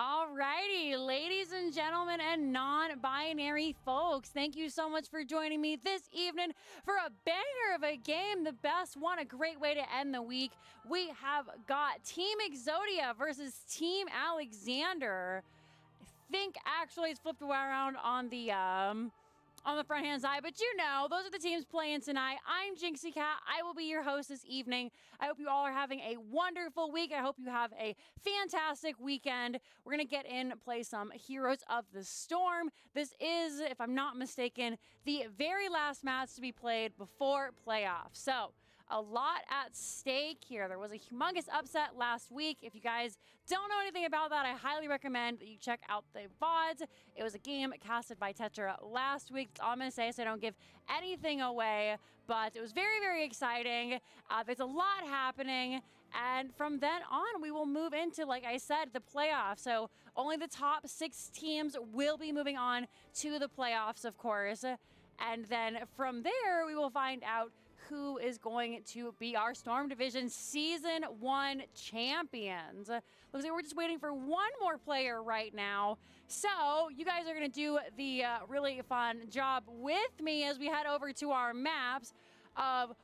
Alrighty, ladies and gentlemen and non-binary folks, thank you so much for joining me this evening for a banger of a game, the best one, a great way to end the week. We have got Team Exodia versus Team Alexander. I think actually it's flipped around on the front hand side, but you know, those are the teams playing tonight. I'm Jinxie Cat. I will be your host this evening. I hope you all are having a wonderful week. I hope you have a fantastic weekend. We're going to get in, play some Heroes of the Storm. This is, if I'm not mistaken, the very last match to be played before playoffs. So, a lot at stake here. There was a humongous upset last week. If you guys don't know anything about that, I highly recommend that you check out the VODs. It was a game casted by Tetra last week. That's all I'm going to say, so I don't give anything away. But it was very, very exciting. There's a lot happening. And from then on, we will move into, like I said, the playoffs. So only the top 6 teams will be moving on to the playoffs, of course. And then from there, we will find out who is going to be our Storm Division Season 1 champions. Looks like we're just waiting for one more player right now. So you guys are going to do the really fun job with me as we head over to our maps.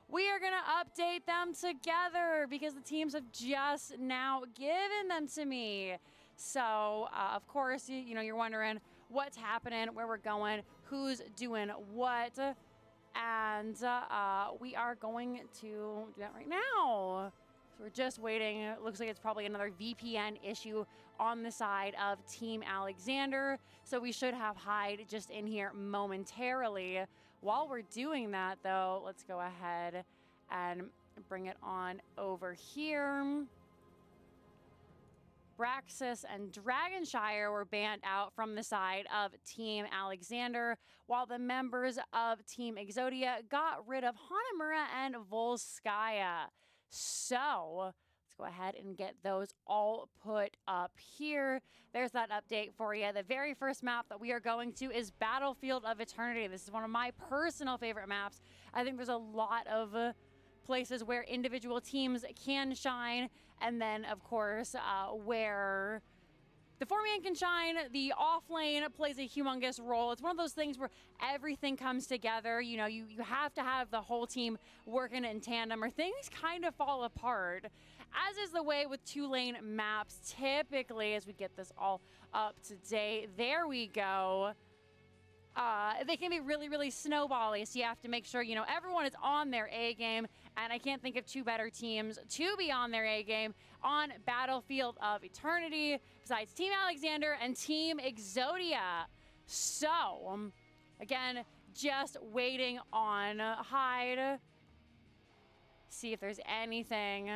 We are going to update them together because the teams have just now given them to me. So, of course, you know, you're wondering what's happening, where we're going, who's doing what. And we are going to do that right now. So we're just waiting. It looks like it's probably another VPN issue on the side of Team Alexander. So we should have Hyde just in here momentarily. While we're doing that, though, let's go ahead and bring it on over here. Braxis and Dragonshire were banned out from the side of Team Alexander, while the members of Team Exodia got rid of Hanamura and Volskaya. So let's go ahead and get those all put up here. There's that update for you. The very first map that we are going to is Battlefield of Eternity. This is one of my personal favorite maps. I think there's a lot of places where individual teams can shine, and then of course where the 4-man can shine, the off lane plays a humongous role. It's one of those things where everything comes together. You know, you have to have the whole team working in tandem or things kind of fall apart, as is the way with 2-lane maps typically. As we get this all up to date, there we go. They can be really, really snowbally, so you have to make sure, you know, everyone is on their A game, and I can't think of 2 better teams to be on their A game on Battlefield of Eternity besides Team Alexander and Team Exodia. So, again, just waiting on Hyde. See if there's anything.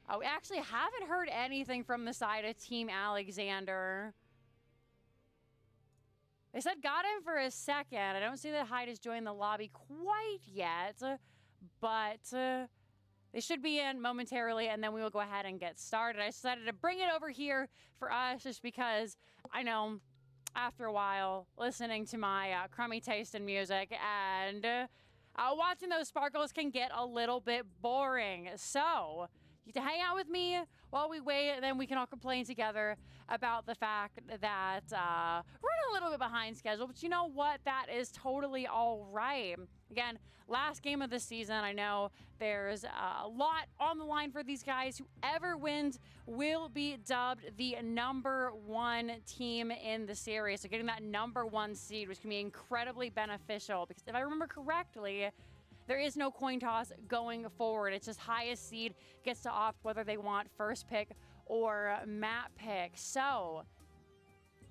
Oh, we actually haven't heard anything from the side of Team Alexander. They said got him for a second. I don't see that Hyde has joined the lobby quite yet, but they should be in momentarily, and then we will go ahead and get started. I decided to bring it over here for us just because I know after a while listening to my crummy taste in music and watching those sparkles can get a little bit boring. So you to hang out with me while we wait, and then we can all complain together about the fact that we're a little bit behind schedule, but you know what? That is totally all right. Again, last game of the season. I know there's a lot on the line for these guys. Whoever wins will be dubbed the #1 team in the series. So getting that #1 seed, which can be incredibly beneficial, because if I remember correctly, there is no coin toss going forward. It's just highest seed gets to opt whether they want first pick or map pick. So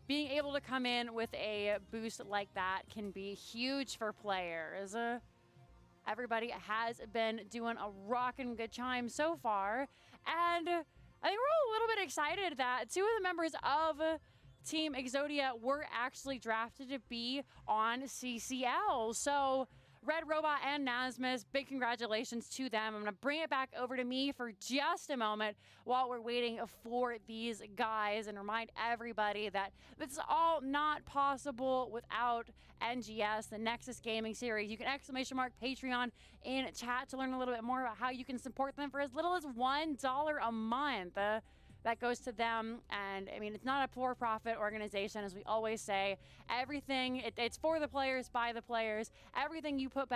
being able to come in with a boost like that can be huge for players. Everybody has been doing a rockin' good time so far. And I think we're all a little bit excited that 2 of the members of Team Exodia were actually drafted to be on CCL. So Red Robot and Nasmus, big congratulations to them. I'm going to bring it back over to me for just a moment while we're waiting for these guys and remind everybody that this is all not possible without NGS, the Nexus gaming series. You can !Patreon in chat to learn a little bit more about how you can support them for as little as $1 a month. that goes to them. And I mean, it's not a for-profit organization, as we always say. Everything, it's for the players, by the players. Everything you put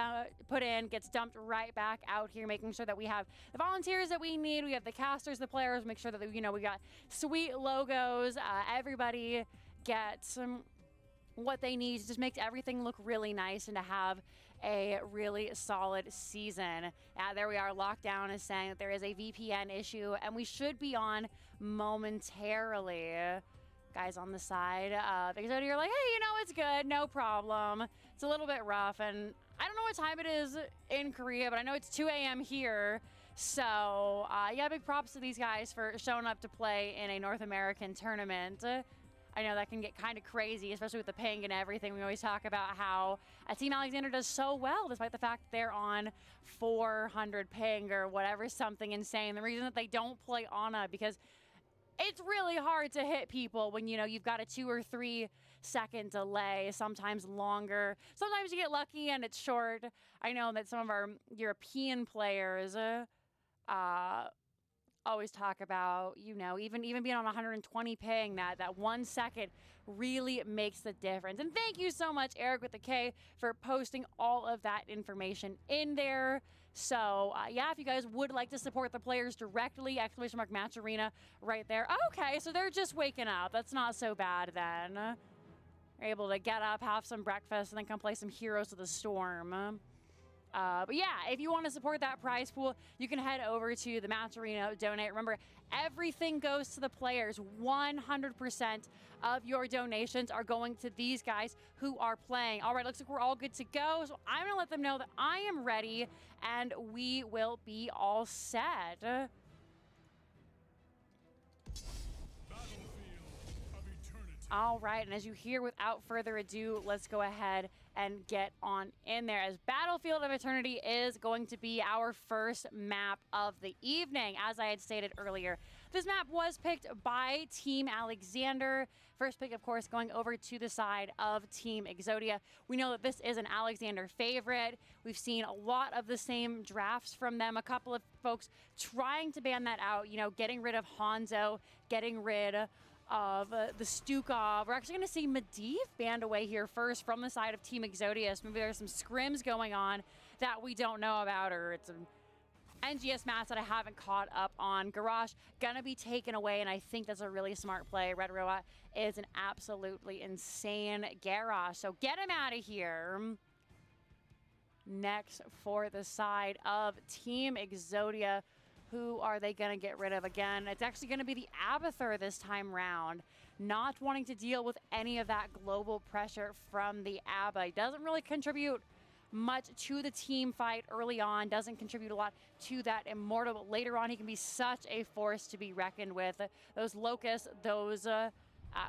in gets dumped right back out here, making sure that we have the volunteers that we need. We have the casters, the players, make sure that, we got sweet logos. Everybody gets what they need. It just makes everything look really nice and to have a really solid season. There we are. Lockdown is saying that there is a VPN issue and we should be on momentarily. Guys on the side of Exodia are like, hey, it's good, no problem. It's a little bit rough, and I don't know what time it is in Korea, but I know it's 2 a.m. here. So yeah, big props to these guys for showing up to play in a North American tournament. I know that can get kind of crazy, especially with the ping and everything. We always talk about how Team Alexander does so well, despite the fact that they're on 400 ping or whatever, something insane. The reason that they don't play Ana, because it's really hard to hit people when, you've got a 2 or 3 second delay, sometimes longer. Sometimes you get lucky and it's short. I know that some of our European players always talk about, even being on 120 ping, that 1 second really makes the difference. And thank you so much, Eric with the K, for posting all of that information in there. So yeah, if you guys would like to support the players directly, !Match Arena right there. Okay, so they're just waking up. That's not so bad then. They're able to get up, have some breakfast, and then come play some Heroes of the Storm. But yeah, if you want to support that prize pool, you can head over to the Match Arena, donate. Remember, everything goes to the players. 100% of your donations are going to these guys who are playing. All right, looks like we're all good to go. So I'm going to let them know that I am ready and we will be all set. All right, and as you hear, without further ado, let's go ahead and get on in there, as Battlefield of Eternity is going to be our first map of the evening. As I had stated earlier, this map was picked by Team Alexander. First pick, of course, going over to the side of Team Exodia. We know that this is an Alexander favorite. We've seen a lot of the same drafts from them. A couple of folks trying to ban that out, getting rid of Hanzo, getting rid of the Stukov. We're actually going to see Medivh banned away here first from the side of Team Exodia. So maybe there's some scrims going on that we don't know about, or it's an NGS match that I haven't caught up on. Garage gonna be taken away, and I think that's a really smart play. Red Roa is an absolutely insane Garage, so get him out of here. Next for the side of Team Exodia, who are they going to get rid of again? It's actually going to be the Abathur this time round. Not wanting to deal with any of that global pressure from the Abba. He doesn't really contribute much to the team fight early on. Doesn't contribute a lot to that Immortal. But later on, he can be such a force to be reckoned with. Those Locusts, those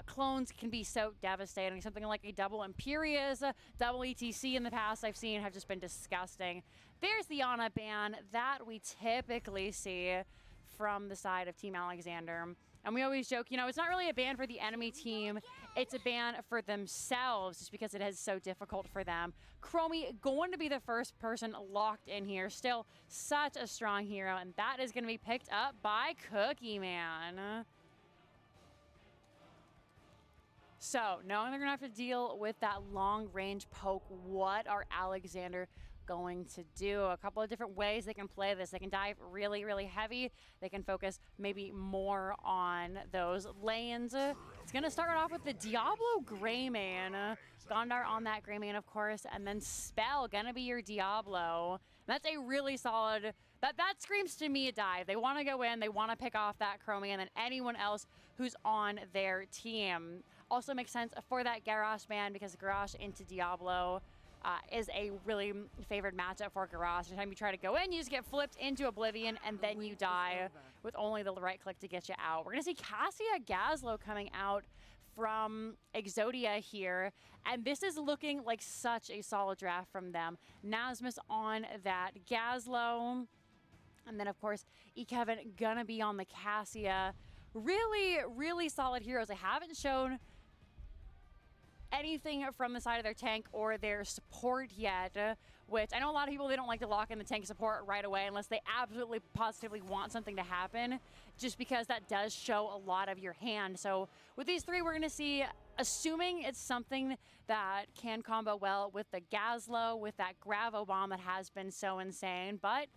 clones can be so devastating. Something like a double Imperius, double ETC in the past I've seen have just been disgusting. There's the Ana ban that we typically see from the side of Team Alexander. And we always joke, it's not really a ban for the enemy team. It's a ban for themselves just because it is so difficult for them. Chromie going to be the first person locked in here. Still such a strong hero. And that is going to be picked up by Cookie Man. So, knowing they're going to have to deal with that long-range poke, what are Alexander going to do? A couple of different ways they can play this. They can dive really, really heavy. They can focus maybe more on those lanes. It's going to start off with the Diablo Greymane. Gondar on that Greymane, of course, and then Spell going to be your Diablo. That's a really solid... That screams to me a dive. They want to go in, they want to pick off that Chromie, and then anyone else who's on their team. Also makes sense for that Garrosh ban, because Garrosh into Diablo is a really favored matchup for Garrosh. Every time you try to go in, you just get flipped into Oblivion, and then you die with only the right click to get you out. We're going to see Cassia Gazlo coming out from Exodia here, and this is looking like such a solid draft from them. Nasmus on that Gazlo, and then of course Kevin gonna be on the Cassia. Really, really solid heroes. They haven't shown anything from the side of their tank or their support yet, which I know a lot of people, they don't like to lock in the tank support right away unless they absolutely positively want something to happen, just because that does show a lot of your hand. So with these three, we're going to see, assuming it's something that can combo well with the Gazlo, with that Gravo bomb that has been so insane, but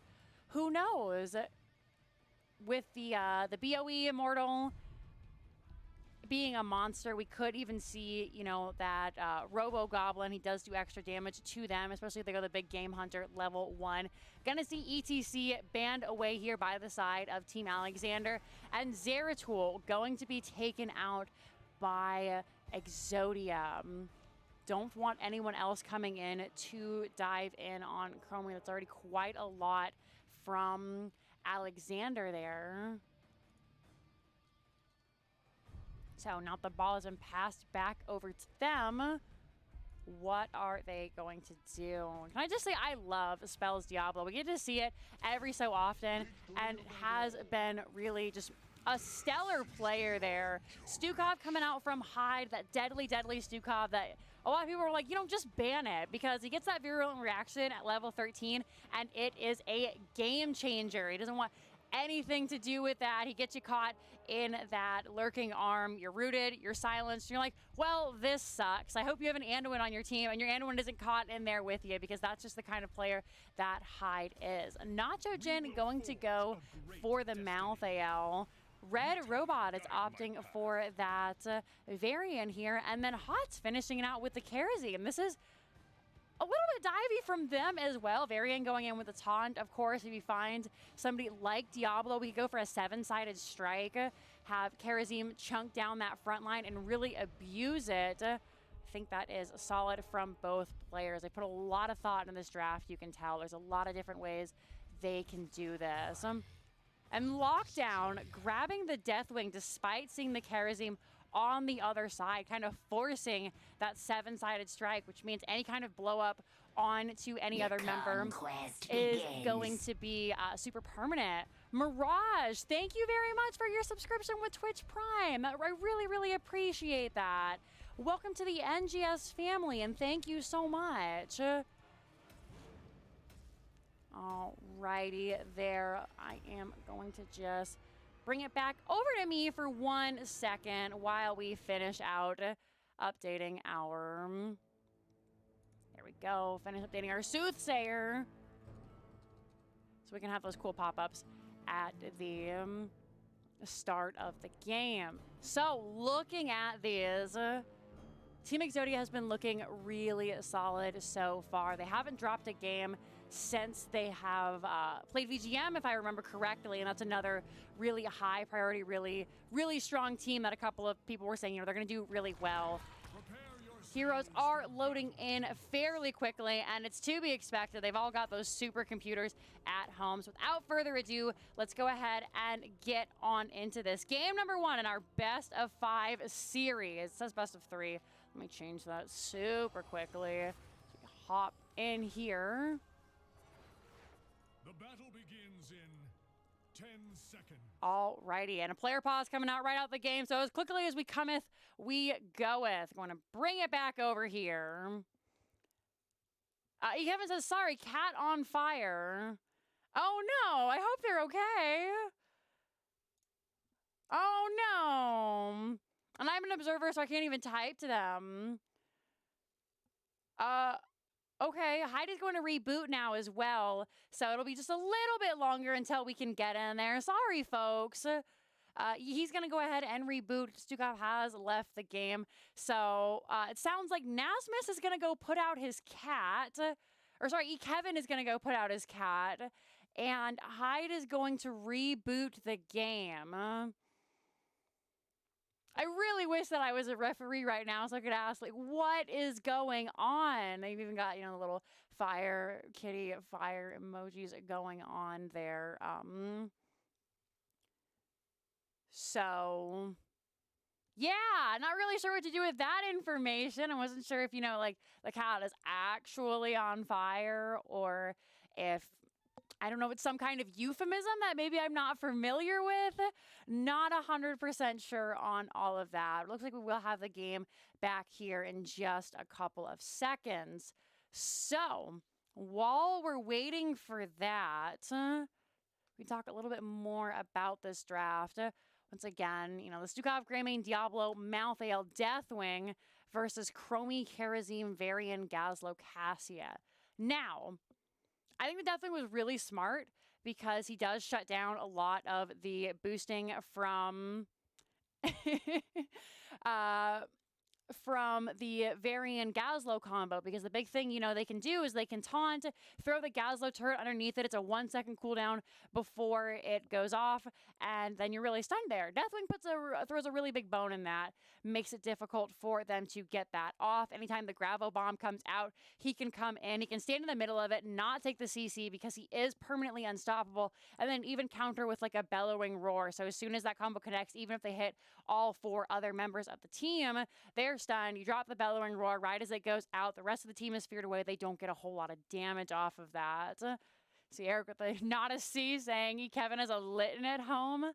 who knows? With the BOE Immortal being a monster, we could even see, you know, that Robo Goblin. He does do extra damage to them, especially if they go the big Game Hunter level 1. Gonna see ETC banned away here by the side of Team Alexander, and Zeratul going to be taken out by Exodia. Don't want anyone else coming in to dive in on Chromie. That's already quite a lot from Alexander there. So now the ball has been passed back over to them. What are they going to do? Can I just say I love Spells Diablo. We get to see it every so often, and has been really just a stellar player there. Stukov coming out from Hyde, that deadly Stukov that a lot of people were like, you know, just ban it, because he gets that virulent reaction at level 13, and it is a game changer. He doesn't want anything to do with that. He gets you caught in that lurking arm. You're rooted, you're silenced. You're like, well, this sucks. I hope you have an Anduin on your team and your Anduin isn't caught in there with you, because that's just the kind of player that Hyde is. Nacho Jin going to go for the mouth AL. Red Robot is opting for that variant here, and then Hot's finishing it out with the Kerosene. This is a little bit divey from them as well. Varian going in with a taunt. Of course, if you find somebody like Diablo, we could go for a 7-sided strike, have Kerosene chunk down that front line and really abuse it. I think that is solid from both players. They put a lot of thought in this draft, you can tell. There's a lot of different ways they can do this. And Lockdown grabbing the Deathwing despite seeing the Kerosene on the other side, kind of forcing that 7-sided strike, which means any kind of blow up onto any other member is going to be super permanent. Mirage, thank you very much for your subscription with Twitch Prime. I really appreciate that. Welcome to the NGS family, and thank you so much. Alrighty there. I am going to just bring it back over to me for 1 second while we finish out updating our... There we go. Finish updating our Soothsayer, so we can have those cool pop-ups at the start of the game. So looking at these, Team Exodia has been looking really solid so far. They haven't dropped a game since they have played VGM, if I remember correctly, and that's another really high priority, really strong team that a couple of people were saying, you know, they're going to do really well. Heroes are loading in fairly quickly, and it's to be expected. They've all got those supercomputers at home. So without further ado, let's go ahead and get on into this. Game number 1 in our best of 5 series. It says best of 3. Let me change that super quickly. So we hop in here. The battle begins in 10 seconds. Alrighty, and a player pause coming out right out the game. So as quickly as we cometh, we goeth. Going to bring it back over here. Kevin says, sorry, cat on fire. Oh no, I hope they're okay. Oh no. And I'm an observer, so I can't even type to them. Okay, Hyde is going to reboot now as well, so it'll be just a little bit longer until we can get in there. Sorry, folks. He's going to go ahead and reboot. Stukov has left the game, so it sounds like Nasmus is going to go put out his cat. Or sorry, Kevin is going to go put out his cat, and Hyde is going to reboot the game. I really wish that I was a referee right now so I could ask, like, what is going on? They've even got, you know, the little fire kitty fire emojis going on there. So, yeah, not really sure what to do with that information. I wasn't sure if, you know, like, the cat is actually on fire or if I don't know, it's some kind of euphemism that maybe I'm not familiar with. Not 100% sure on all of that. Looks like we will have the game back here in just a couple of seconds. So, while we're waiting for that, we talk a little bit more about this draft. Once again, you know, the Stukov, Greymane, Diablo, Malthael, Deathwing versus Chromie, Karazim, Varian, Gazlo, Cassia. Now, I think the Deathwing was really smart because he does shut down a lot of the boosting from from the Varian Gazlo combo, because the big thing, you know, they can do is they can taunt, throw the Gazlo turret underneath it. It's a 1 second cooldown before it goes off, and then you're really stunned there. Deathwing throws a really big bone in that, makes it difficult for them to get that off. Anytime the Gravo Bomb comes out, he can come in, he can stand in the middle of it, not take the CC because he is permanently unstoppable, and then even counter with like a Bellowing Roar. So as soon as that combo connects, even if they hit all 4 other members of the team, they're stunned. You drop the Bellowing Roar right as it goes out. The rest of the team is feared away. They don't get a whole lot of damage off of that. See Eric with the not a C saying Kevin has a Litten at home.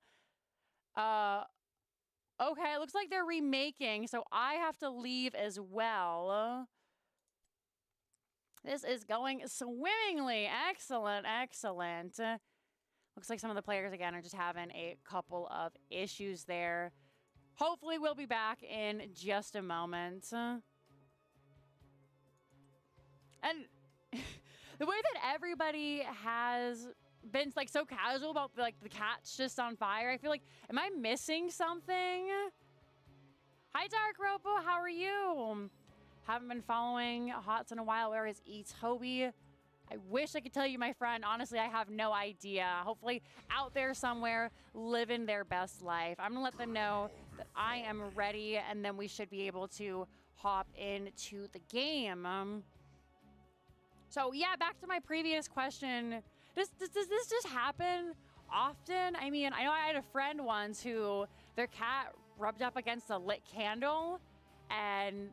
Okay, looks like they're remaking, so I have to leave as well. This is going swimmingly. Excellent, excellent. Looks like some of the players, again, are just having a couple of issues there. Hopefully we'll be back in just a moment. And the way that everybody has been like so casual about like the cat's just on fire, I feel like, am I missing something? Hi Dark Ropo, how are you? Haven't been following HOTS in a while. Where is Toby? I wish I could tell you, my friend. Honestly, I have no idea. Hopefully out there somewhere living their best life. I'm gonna let them know that I am ready, and then we should be able to hop into the game. So yeah, back to my previous question. Does this just happen often? I mean, I know I had a friend once who their cat rubbed up against a lit candle, and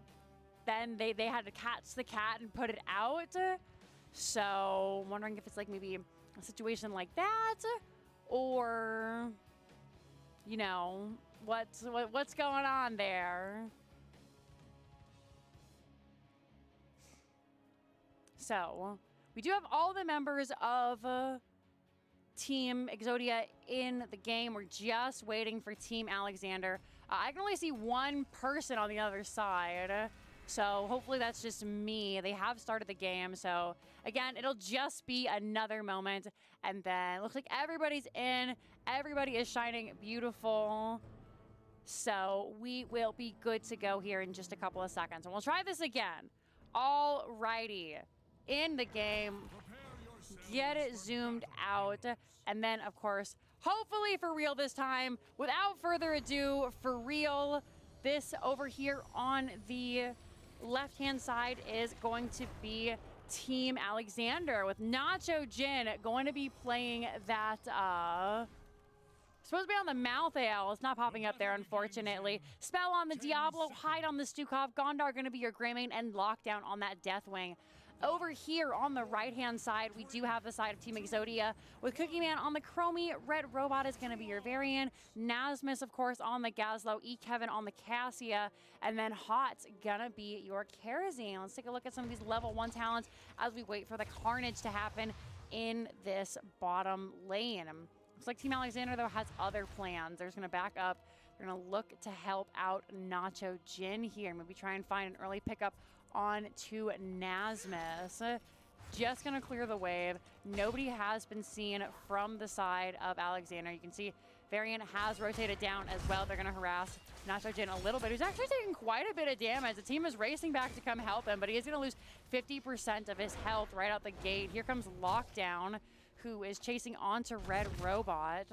then they had to catch the cat and put it out. So I'm wondering if it's like maybe a situation like that, or, you know, what's going on there. So we do have all the members of Team Exodia in the game. We're just waiting for Team Alexander. I can only see one person on the other side. So hopefully that's just me. They have started the game. So again, it'll just be another moment. And then it looks like everybody's in. Everybody is shining beautiful. So we will be good to go here in just a couple of seconds. And we'll try this again. Alrighty. In the game. Get it zoomed out. And then, of course, hopefully for real this time. Without further ado, for real, this over here on the left-hand side is going to be Team Alexander, with Nacho Jin going to be playing that, supposed to be on the Malthael. It's not popping up there, unfortunately. Spell on the Diablo, Hide on the Stukov, Gondar going to be your Greymane, and Lockdown on that Deathwing. Over here on the right-hand side, we do have the side of Team Exodia with Cookie Man on the Chromie. Red Robot is going to be your Varian. Nasmus, of course, on the Gazlo. Kevin on the Cassia. And then Hot's going to be your Karazim. Let's take a look at some of these level 1 talents as we wait for the carnage to happen in this bottom lane. Looks like Team Alexander, though, has other plans. They're just going to back up. They're going to look to help out Nacho Jin here. Maybe try and find an early pickup on to Nasmus. Just gonna clear the wave. Nobody has been seen from the side of Alexander. You can see Varian has rotated down as well. They're gonna harass Nacho Jin a little bit, who's actually taking quite a bit of damage. The team is racing back to come help him, but he is gonna lose 50% of his health right out the gate. Here comes Lockdown, who is chasing onto Red Robot.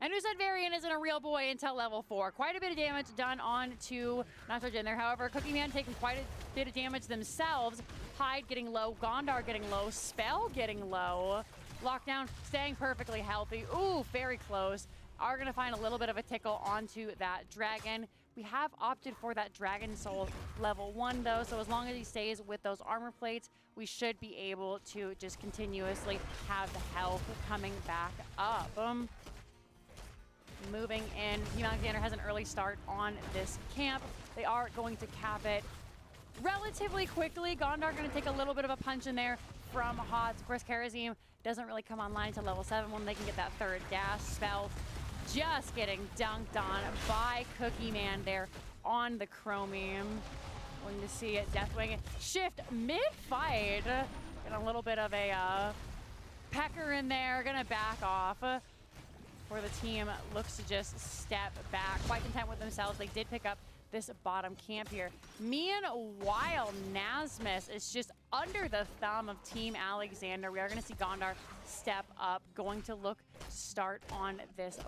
And who said Varian isn't a real boy until level 4? Quite a bit of damage done on to Nacho Jin there. However, Cookie Man taking quite a bit of damage themselves. Hyde getting low, Gondar getting low, Spell getting low. Lockdown staying perfectly healthy. Ooh, very close. Are going to find a little bit of a tickle onto that Dragon. We have opted for that Dragon Soul level 1 though, so as long as he stays with those armor plates, we should be able to just continuously have the health coming back up. Moving in, Team Alexander has an early start on this camp. They are going to cap it relatively quickly. Gondar going to take a little bit of a punch in there from Hots. Of course, Karazim doesn't really come online until level 7 when they can get that third dash spell. Just getting dunked on by Cookie Man there on the Chromium. Going to see it, Deathwing shift mid-fight. Get a little bit of a pecker in there, gonna back off. Where the team looks to just step back, quite content with themselves. They did pick up this bottom camp here. Meanwhile, Nasmus is just under the thumb of Team Alexander. We are going to see Gondar step up, going to look to start on this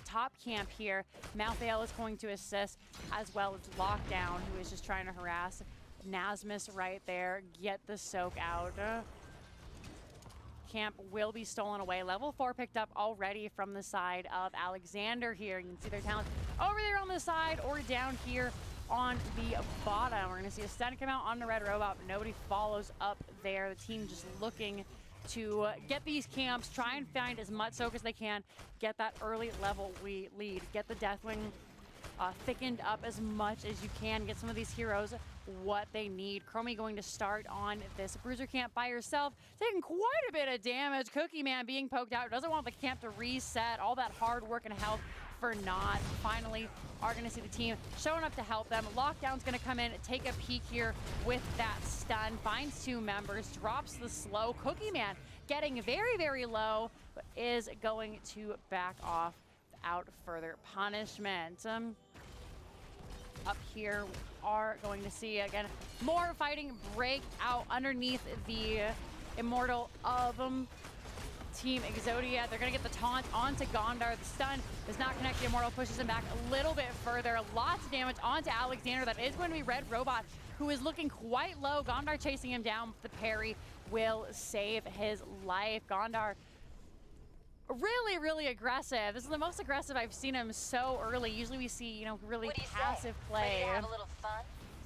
top camp here. Malthael is going to assist, as well as Lockdown, who is just trying to harass Nasmus right there, get the soak out. Camp will be stolen away. Level 4 picked up already from the side of Alexander here. You can see their talent over there on the side or down here on the bottom. We're going to see a stun come out on the red robot, but nobody follows up there. The team just looking to get these camps, try and find as much soak as they can, get that early level lead, get the Deathwing thickened up as much as you can, get some of these heroes what they need. Chromie going to start on this Bruiser camp by herself, taking quite a bit of damage. Cookie Man being poked out, doesn't want the camp to reset. All that hard work and health for naught. Finally, are going to see the team showing up to help them. Lockdown's going to come in, take a peek here with that stun, finds 2 members, drops the slow. Cookie Man getting very, very low, but is going to back off without further punishment. Up here, are going to see, again, more fighting break out underneath the Immortal of Team Exodia. They're going to get the taunt onto Gondar. The stun does not connect. The Immortal pushes him back a little bit further. Lots of damage onto Alexander. That is going to be Red Robot, who is looking quite low. Gondar chasing him down. The parry will save his life. Gondar really, really aggressive. This is the most aggressive I've seen him so early. Usually we see, you know, really passive play. Ready to have a little fun?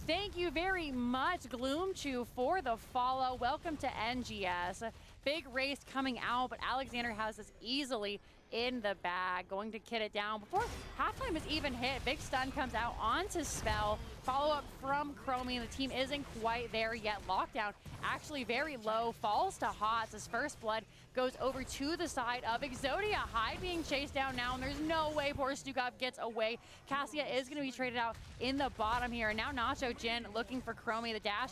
Thank you very much, Gloomchew, for the follow. Welcome to NGS. Big race coming out, but Alexander has this easily in the bag. Going to kit it down before halftime is even hit. Big stun comes out onto Spell. Follow up from Chromie. The team isn't quite there yet. Lockdown actually very low. Falls to Hots. His first blood goes over to the side of Exodia. Hyde being chased down now, and there's no way poor Stukov gets away. Cassia is going to be traded out in the bottom here. And now Nacho Jin looking for Chromie. The dash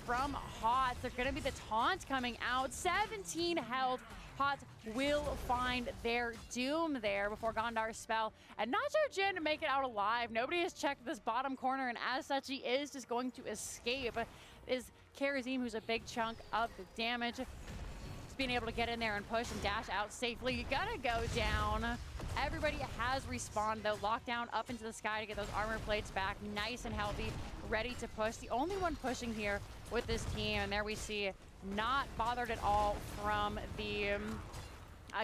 from Hots. There's going to be the taunt coming out. 17 health. Hots will find their doom there before Gondar's spell. And Nacho Jin to make it out alive. Nobody has checked this bottom corner, and as such, he is just going to escape. Is Karazim, who's a big chunk of the damage. Just being able to get in there and push and dash out safely. You gotta go down. Everybody has respawned, though. Lockdown up into the sky to get those armor plates back. Nice and healthy, ready to push. The only one pushing here with this team, and there we see not bothered at all from the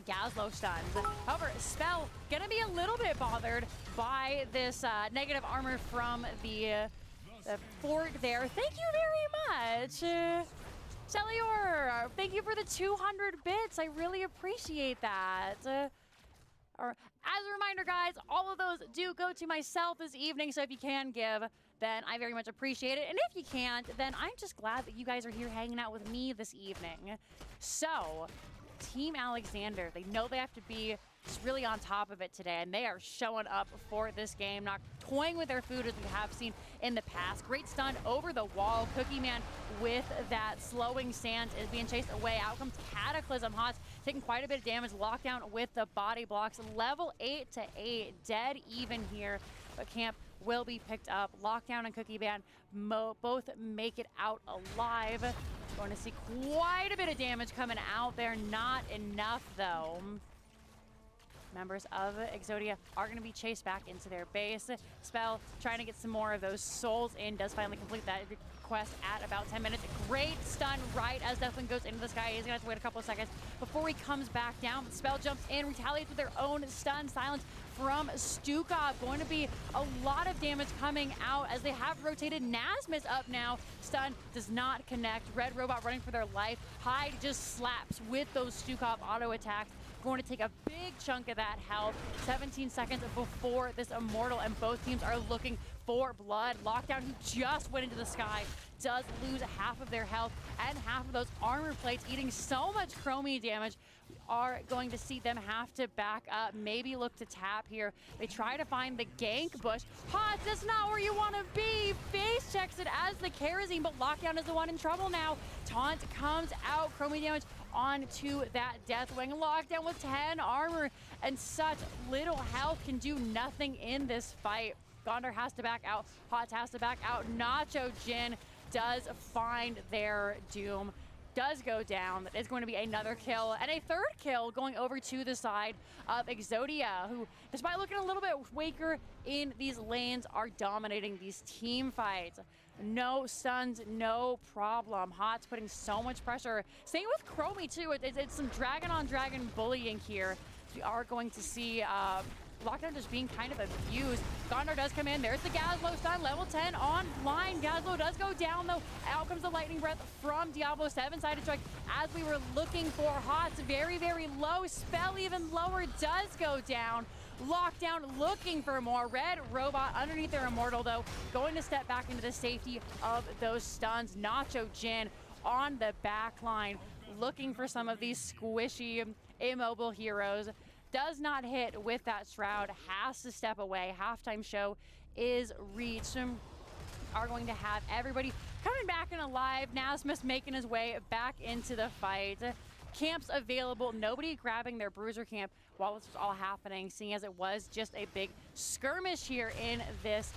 Gazlo stuns. However, Spell gonna be a little bit bothered by this negative armor from the fort there. Thank you very much. Celior, thank you for the 200 bits. I really appreciate that. Or, as a reminder, guys, all of those do go to myself this evening, so if you can give, then I very much appreciate it. And if you can't, then I'm just glad that you guys are here hanging out with me this evening. So, Team Alexander, they know they have to be just really on top of it today, and they are showing up for this game, not toying with their food as we have seen in the past. Great stun over the wall. Cookie Man with that slowing stance is being chased away. Out comes Cataclysm. Hots taking quite a bit of damage. Lockdown with the body blocks. Level 8 to 8, dead even here, but camp will be picked up. Lockdown and Cookie Man both make it out alive. Going to see quite a bit of damage coming out there. Not enough, though. members of Exodia are going to be chased back into their base. Spell trying to get some more of those souls in, does finally complete that quest at about 10 minutes. Great stun right as Deathwing goes into the sky. He's going to have to wait a couple of seconds before he comes back down. Spell jumps in, retaliates with their own stun. Silence from Stukov. Going to be a lot of damage coming out as they have rotated Nasmus up now. Stun does not connect. Red Robot running for their life. Hyde just slaps with those Stukov auto attacks. Going to take a big chunk of that health. 17 seconds before this Immortal, and both teams are looking for blood. Lockdown, who just went into the sky, does lose half of their health and half of those armor plates, eating so much chromie damage. We are going to see them have to back up, maybe look to tap here. They try to find the gank bush. Hot, that's not where you want to be. Face checks it as the kerosene, but Lockdown is the one in trouble now. Taunt comes out, chromie damage onto that Deathwing. Lockdown with 10 armor and such little health can do nothing in this fight. Gondar has to back out. Hots has to back out. Nacho Jin does find their doom. Does go down. That is going to be another kill, and a third kill going over to the side of Exodia, who, despite looking a little bit weaker in these lanes, are dominating these team fights. No stuns, no problem. Hot's putting so much pressure. Same with Chromie too. It's some dragon on dragon bullying here. We are going to see Lockdown just being kind of abused. Gondar does come in. There's the Gazlo stun, level 10 online. Gazlo does go down though. Out comes the lightning breath from Diablo. 7-sided strike as we were looking for. Hot's very, very low. Spell even lower does go down. Lockdown looking for more. Red Robot underneath their Immortal though, going to step back into the safety of those stuns. Nacho Jin on the back line, looking for some of these squishy, immobile heroes. Does not hit with that Shroud, has to step away. Halftime show is reached. Are going to have everybody coming back and alive. Nasmus making his way back into the fight. Camps available, nobody grabbing their bruiser camp while this was all happening, seeing as it was just a big skirmish here in this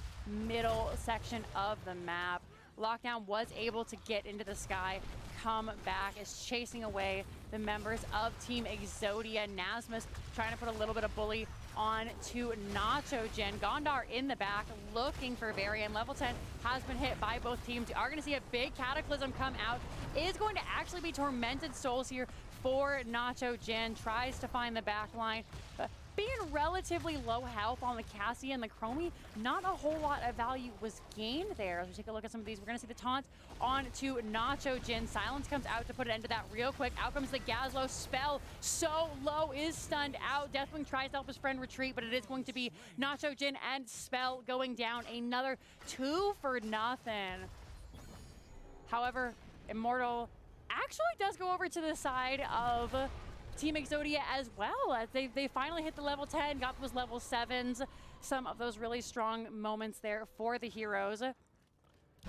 middle section of the map. Lockdown was able to get into the sky, come back, is chasing away the members of Team Exodia. Nasmus trying to put a little bit of bully on to Nacho Jin. Gondar in the back looking for Varian. Level 10 has been hit by both teams. We are going to see a big Cataclysm come out. Is going to actually be Tormented Souls here for Nacho Jin. Tries to find the back line. Being relatively low health on the Cassie and the Chromie, not a whole lot of value was gained there. As we take a look at some of these, we're going to see the taunts on to Nacho Jin. Silence comes out to put an end to that real quick. Out comes the Gazlo. Spell so low is stunned out. Deathwing tries to help his friend retreat, but it is going to be Nacho Jin and Spell going down. Another 2 for nothing. However, Immortal actually does go over to the side of Team Exodia as well, as they finally hit the level 10, got those level 7s, some of those really strong moments there for the heroes.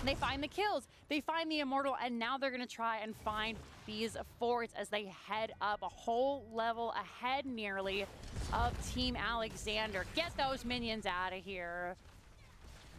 They find the kills, they find the Immortal, and now they're going to try and find these forts as they head up a whole level ahead nearly of Team Alexander. Get those minions out of here.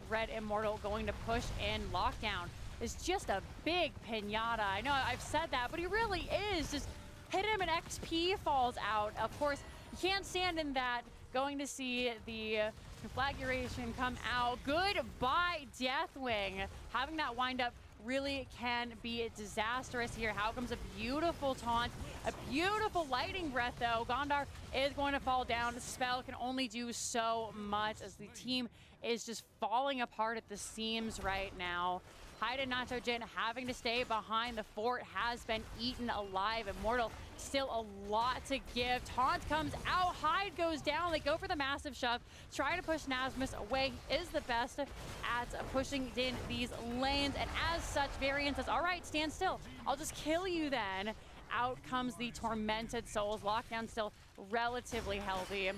Red Immortal going to push in. Lockdown is just a big pinata. I know I've said that, but he really is. Just hit him and XP falls out. Of course, you can't stand in that. Going to see the conflagration come out. Goodbye, Deathwing. Having that wind up really can be disastrous here. How comes a beautiful taunt, a beautiful lightning breath though. Gondar is going to fall down. Spell can only do so much as the team is just falling apart at the seams right now. Hyde and Nacho Jin having to stay behind. The fort has been eaten alive. Immortal still a lot to give. Taunt comes out. Hyde goes down. They go for the massive shove. Try to push Nasmus away. Is the best at pushing in these lanes. And as such, Varian says, all right, stand still. I'll just kill you then. Out comes the Tormented Souls. Lockdown still relatively healthy.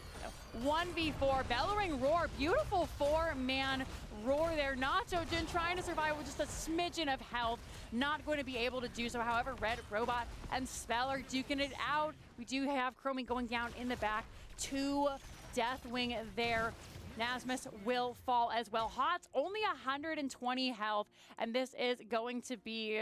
1v4, Bellowing Roar, beautiful 4-man roar there. Nacho Jin trying to survive with just a smidgen of health. Not going to be able to do so. However, Red Robot and Spell are duking it out. We do have Chromie going down in the back. 2 Deathwing there. Nasmus will fall as well. Hot's only 120 health, and this is going to be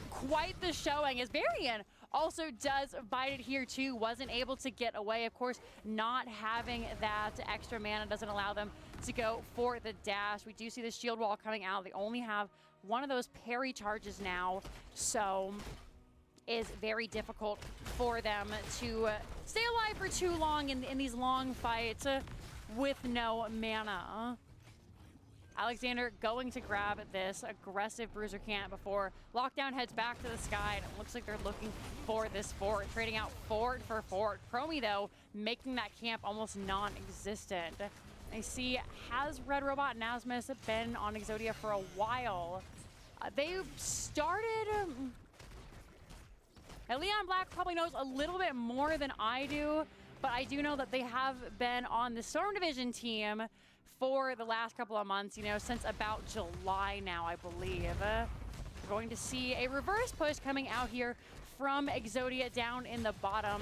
quite the showing as Varian also does bite it here too. Wasn't able to get away. Of course, not having that extra mana doesn't allow them to go for the dash. We do see the shield wall coming out. They only have one of those parry charges now, so is very difficult for them to stay alive for too long in these long fights with no mana. Alexander going to grab this aggressive bruiser camp before Lockdown heads back to the sky, and it looks like they're looking for this fort, trading out fort for fort. Chromie, though, making that camp almost non-existent. I see, has Red Robot and Asmus been on Exodia for a while? They started... Leon Black probably knows a little bit more than I do, but I do know that they have been on the Storm Division team for the last couple of months, you know, since about July now, I believe. We're going to see a reverse push coming out here from Exodia down in the bottom,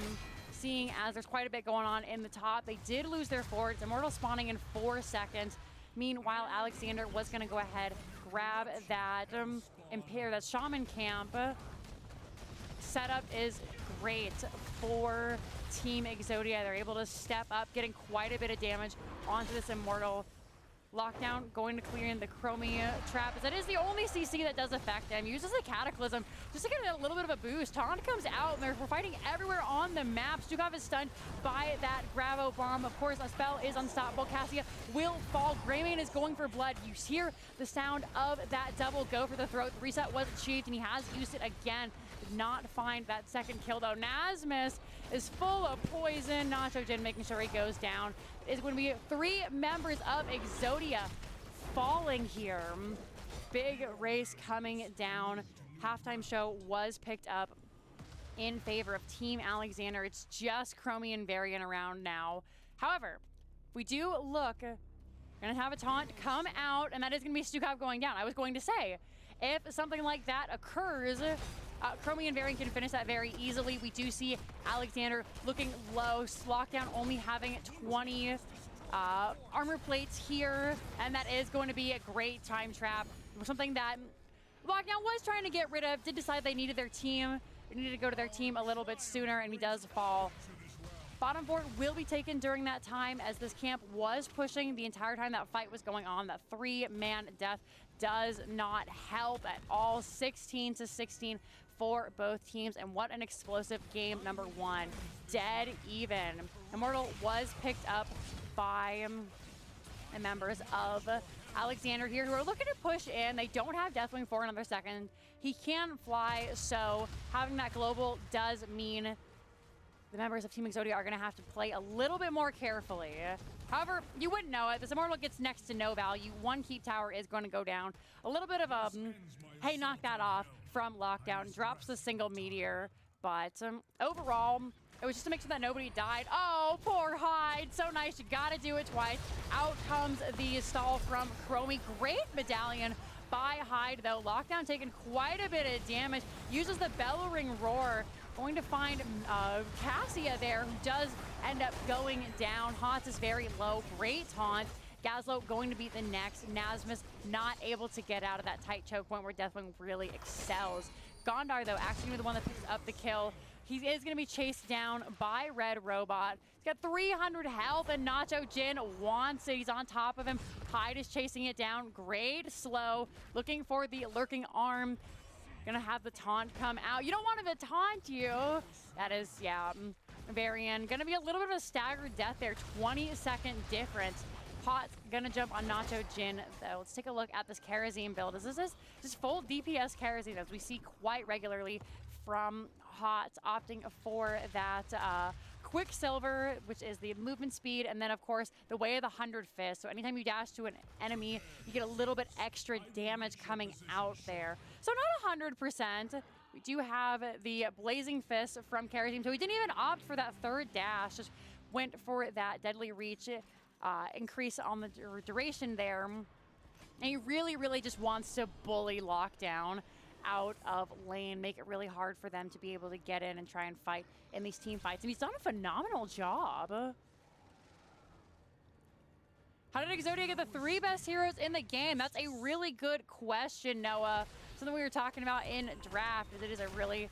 seeing as there's quite a bit going on in the top. They did lose their forts. Immortal spawning in 4 seconds. Meanwhile, Alexander was going to go ahead, grab that impair, that shaman camp. Setup is great for Team Exodia. They're able to step up, getting quite a bit of damage onto this Immortal. Lockdown going to clear in the Chromie trap. That is the only CC that does affect him. Uses the Cataclysm just to get a little bit of a boost. Taunt comes out, and we're fighting everywhere on the map. Stukov is stunned by that Gravo Bomb. Of course, a spell is unstoppable. Cassia will fall. Greymane is going for blood. You hear the sound of that double go for the throat. The reset was achieved, and he has used it again. Did not find that second kill, though. Nasmus is full of poison. Nacho Jin making sure he goes down. It's going to be 3 members of Exodia falling here. Big race coming down. Halftime show was picked up in favor of Team Alexander. It's just Chromie and Varian around now. However, we do look, gonna have a taunt come out, and that is gonna be Stukov going down. I was going to say, if something like that occurs, Chromie and Varian can finish that very easily. We do see Alexander looking low. Lockdown only having 20 armor plates here, and that is going to be a great time trap. Something that Lockdown was trying to get rid of, did decide they needed their team. They needed to go to their team a little bit sooner, and he does fall. Bottom fort will be taken during that time, as this camp was pushing the entire time that fight was going on. That 3-man death does not help at all. 16-16 for both teams, and what an explosive game number 1. Dead even. Immortal was picked up by members of Alexander here, who are looking to push in. They don't have Deathwing for another second. He can fly, so having that global does mean the members of Team Exodia are going to have to play a little bit more carefully. However, you wouldn't know it. This Immortal gets next to no value. 1 keep tower is going to go down. A little bit of a, hey, knock that off from Lockdown. Drops the single meteor. But overall, it was just to make sure that nobody died. Oh, poor Hyde. So nice. You got to do it twice. Out comes the stall from Chromie. Great medallion by Hyde, though. Lockdown taking quite a bit of damage. Uses the Bell Ring Roar. Going to find Cassia there, who does end up going down. Haunts is very low. Great taunt. Gazlo going to be the next. Nasmus not able to get out of that tight choke point where Deathwing really excels. Gondar, though, actually going to be the one that picks up the kill. He is going to be chased down by Red Robot. He's got 300 health, and Nacho Jin wants it. He's on top of him. Hyde is chasing it down. Great slow. Looking for the lurking arm. Gonna have the taunt come out. You don't want him to taunt you. That is, yeah, Varian. Gonna be a little bit of a staggered death there. 20-second difference. Pot's gonna jump on Nacho Jin, though. Let's take a look at this Kerosene build. This is just full DPS Kerosene, as we see quite regularly from Hot, opting for that Quicksilver, which is the movement speed, and then, of course, the Way of the 100 Fist. So anytime you dash to an enemy, you get a little bit extra damage coming out there. So not 100%. We do have the Blazing Fist from Kerosene, so he didn't even opt for that third dash. Just went for that Deadly Reach increase on the duration there. And he really, really just wants to bully Lockdown out of lane, make it really hard for them to be able to get in and try and fight in these team fights. And he's done a phenomenal job. How did Exodia get the 3 best heroes in the game? That's a really good question, Noah. Something we were talking about in draft, is it is a really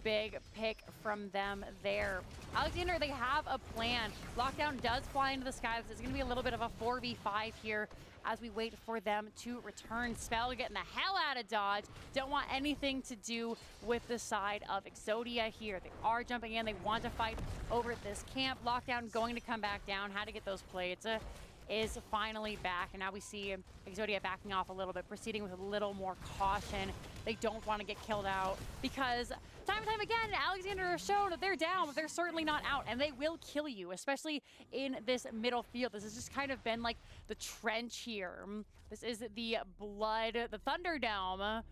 big pick from them there. Alexander, they have a plan. Lockdown does fly into the sky. This is going to be a little bit of a 4v5 here as we wait for them to return. Spell getting the hell out of dodge. Don't want anything to do with the side of Exodia here. They are jumping in. They want to fight over this camp. Lockdown going to come back down. Had to get those plates. Is finally back, and now we see Exodia backing off a little bit, proceeding with a little more caution. They don't want to get killed out because time and time again, Alexander has shown that they're down, but they're certainly not out, and they will kill you, especially in this middle field. This has just kind of been like the trench here. This is the Thunderdome,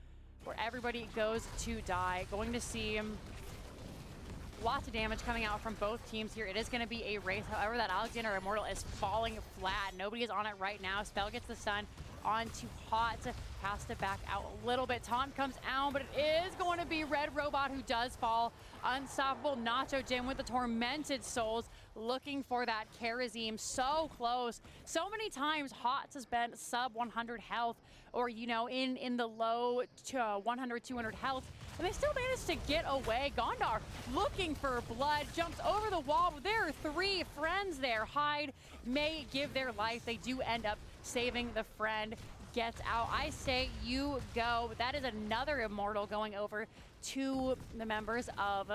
where everybody goes to die. Going to see lots of damage coming out from both teams here. It is going to be a race. However, that Alexander Immortal is falling flat. Nobody is on it right now. Spell gets the stun onto Hot. Has to back out a little bit. Taunt comes out, but it is going to be Red Robot who does fall. Unstoppable Nacho Jim with the Tormented Souls looking for that Charism. So close. So many times Hots has been sub 100 health or, you know, in the low 100, 200 health. And they still managed to get away. Gondar looking for blood, jumps over the wall, but there are three friends there. Hyde may give their life. They do end up saving the friend. Gets out. I say you go. But that is another Immortal going over to the members of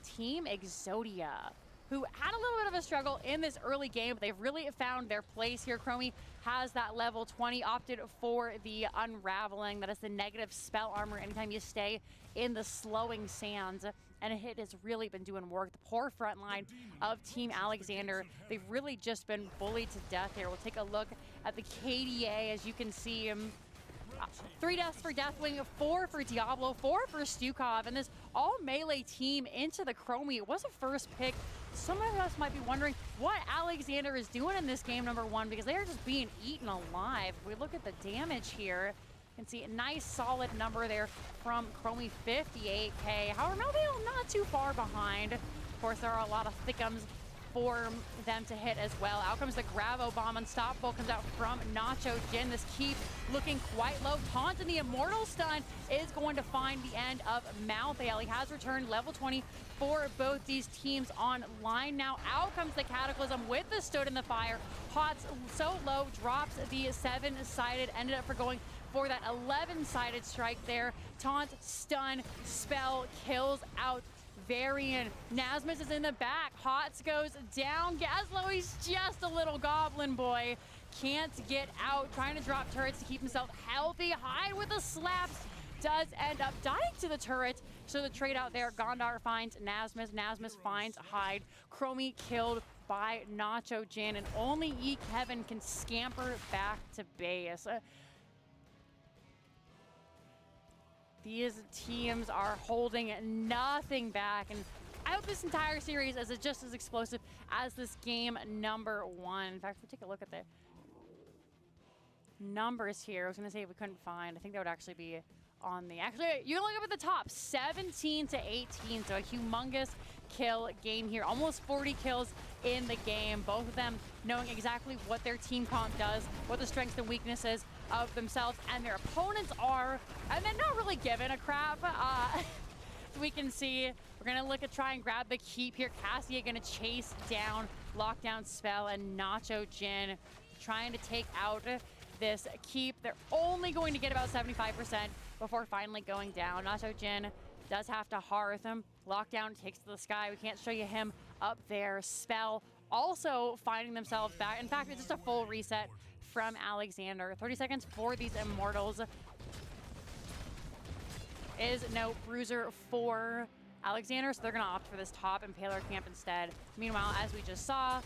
Team Exodia, who had a little bit of a struggle in this early game, but they've really found their place here. Chromie has that level 20, opted for the Unraveling. That is the negative spell armor anytime you stay in the slowing sands. And it has really been doing work. The poor front line of Team Alexander, they've really just been bullied to death here. We'll take a look at the KDA. As you can see, 3 deaths for Deathwing, 4 for Diablo, 4 for Stukov, and this all melee team into the Chromie. It was a first pick. Some of us might be wondering what Alexander is doing in this game, number one, because they are just being eaten alive. If we look at the damage here, you can see a nice solid number there from Chromie, 58k. However, Melville not too far behind. Of course, there are a lot of thickums for them to hit as well. Out comes the Gravo Bomb. Unstoppable comes out from Nacho Jin. This keep looking quite low. Taunt and the Immortal Stun is going to find the end of Malthael. He has returned level 20 for both these teams online. Now out comes the Cataclysm with the Stood in the Fire. Hot's so low, drops the 7-sided, ended up for going for that 11-sided strike there. Taunt, stun, spell, kills out Varian. Nasmus is in the back. Hots goes down. Gaslow, he's just a little goblin boy. Can't get out. Trying to drop turrets to keep himself healthy. Hyde with the slaps. Does end up dying to the turret. So the trade out there. Gondar finds Nasmus. Nasmus finds Hyde. Chromie killed by Nacho Jin. And only E. Kevin can scamper back to base. These teams are holding nothing back, and I hope this entire series is just as explosive as this game number one. In fact, if we take a look at the numbers here, I was going to say we couldn't find. I think that would actually be on the... Actually, you can look up at the top, 17 to 18, so a humongous kill game here. Almost 40 kills in the game. Both of them knowing exactly what their team comp does, what the strengths and weaknesses of themselves and their opponents are, and then not really giving a crap. We can see we're gonna look at try and grab the keep here. Cassia gonna chase down Lockdown Spell and Nacho Jin, trying to take out this keep. They're only going to get about 75% before finally going down. Nacho Jin does have to hearth him. Lockdown takes to the sky. We can't show you him up there. Spell also finding themselves back. In fact, it's just a full reset from Alexander. 30 seconds for these Immortals. Is no bruiser for Alexander, so they're going to opt for this top Impaler camp instead. Meanwhile, as we just saw,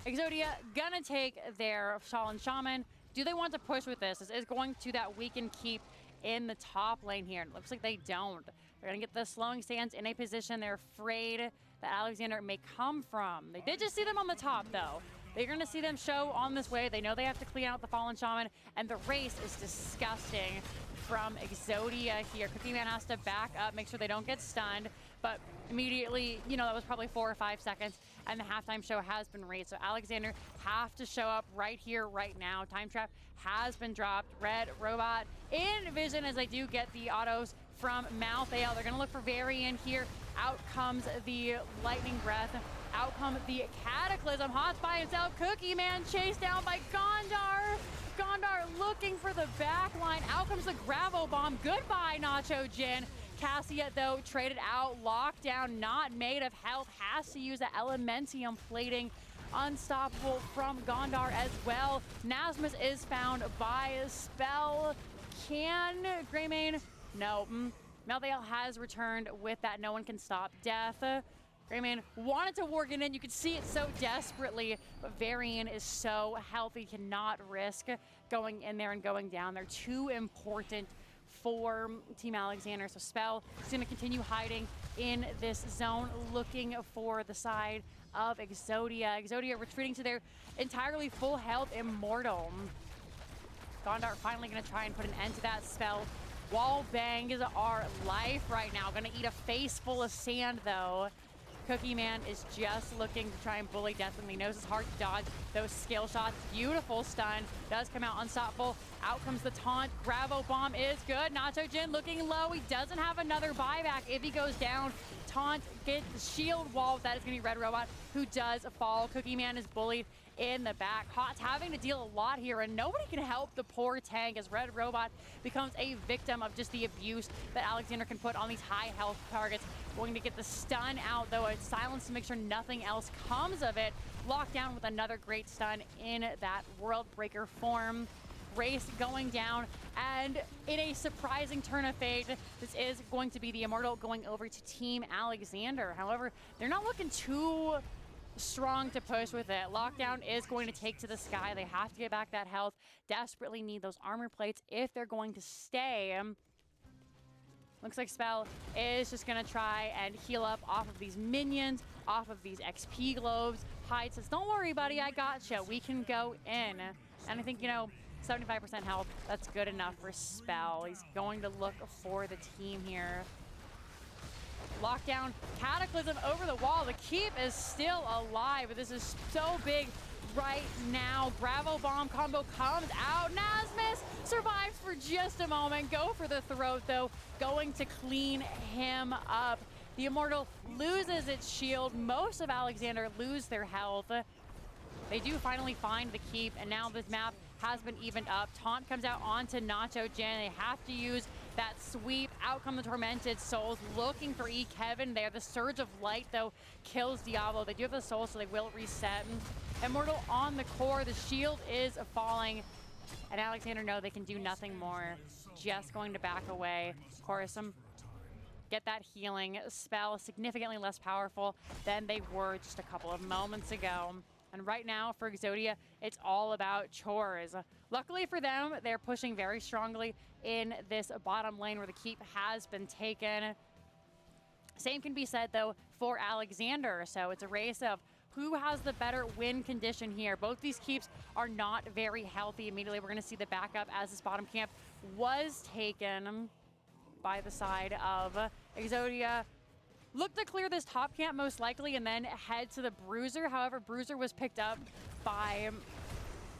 Exodia gonna take their Shaolin Shaman. Do they want to push with this? This is going to that weakened keep in the top lane here. It looks like they don't. They're gonna get the slowing sands in a position they're afraid that Alexander may come from. They did just see them on the top though. They're gonna see them show on this way. They know they have to clean out the Fallen Shaman, and the race is disgusting from Exodia here. Cookie Man has to back up, make sure they don't get stunned, but immediately, you know, that was probably 4 or 5 seconds, and the halftime show has been raised. So Alexander have to show up right here, right now. Time Trap has been dropped. Red Robot in vision as they do get the autos from Malthael. They're going to look for Varian here. Out comes the Lightning Breath. Out comes the Cataclysm. Hot's by himself. Cookie Man chased down by Gondar. Gondar looking for the back line. Out comes the Gravo Bomb. Goodbye, Nacho Jin. Cassia, though, traded out. Lockdown, not made of health. Has to use the Elementium plating. Unstoppable from Gondar as well. Nasmus is found by a spell. Can Greymane? No. Malthael has returned with that. No one can stop death. Greymane wanted to work it in. You could see it so desperately, but Varian is so healthy, cannot risk going in there and going down. They're too important for Team Alexander. So Spell is going to continue hiding in this zone, looking for the side of Exodia. Exodia retreating to their entirely full health Immortal. Gondar finally going to try and put an end to that spell. Wall bangs are life right now. Going to eat a face full of sand, though. Cookie Man is just looking to try and bully Deathwing. He knows it's hard to dodge those skill shots. Beautiful stun. Does come out unstoppable. Out comes the taunt. Gravo Bomb is good. Nacho Jin looking low. He doesn't have another buyback if he goes down. Taunt gets the shield wall. That is going to be Red Robot, who does fall. Cookie Man is bullied in the back. Hot's having to deal a lot here, and nobody can help the poor tank as Red Robot becomes a victim of just the abuse that Alexander can put on these high health targets. Going to get the stun out, though. It's silence to make sure nothing else comes of it. Locked down with another great stun in that World Breaker form. Race going down, and in a surprising turn of fate, this is going to be the Immortal going over to Team Alexander. However, they're not looking too strong to push with it. Lockdown is going to take to the sky. They have to get back that health. Desperately need those armor plates if they're going to stay. Looks like Spell is just going to try and heal up off of these minions, off of these XP globes. Hyde says, don't worry, buddy, I gotcha. We can go in. And I think, 75% health, that's good enough for Spell. He's going to look for the team here. Lockdown, Cataclysm over the wall. The keep is still alive, but this is so big right now. Gravo Bomb combo comes out. Nasmus survives for just a moment. Go for the throat, though. Going to clean him up. The Immortal loses its shield. Most of Alexander lose their health. They do finally find the keep, and now this map has been evened up. Taunt comes out onto Nacho Jin. They have to use that sweep. Out come the Tormented Souls, looking for E. Kevin there. The Surge of Light, though, kills Diablo. They do have the Soul, so they will reset. Immortal on the core. The shield is falling, and Alexander know they can do nothing more. Just going to back away. Of course, get that healing spell, significantly less powerful than they were just a couple of moments ago. And right now for Exodia, it's all about chores. Luckily for them, they're pushing very strongly in this bottom lane where the keep has been taken. Same can be said, though, for Alexander. So it's a race of who has the better win condition here. Both these keeps are not very healthy. Immediately, we're going to see the backup as this bottom camp was taken by the side of Exodia. Look to clear this top camp most likely and then head to the Bruiser. However, Bruiser was picked up by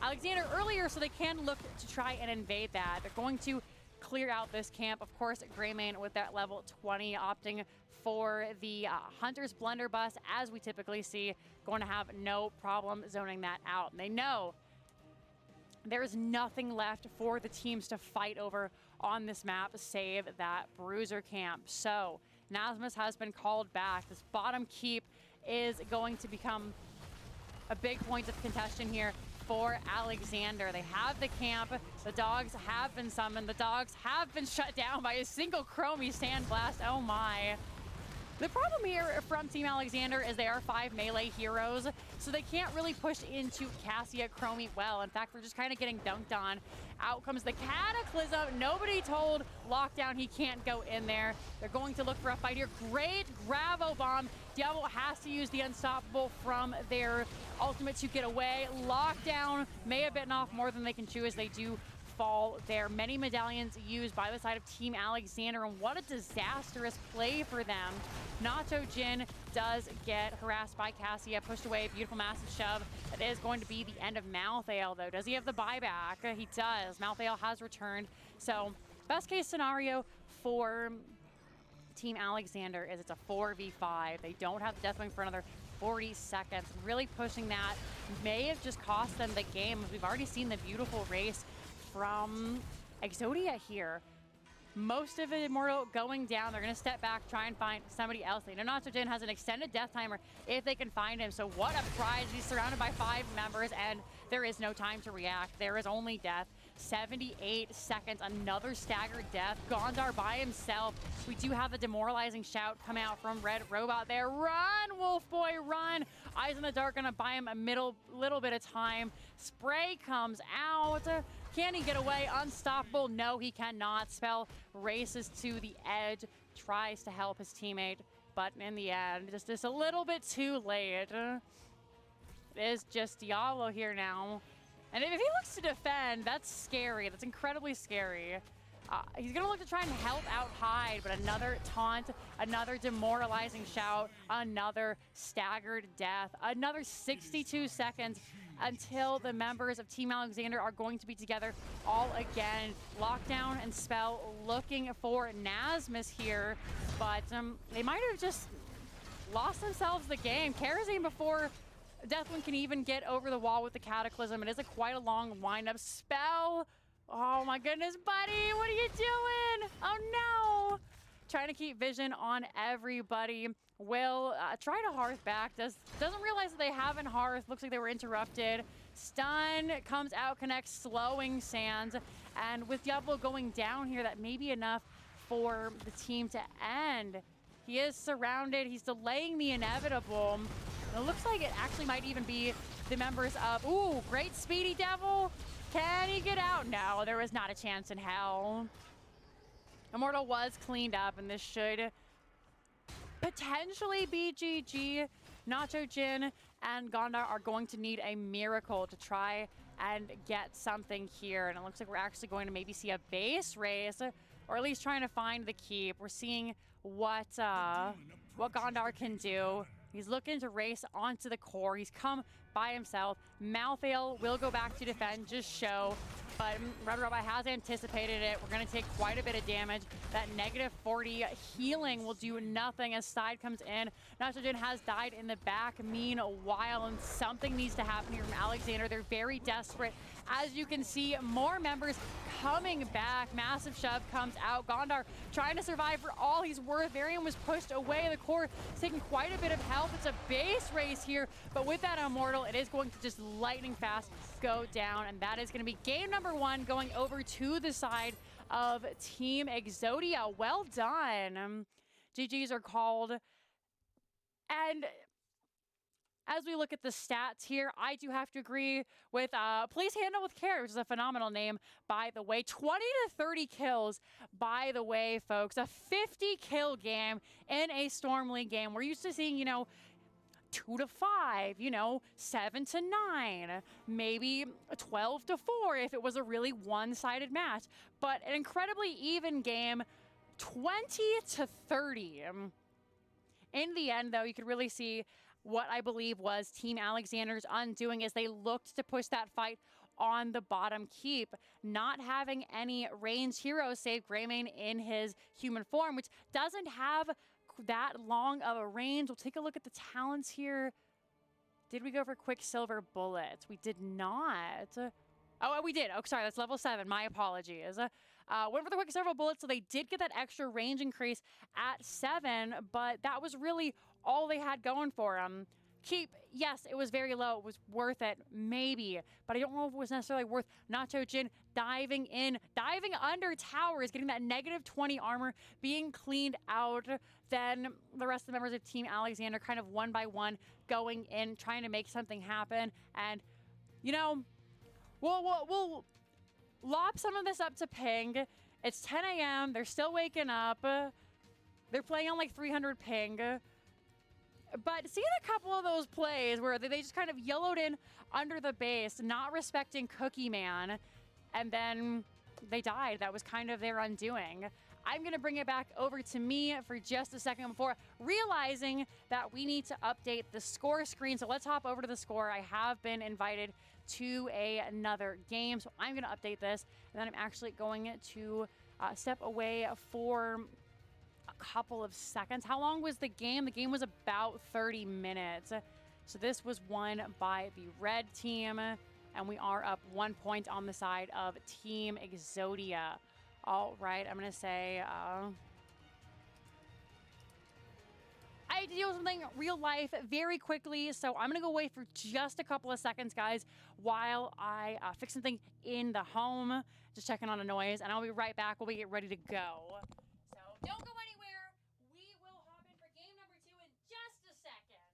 Alexander earlier, so they can look to try and invade that. They're going to clear out this camp. Of course, Greymane with that level 20 opting for the Hunter's Blunderbuss, as we typically see, going to have no problem zoning that out. And they know there is nothing left for the teams to fight over on this map save that Bruiser camp. So Nasmus has been called back. This bottom keep is going to become a big point of contention here for Alexander. They have the camp. The dogs have been summoned. The dogs have been shut down by a single Chromie Sandblast. Oh my. The problem here from Team Alexander is they are 5 melee heroes, so they can't really push into Cassia Chromie well. In fact, they're just kind of getting dunked on. Out comes the Cataclysm. Nobody told Lockdown he can't go in there. They're going to look for a fight here. Great Gravo Bomb. Diablo has to use the Unstoppable from their ultimate to get away. Lockdown may have bitten off more than they can chew as they do fall there. Many medallions used by the side of Team Alexander, and what a disastrous play for them. Nacho Jin does get harassed by Cassia, pushed away, beautiful massive shove. That is going to be the end of Malthael, though. Does he have the buyback? He does. Malthael has returned. So best case scenario for Team Alexander is it's a 4v5. They don't have the Deathwing for another 40 seconds. Really pushing that may have just cost them the game. We've already seen the beautiful race from Exodia here. Most of it Immortal going down. They're going to step back, try and find somebody else. They know Nacho has an extended death timer if they can find him. So what a prize. He's surrounded by 5 members, and there is no time to react. There is only death. 78 seconds, another staggered death. Gondar by himself. We do have the demoralizing shout come out from Red Robot there. Run, Wolf Boy, run! Eyes in the Dark gonna buy him a little bit of time. Spray comes out. Can he get away? Unstoppable? No, he cannot. Spell races to the edge, tries to help his teammate, but in the end, just a little bit too late. It is just Diablo here now. And if he looks to defend, that's scary. That's incredibly scary. He's going to look to try and help out Hyde, but another taunt, another demoralizing shout, another staggered death, another 62 seconds until the members of Team Alexander are going to be together all again. Lockdown and Spell looking for Nasmus here, but they might have just lost themselves the game. Kerosene before Deathwing can even get over the wall with the Cataclysm. It is quite a long wind-up. Spell! Oh my goodness, buddy! What are you doing? Oh no! Trying to keep vision on everybody. Will try to Hearth back. Doesn't realize that they haven't Hearth. Looks like they were interrupted. Stun comes out, connects, slowing Sands. And with Diablo going down here, that may be enough for the team to end. He is surrounded. He's delaying the inevitable. It looks like it actually might even be the members of... Ooh, great Speedy Devil. Can he get out? No, there was not a chance in hell. Immortal was cleaned up, and this should potentially be GG. Nacho Jin and Gondar are going to need a miracle to try and get something here. And it looks like we're actually going to maybe see a base race, or at least trying to find the keep. We're seeing what Gondar can do. He's looking to race onto the core. He's come by himself. Malthael will go back to defend, just show. But Red Robot has anticipated it. We're going to take quite a bit of damage. That negative 40 healing will do nothing as Side comes in. Nachogen has died in the back. Meanwhile, and something needs to happen here from Alexander. They're very desperate. As you can see, more members coming back. Massive shove comes out. Gondar trying to survive for all he's worth. Varian was pushed away. The core is taking quite a bit of health. It's a base race here, but with that Immortal, it is going to just lightning fast go down, and that is going to be game number 1 going over to the side of Team Exodia. Well done. GGs are called. And as we look at the stats here, I do have to agree with Please Handle with Care, which is a phenomenal name, by the way. 20 to 30 kills, by the way, folks. A 50 kill game in a Storm League game. We're used to seeing, 2 to 5, 7 to 9, maybe 12 to 4 if it was a really one-sided match. But an incredibly even game, 20 to 30. In the end, though, you could really see what I believe was Team Alexander's undoing as they looked to push that fight on the bottom keep, not having any ranged heroes save Greymane in his human form, which doesn't have that long of a range. We'll take a look at the talents here. Did we go for Quicksilver Bullets? We did not. Oh, we did. Oh, sorry, that's level 7. My apologies. Went for the Quicksilver Bullets, so they did get that extra range increase at 7, but that was really all they had going for them. Keep, yes, it was very low. It was worth it, maybe, but I don't know if it was necessarily worth Nacho Jin diving in, diving under towers, getting that negative 20 armor, being cleaned out. Then the rest of the members of Team Alexander kind of one by one going in, trying to make something happen. And, we'll lob some of this up to ping. It's 10 a.m. They're still waking up. They're playing on like 300 ping. But seeing a couple of those plays where they just kind of yellowed in under the base, not respecting Cookie Man, and then they died. That was kind of their undoing. I'm going to bring it back over to me for just a second before realizing that we need to update the score screen. So let's hop over to the score. I have been invited to another game, so I'm going to update this, and then I'm actually going to step away for a couple of seconds. How long was the game? The game was about 30 minutes. So this was won by the red team, and we are up 1 point on the side of Team Exodia. All right, I'm going to say... I had to deal with something real life very quickly, so I'm going to go away for just a couple of seconds, guys, while I fix something in the home. Just checking on a noise, and I'll be right back when we get ready to go. So don't go anywhere. We will hop in for game number 2 in just a second.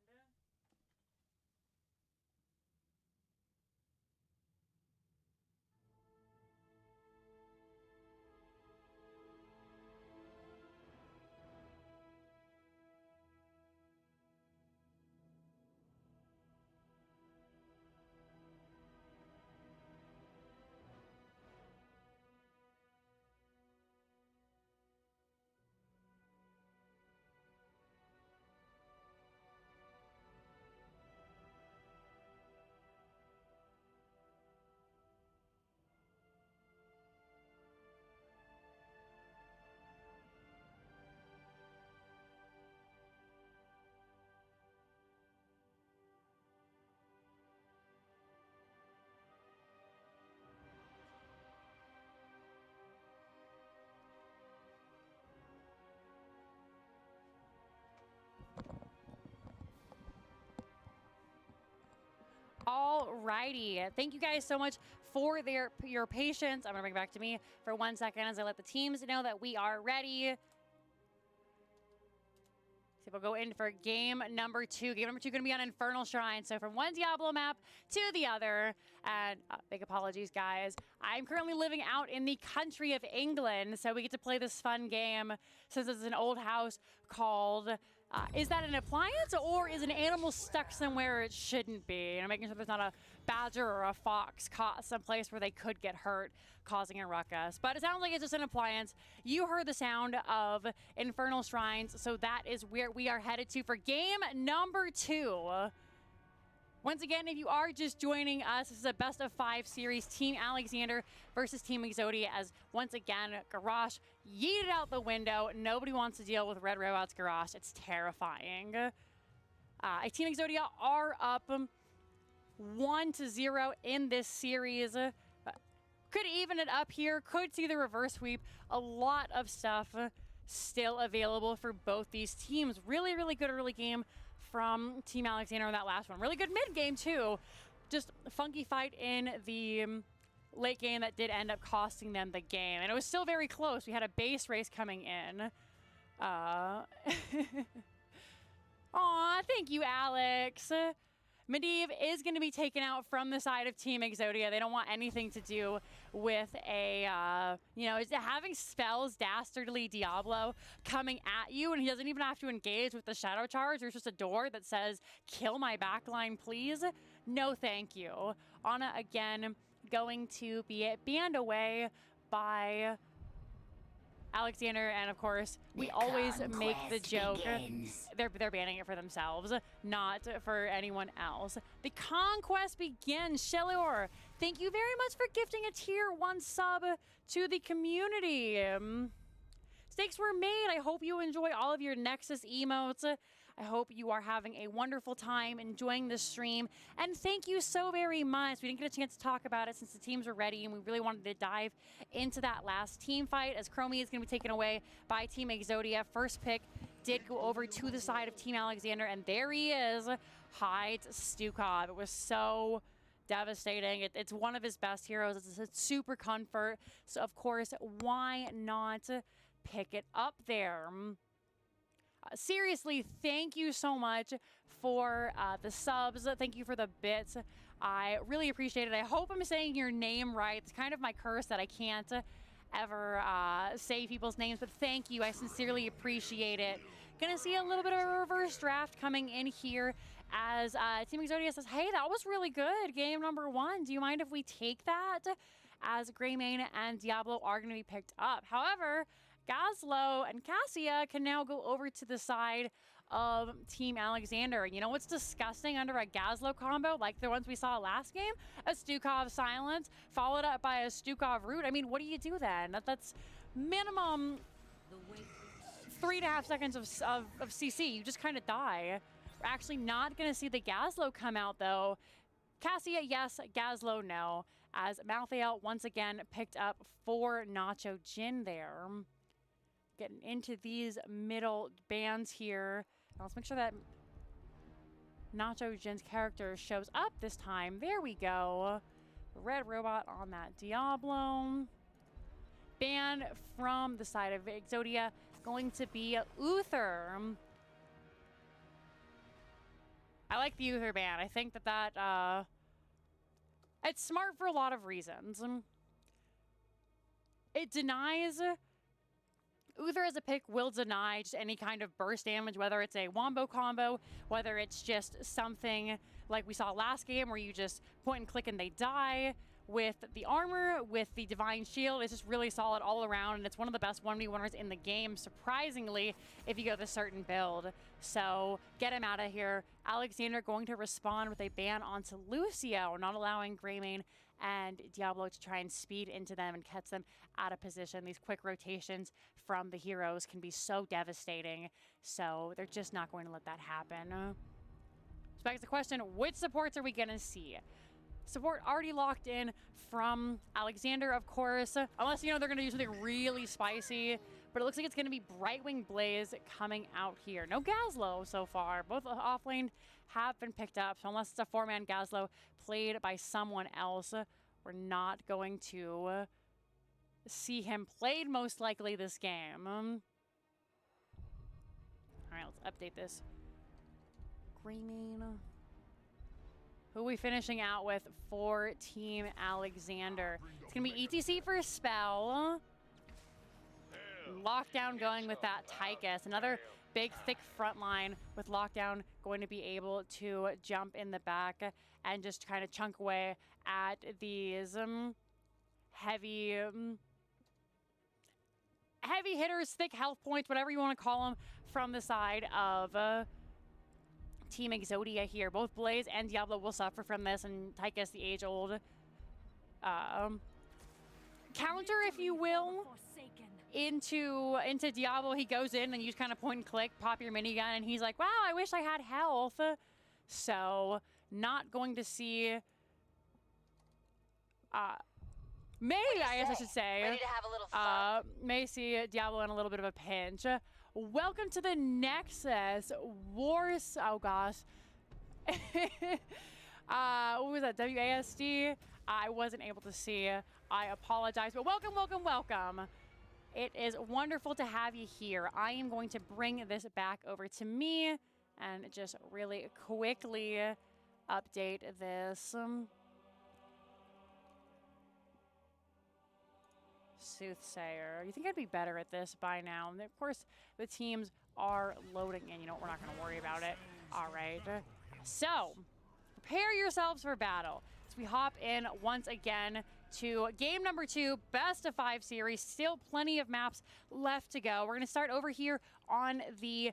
Alrighty, thank you guys so much for your patience. I'm gonna bring it back to me for 1 second as I let the teams know that we are ready. So we'll go in for game number 2. Game number 2 going to be on Infernal Shrine. So from one Diablo map to the other. And big apologies, guys. I'm currently living out in the country of England. So we get to play this fun game since it's an old house called... is that an appliance or is an animal stuck somewhere it shouldn't be? And I'm making sure there's not a badger or a fox caught someplace where they could get hurt, causing a ruckus. But it sounds like it's just an appliance. You heard the sound of Infernal Shrines, so that is where we are headed to for game number 2. Once again, if you are just joining us, this is a best of 5 series, Team Alexander versus Team Exodia, as once again, Garrosh yeeted out the window. Nobody wants to deal with Red Robot's Garrosh. It's terrifying. Team Exodia are up 1-0 in this series. Could even it up here, could see the reverse sweep. A lot of stuff still available for both these teams. Really, really good early game from Team Alexander in that last one. Really good mid game too. Just a funky fight in the late game that did end up costing them the game. And it was still very close. We had a base race coming in. Aw, thank you, Alex. Medivh is going to be taken out from the side of Team Exodia. They don't want anything to do with a, having spells Dastardly Diablo coming at you, and he doesn't even have to engage with the Shadow Charge. There's just a door that says, kill my backline, please. No, thank you. Ana, again, going to be banned away by Alexander, and of course, we always make the joke. They're banning it for themselves, not for anyone else. The conquest begins. Shelior, thank you very much for gifting a tier 1 sub to the community. Stakes were made. I hope you enjoy all of your Nexus emotes. I hope you are having a wonderful time enjoying the stream. And thank you so very much. We didn't get a chance to talk about it since the teams were ready, and we really wanted to dive into that last team fight, as Chromie is going to be taken away by Team Exodia. First pick did go over to the side of Team Alexander, and there he is, hides Stukov. It was so devastating. It's one of his best heroes. It's a super comfort. So, of course, why not pick it up there? Seriously, thank you so much for the subs. Thank you for the bits. I really appreciate it. I hope I'm saying your name right. It's kind of my curse that I can't ever say people's names, but thank you. I sincerely appreciate it. Gonna see a little bit of a reverse draft coming in here as Team Exodia says, hey, that was really good. Game number 1. Do you mind if we take that? As Greymane and Diablo are going to be picked up. However, Gazlo and Cassia can now go over to the side of Team Alexander. You know what's disgusting under a Gazlo combo, like the ones we saw last game? A Stukov Silence, followed up by a Stukov Root. I mean, what do you do then? That's minimum 3.5 seconds of CC. You just kind of die. We're actually not going to see the Gazlo come out, though. Cassia, yes. Gazlo, no. As Malthael once again picked up for Nacho Jin there. Getting into these middle bands here. Now let's make sure that Nacho Jin's character shows up this time. There we go. Red robot on that Diablo. Ban from the side of Exodia going to be Uther. I like the Uther ban. I think that it's smart for a lot of reasons. It denies... Uther as a pick will deny just any kind of burst damage, whether it's a wombo combo, whether it's just something like we saw last game where you just point and click and they die. With the armor, with the divine shield, it's just really solid all around, and it's one of the best 1v1ers in the game, surprisingly, if you go the certain build. So get him out of here. Alexander going to respond with a ban onto Lucio, not allowing Greymane and Diablo to try and speed into them and catch them out of position. These quick rotations from the heroes can be so devastating, so they're just not going to let that happen. So begs the question, which supports are we going to see? Support already locked in from Alexander, of course, unless, you know, they're going to do something really spicy, but it looks like it's going to be Brightwing Blaze coming out here. No Gazlo so far. Both offlane have been picked up, so unless it's a 4-man Gazlo played by someone else, we're not going to see him played most likely this game. All right, let's update this. Greymane. Who are we finishing out with for Team Alexander? It's going to be ETC for Spell. Lockdown going with that Tychus. Another big, thick front line with Lockdown going to be able to jump in the back and just kind of chunk away at these heavy hitters, thick health points, whatever you want to call them, from the side of Team Exodia here. Both Blaze and Diablo will suffer from this, and Tychus, the age-old counter, if you will, into Diablo. He goes in and you just kind of point and click, pop your minigun, and he's like, wow, I wish I had health. So not going to see may I should say Ready to have a little fun. may see Diablo in a little bit of a pinch. Welcome to the Nexus Wars. Oh gosh. What was that? WASD? I wasn't able to see. I apologize, but welcome, welcome, welcome. It is wonderful to have you here. I am going to bring this back over to me and just really quickly update this. Soothsayer. You think I'd be better at this by now? And of course, the teams are loading in. You know what? We're not going to worry about it. All right. So, prepare yourselves for battle. As we hop in once again to game number 2, best of 5 series. Still plenty of maps left to go. We're going to start over here on the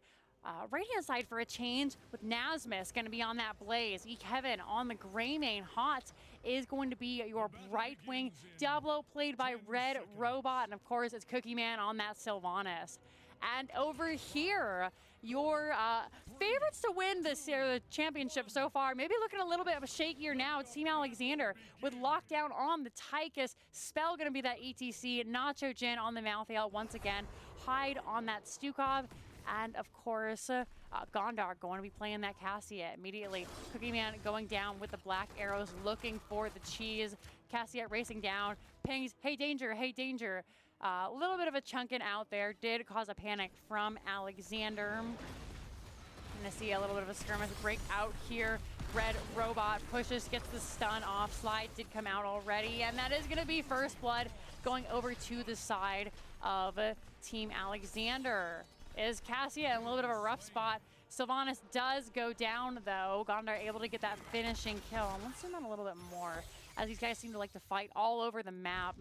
right-hand side for a change with Nasmus going to be on that Blaze. Kevin on the Greymane. Hot is going to be your Brightwing. Diablo played by Red Robot. And of course, it's Cookie Man on that Sylvanas. And over here, your favorites to win this championship so far, maybe looking a little bit of a shakier now. It's Team Alexander with Lockdown on the Tychus. Spell going to be that ETC. Nacho Jin on the Malthael once again. Hyde on that Stukov. And of course, Gondar going to be playing that Cassia immediately. Cookie Man going down with the black arrows, looking for the cheese. Cassia racing down, pings, hey danger, hey danger. A little bit of a chunking out there did cause a panic from Alexander. Gonna see a little bit of a skirmish break out here. Red Robot pushes, gets the stun off. Slide did come out already, and that is gonna be first blood going over to the side of Team Alexander. Is Cassia in a little bit of a rough spot. Sylvanas does go down, though. Gondar able to get that finishing kill. And let's zoom on a little bit more, as these guys seem to like to fight all over the map.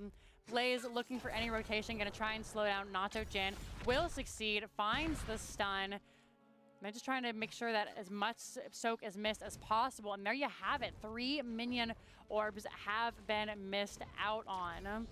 Blaze looking for any rotation, going to try and slow down Nacho Jin. Will succeed, finds the stun. I'm just trying to make sure that as much soak is missed as possible. And there you have it. 3 minion orbs have been missed out on.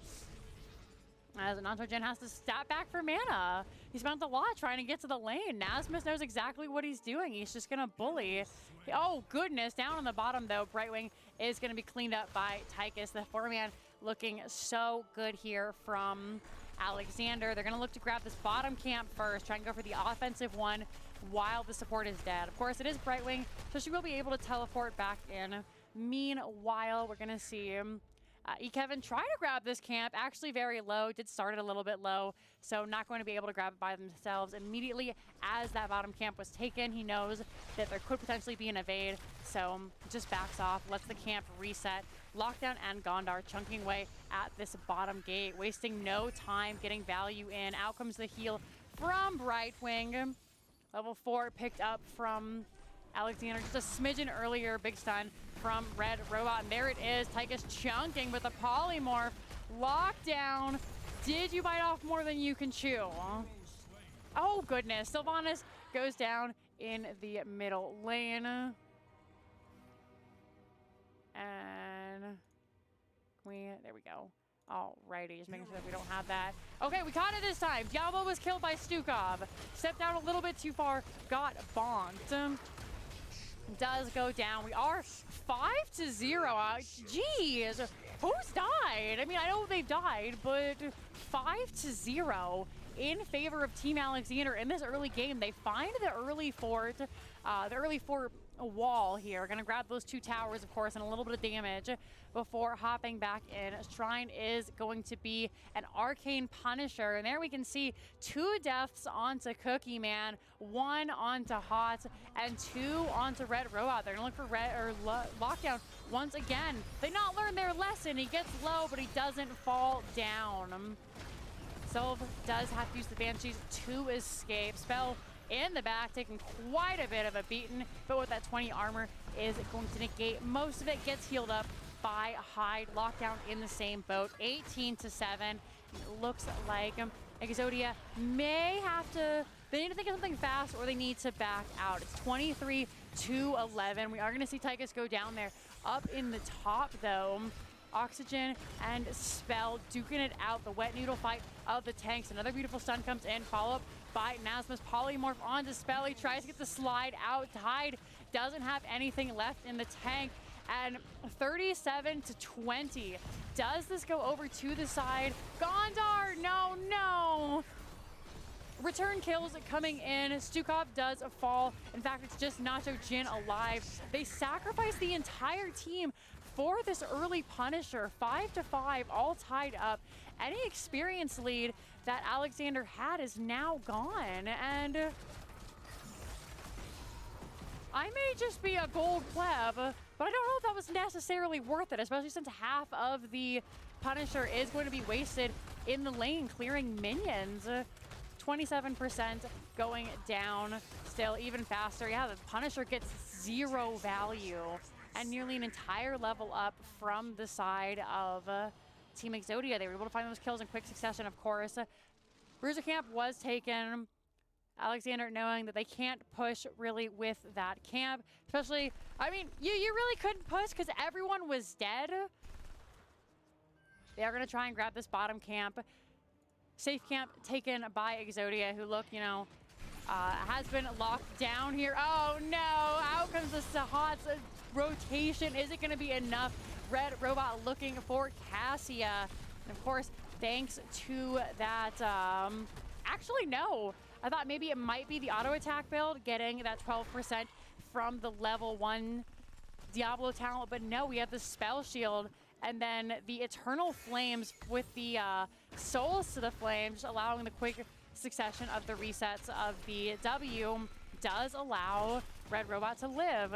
As Nitrogen has to step back for mana. He spent a lot trying to get to the lane. Nasmus knows exactly what he's doing. He's just gonna bully. Oh goodness, down on the bottom though, Brightwing is gonna be cleaned up by Tychus. The 4-man looking so good here from Alexander. They're gonna look to grab this bottom camp first, try and go for the offensive one while the support is dead. Of course, it is Brightwing, so she will be able to teleport back in. Meanwhile, we're gonna see Kevin try to grab this camp, actually very low, did start it a little bit low, so not going to be able to grab it by themselves. Immediately as that bottom camp was taken, he knows that there could potentially be an evade, so just backs off, lets the camp reset. Lockdown and Gondar chunking away at this bottom gate, wasting no time getting value in. Out comes the heal from Brightwing. Level 4 picked up from Alexander just a smidgen earlier. Big stun from Red Robot, and there it is. Tychus chunking with a polymorph. Lockdown. Did you bite off more than you can chew? Oh goodness, Sylvanas goes down in the middle lane. And there we go. Alrighty, just making sure that we don't have that. Okay, we caught it this time. Diablo was killed by Stukov. Stepped out a little bit too far, got bonked. Does go down. We are 5-0. Jeez, who's died? I mean, I know they've died, but 5-0 in favor of Team Alexander in this early game. They find the early fort wall here. Gonna grab those 2 towers, of course, and a little bit of damage before hopping back in. Shrine is going to be an Arcane Punisher, and there we can see 2 deaths onto Cookie Man, 1 onto Hot, and 2 onto Red Robot. They're gonna look for Lockdown once again. They not learned their lesson. He gets low, but he doesn't fall down. Sylv does have to use the Banshees to escape. Spell in the back, taking quite a bit of a beating, but with that 20 armor is going to negate most of it. Gets healed up by Hyde. Lockdown in the same boat, 18-7. Looks like Exodia may have to, they need to think of something fast or they need to back out. It's 23-11. We are going to see Tychus go down there. Up in the top though, Oxygen and Spell duking it out. The wet noodle fight of the tanks. Another beautiful stun comes in, follow up by Nasmus. Polymorph onto Spell. He tries to get the slide out. Hyde doesn't have anything left in the tank. And 37-20. Does this go over to the side? Gondar, no. Return kills coming in. Stukov does fall. In fact, it's just Nacho Jin alive. They sacrifice the entire team for this early Punisher. 5-5, all tied up. Any experience lead that Alexander had is now gone. And I may just be a gold pleb, but I don't know if that was necessarily worth it, especially since half of the Punisher is going to be wasted in the lane, clearing minions. 27% going down, still even faster. Yeah, the Punisher gets 0 value and nearly an entire level up from the side of Team Exodia. They were able to find those kills in quick succession, of course. Bruiser Camp was taken. Alexander knowing that they can't push really with that camp, especially, I mean, you really couldn't push because everyone was dead. They are going to try and grab this bottom camp. Safe camp taken by Exodia, who look, has been locked down here. Oh no, out comes the Sahat's rotation. Is it going to be enough? Red Robot looking for Cassia. And of course, thanks to that, actually no. I thought maybe it might be the auto attack build getting that 12% from the level 1 Diablo talent, but no, we have the spell shield and then the eternal flames with the souls to the flames, allowing the quick succession of the resets of the W does allow Red Robot to live.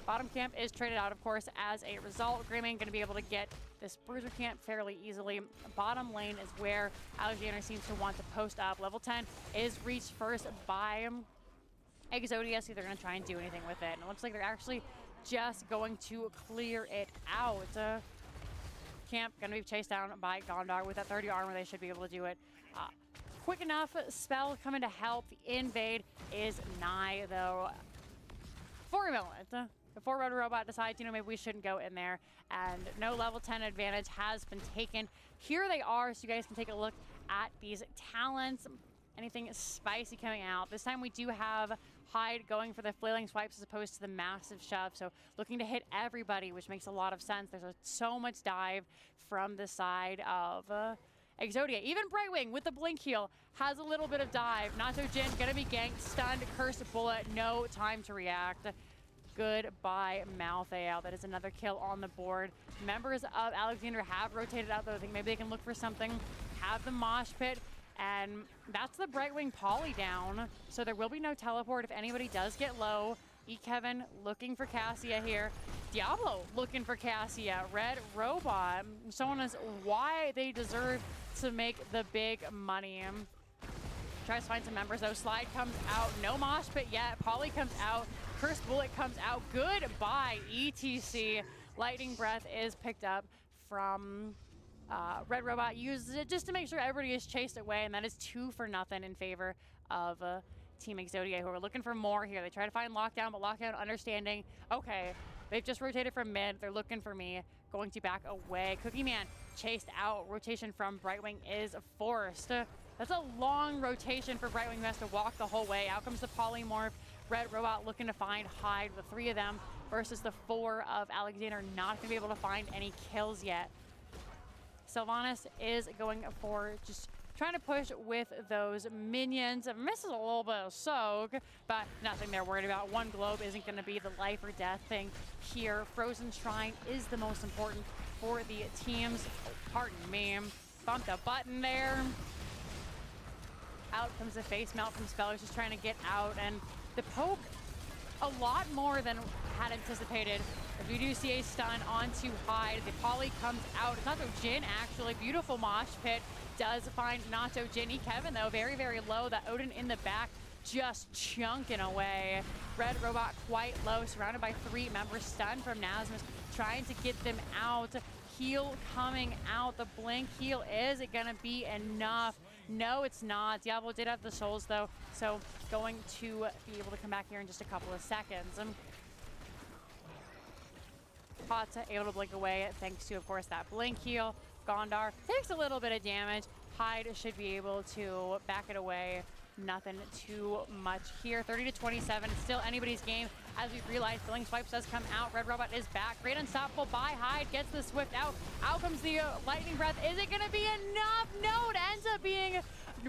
Bottom camp is traded out, of course, as a result. Greymane going to be able to get this Bruiser camp fairly easily. Bottom lane is where Alexander seems to want to post up. Level 10 is reached first by Exodia, so they're going to try and do anything with it. And it looks like they're actually just going to clear it out. Camp going to be chased down by Gondar. With that 30 armor, they should be able to do it quick enough. Spell coming to help. The invade is nigh, though. For a moment. before Red Robot decides, maybe we shouldn't go in there. And no level 10 advantage has been taken. Here they are, so you guys can take a look at these talents. Anything spicy coming out. This time we do have Hyde going for the flailing swipes as opposed to the massive shove. So looking to hit everybody, which makes a lot of sense. There's so much dive from the side of Exodia. Even Brightwing with the blink heal has a little bit of dive. Nacho Jin gonna be ganked, stunned, cursed bullet, no time to react. Goodbye, Malthael. That is another kill on the board. Members of Alexander have rotated out, though. I think maybe they can look for something. Have the mosh pit. And that's the Brightwing poly down. So there will be no teleport if anybody does get low. Kevin looking for Cassia here. Diablo looking for Cassia. Red Robot showing us why they deserve to make the big money. Tries to find some members though. Slide comes out. No mosh pit yet. Poly comes out. Cursed Bullet comes out. Goodbye, ETC. Lightning Breath is picked up from Red Robot. Uses it just to make sure everybody is chased away, and that is 2-0 in favor of Team Exodia, who are looking for more here. They try to find Lockdown, but Lockdown understanding, okay, they've just rotated from mid. They're looking for me. Going to back away. Cookie Man chased out. Rotation from Brightwing is forced. That's a long rotation for Brightwing, who has to walk the whole way. Out comes the Polymorph. Red Robot looking to find Hyde. The 3 of them versus the 4 of Alexander. Not going to be able to find any kills yet. Sylvanas is going for just trying to push with those minions. Misses a little bit of soak, but nothing they're worried about. One globe isn't going to be the life or death thing here. Frozen Shrine is the most important for the teams. Oh, pardon me. Bumped a button there. Out comes the face melt from Spellers, just trying to get out. And the poke, a lot more than had anticipated. If you do see a stun onto Hyde, the poly comes out. It's Nacho Jin, actually. Beautiful mosh pit does find Nacho Jin. Kevin, though, very, very low. The Odin in the back just chunking away. Red Robot quite low, surrounded by 3 members. Stun from Nasmus, trying to get them out. Heal coming out. The blink heal, is it gonna be enough? No, it's not. Diablo did have the souls, though, so going to be able to come back here in just a couple of seconds. Pata able to blink away thanks to, of course, that blink heal. Gondar takes a little bit of damage. Hyde should be able to back it away. Nothing too much here. 30-27. It's still anybody's game. As we realize, Filling Swipes does come out. Red Robot is back. Great Unstoppable by Hyde. Gets the Swift out. Out comes the Lightning Breath. Is it going to be enough? No, it ends up being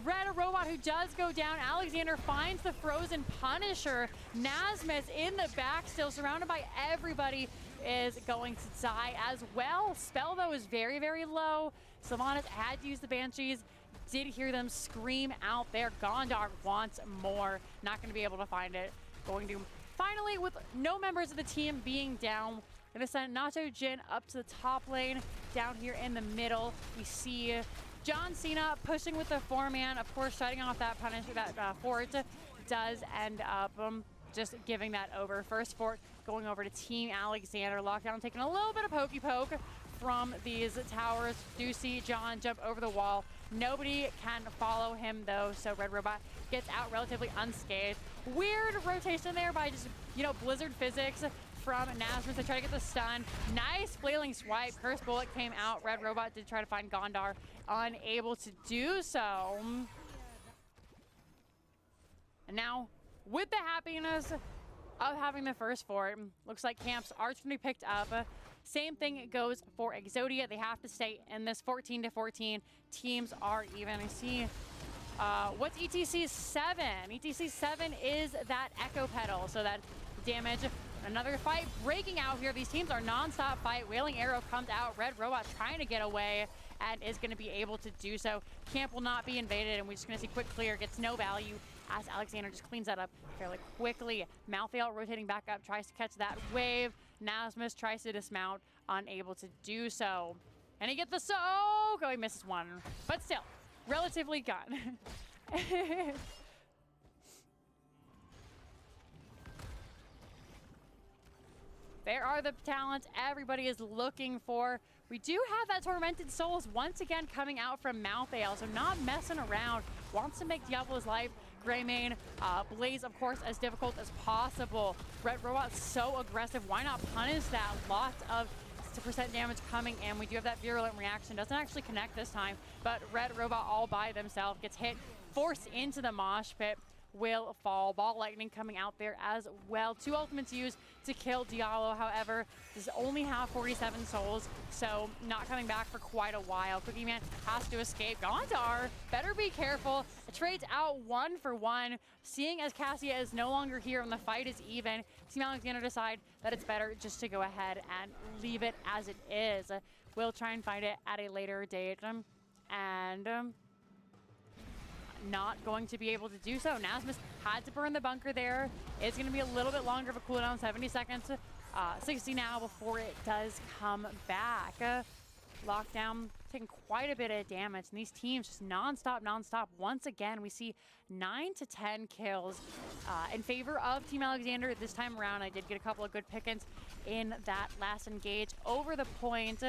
Red Robot who does go down. Alexander finds the Frozen Punisher. Nasmus in the back, still surrounded by everybody, is going to die as well. Spell, though, is very, very low. Sylvanas had to use the Banshees. Did hear them scream out there. Gondar wants more. Not going to be able to find it. Going to finally, with no members of the team being down, going to send Nacho Jin up to the top lane. Down here in the middle, we see John Cena pushing with the 4-man. Of course, shutting off that punish, that fort does end up just giving that over. First fort going over to Team Alexander. Lockdown taking a little bit of pokey poke from these towers. Do see John jump over the wall. Nobody can follow him, though, so Red Robot gets out relatively unscathed. Weird rotation there by just, Blizzard physics from Nasmus to try to get the stun. Nice flailing swipe. Cursed Bullet came out. Red Robot did try to find Gondar. Unable to do so. And now, with the happiness of having the first fort, looks like camps are going to be picked up. Same thing goes for Exodia. They have to stay in this 14-14. Teams are even. I see what's ETC 7? ETC 7 is that Echo Pedal, so that damage. Another fight breaking out here. These teams are non-stop fight. Wailing Arrow comes out. Red Robot trying to get away and is going to be able to do so. Camp will not be invaded, and we're just going to see quick clear. Gets no value as Alexander just cleans that up fairly quickly. Malthael rotating back up, tries to catch that wave. Nasmus tries to dismount, unable to do so. And he gets the soak. Oh, he misses one, but still, relatively good. There are the talents everybody is looking for. We do have that Tormented Souls once again coming out from Malthael, so not messing around. Wants to make Diablo's life Greymane, Blaze, of course, as difficult as possible. Red Robot's so aggressive. Why not punish that? Lots of percent damage coming in. We do have that virulent reaction. Doesn't actually connect this time, but Red Robot all by themselves gets hit, forced into the mosh pit, will fall. Ball Lightning coming out there as well. 2 ultimates used to kill Diallo. However, does only have 47 souls, so not coming back for quite a while. Cookie Man has to escape. Gondar, better be careful. It trades out 1 for 1. Seeing as Cassia is no longer here and the fight is even, Team Alexander decide that it's better just to go ahead and leave it as it is. We'll try and find it at a later date. Not going to be able to do so. Nasmus had to burn the bunker there. It's going to be a little bit longer of a cooldown, 70 seconds, 60 now before it does come back. Lockdown taking quite a bit of damage, and these teams just non-stop. Once again, we see 9 to 10 kills in favor of Team Alexander this time around. I did get a couple of good pickings in that last engage over the point.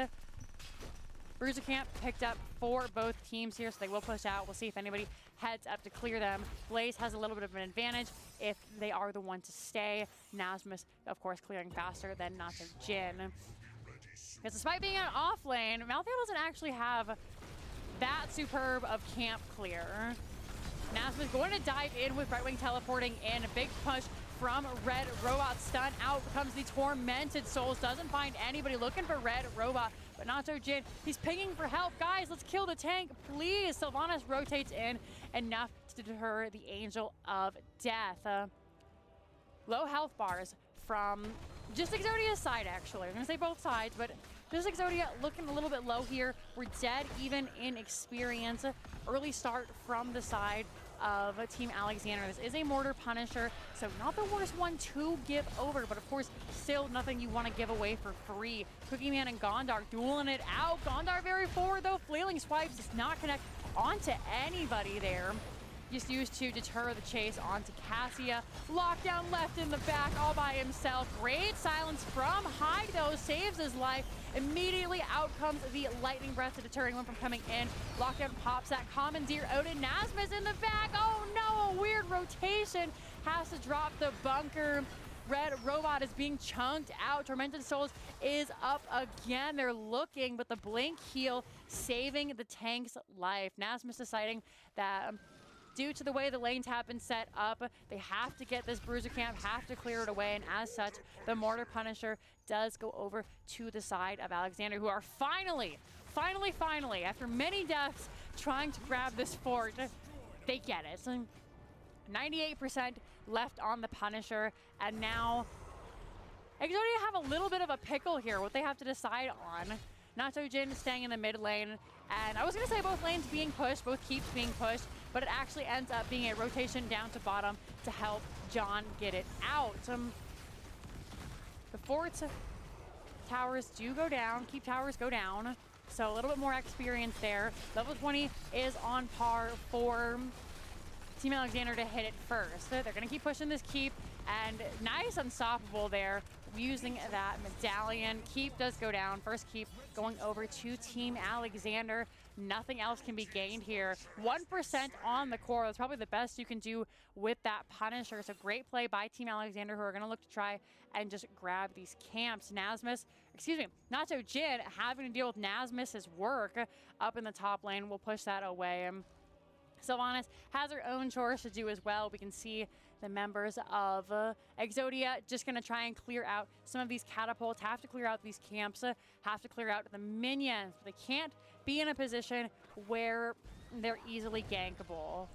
Bruiser Camp picked up for both teams here, so they will push out. We'll see if anybody heads up to clear them. Blaze has a little bit of an advantage if they are the one to stay. Nasmus, of course, clearing faster than Nacho Jin. Because despite being an off lane, Malthael doesn't actually have that superb of camp clear. Nasmus going to dive in with Right Wing teleporting in. A big push from Red Robot. Stun out comes the Tormented Souls. Doesn't find anybody looking for Red Robot. But Nacho Jin, he's pinging for help. Guys, let's kill the tank, please. Sylvanas rotates in enough to deter the Angel of Death. Low health bars from just Exodia's side, actually. I'm going to say both sides, but just Exodia looking a little bit low here. We're dead even in experience. Early start from the side of Team Alexander. This is a Mortar Punisher, so not the worst one to give over, but of course, still nothing you want to give away for free. Cookie Man and Gondar dueling it out. Gondar very forward, though. Flailing Swipes does not connect onto anybody there. Just used to deter the chase onto Cassia. Lockdown left in the back all by himself. Great silence from Hyde, though, saves his life. Immediately out comes the Lightning Breath to deter anyone from coming in. Lockdown pops that Commandeer out, and Nasmus in the back. Oh no, a weird rotation. Has to drop the bunker. Red Robot is being chunked out. Tormented Souls is up again. They're looking, but the Blink heal saving the tank's life. Nasmus deciding that due to the way the lanes have been set up, they have to get this Bruiser Camp, have to clear it away, and as such, the Mortar Punisher does go over to the side of Alexander, who are finally, after many deaths, trying to grab this fort. They get it. 98% left on the Punisher, and now Exodia have a little bit of a pickle here, what they have to decide on. Nacho Jin staying in the mid lane, and I was going to say both lanes being pushed, both keeps being pushed, but it actually ends up being a rotation down to bottom to help John get it out. The fort towers do go down, keep towers go down, so a little bit more experience there. Level 20 is on par for Team Alexander to hit it first. They're going to keep pushing this keep, and nice unstoppable there using that medallion. Keep does go down. First keep going over to Team Alexander. Nothing else can be gained here. 1% on the core. That's probably the best you can do with that Punisher. So great play by Team Alexander, who are going to look to try and just grab these camps. Nacho Jin having to deal with Nasmus's work up in the top lane. We'll push that away. Sylvanas has her own chores to do as well. We can see the members of Exodia just going to try and clear out some of these catapults, have to clear out these camps, have to clear out the minions. They can't be in a position where they're easily gankable.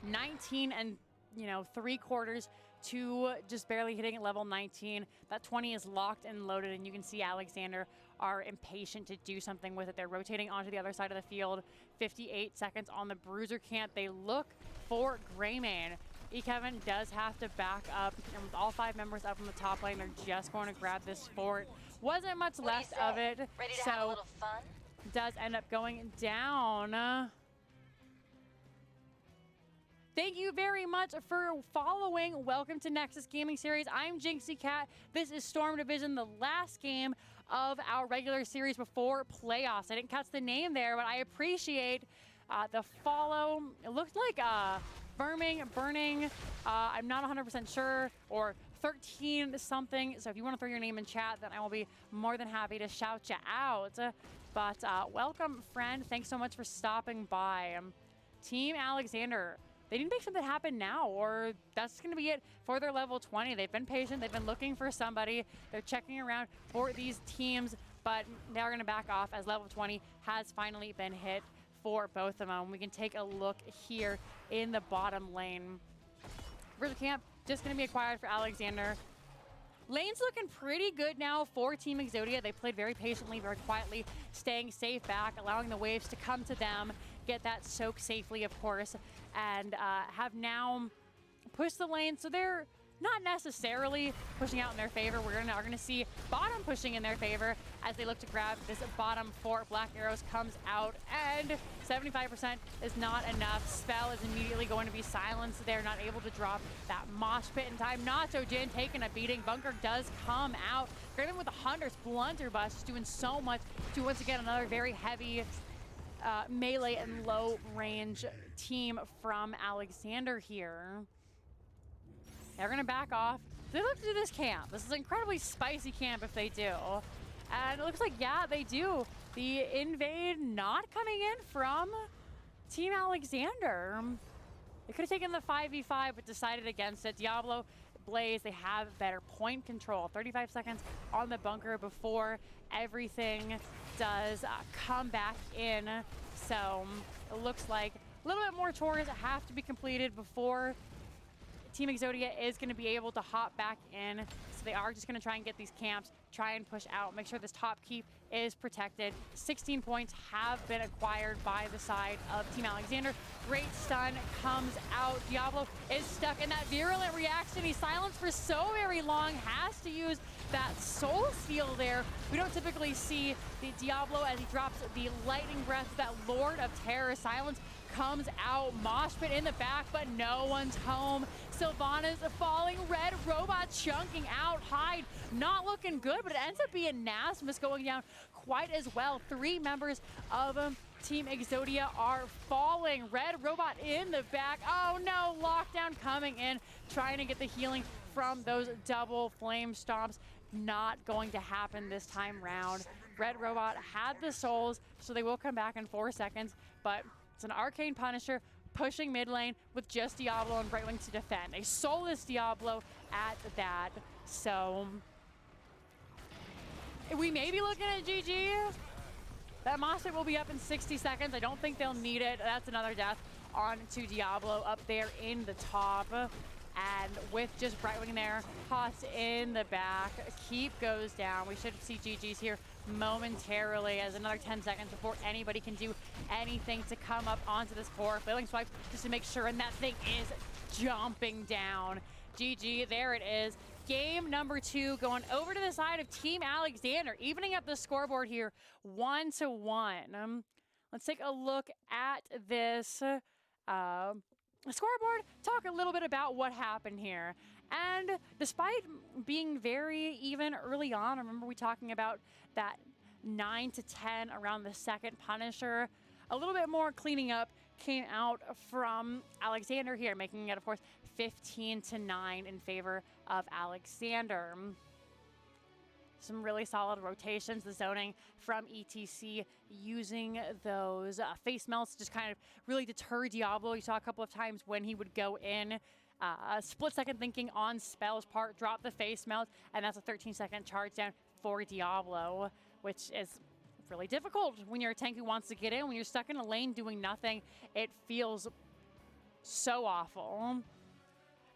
19 and 3/4 to just barely hitting level 19. That 20 is locked and loaded, and you can see Alexander are impatient to do something with it. They're rotating onto the other side of the field. 58 seconds on the Bruiser Camp. They look for Greymane. Kevin does have to back up, and with all 5 members up on the top lane, they're just going to grab this fort. Wasn't much left of it, Ready to so have a little fun? does end up going down. Thank you very much for following. Welcome to Nexus Gaming Series. I'm Jinxie Cat. This is Storm Division, the last game of our regular series before playoffs. I didn't catch the name there, but I appreciate the follow. It looked like burning, I'm not 100% sure, or 13 something. So if you want to throw your name in chat, then I will be more than happy to shout you out. But welcome, friend. Thanks so much for stopping by. Team Alexander, they need to make something happen now, or that's going to be it for their level 20. They've been patient. They've been looking for somebody. They're checking around for these teams, but they're going to back off as level 20 has finally been hit for both of them. We can take a look here in the bottom lane. River Camp just going to be acquired for Alexander. Lane's looking pretty good now for Team Exodia. They played very patiently, very quietly, staying safe back, allowing the waves to come to them, get that soak safely, of course, and have now pushed the lane. So they're not necessarily pushing out in their favor. We're gonna see bottom pushing in their favor as they look to grab this bottom four. Black Arrows comes out, and 75% is not enough. Spell is immediately going to be silenced. They're not able to drop that mosh pit in time. Nacho Jin taking a beating. Bunker does come out. Graven with the Hunter's Blunderbuss, just doing so much to once again another very heavy melee and low range team from Alexander here. They're gonna back off. They look to do this camp. This is an incredibly spicy camp if they do. And it looks like, yeah, they do. The invade not coming in from Team Alexander. They could have taken the 5v5, but decided against it. Diablo, Blaze, they have better point control. 35 seconds on the bunker before everything does come back in. So it looks like a little bit more chores have to be completed before Team Exodia is going to be able to hop back in. So they are just going to try and get these camps, try and push out, make sure this top keep is protected. 16 points have been acquired by the side of Team Alexander. Great stun comes out. Diablo is stuck in that virulent reaction. He's silenced for so very long, has to use that soul steal there. We don't typically see the Diablo as he drops the lightning breath. That Lord of Terror silence comes out. Mosh pit in the back, but no one's home. Sylvana's falling. Red Robot chunking out. Hyde not looking good, but it ends up being Nasmus going down quite as well. 3 members of Team Exodia are falling. Red Robot in the back. Oh no, lockdown coming in, trying to get the healing from those double flame stomps. Not going to happen this time round. Red Robot had the souls, so they will come back in 4 seconds, but it's an Arcane Punisher pushing mid lane with just Diablo and Brightwing to defend. A soulless Diablo at that. So we may be looking at GG. That Moshpit will be up in 60 seconds. I don't think they'll need it. That's another death onto Diablo up there in the top. And with just Brightwing there, Hots in the back, Keep goes down. We should see GG's here momentarily as another 10 seconds before anybody can do anything to come up onto this core. Flailing swipes just to make sure, and that thing is jumping down. GG, there it is. Game number 2 going over to the side of Team Alexander, evening up the scoreboard here 1-1. Let's take a look at this scoreboard, talk a little bit about what happened here. And despite being very even early on, I remember we talking about that 9 to 10 around the second Punisher. A little bit more cleaning up came out from Alexander here, making it, of course, 15 to 9 in favor of Alexander. Some really solid rotations, the zoning from ETC using those face melts just kind of really deter Diablo. You saw a couple of times when he would go in, split second thinking on Spell's part, drop the face melt, and that's a 13-second charge down for Diablo, which is really difficult when you're a tank who wants to get in. When you're stuck in a lane doing nothing, it feels so awful.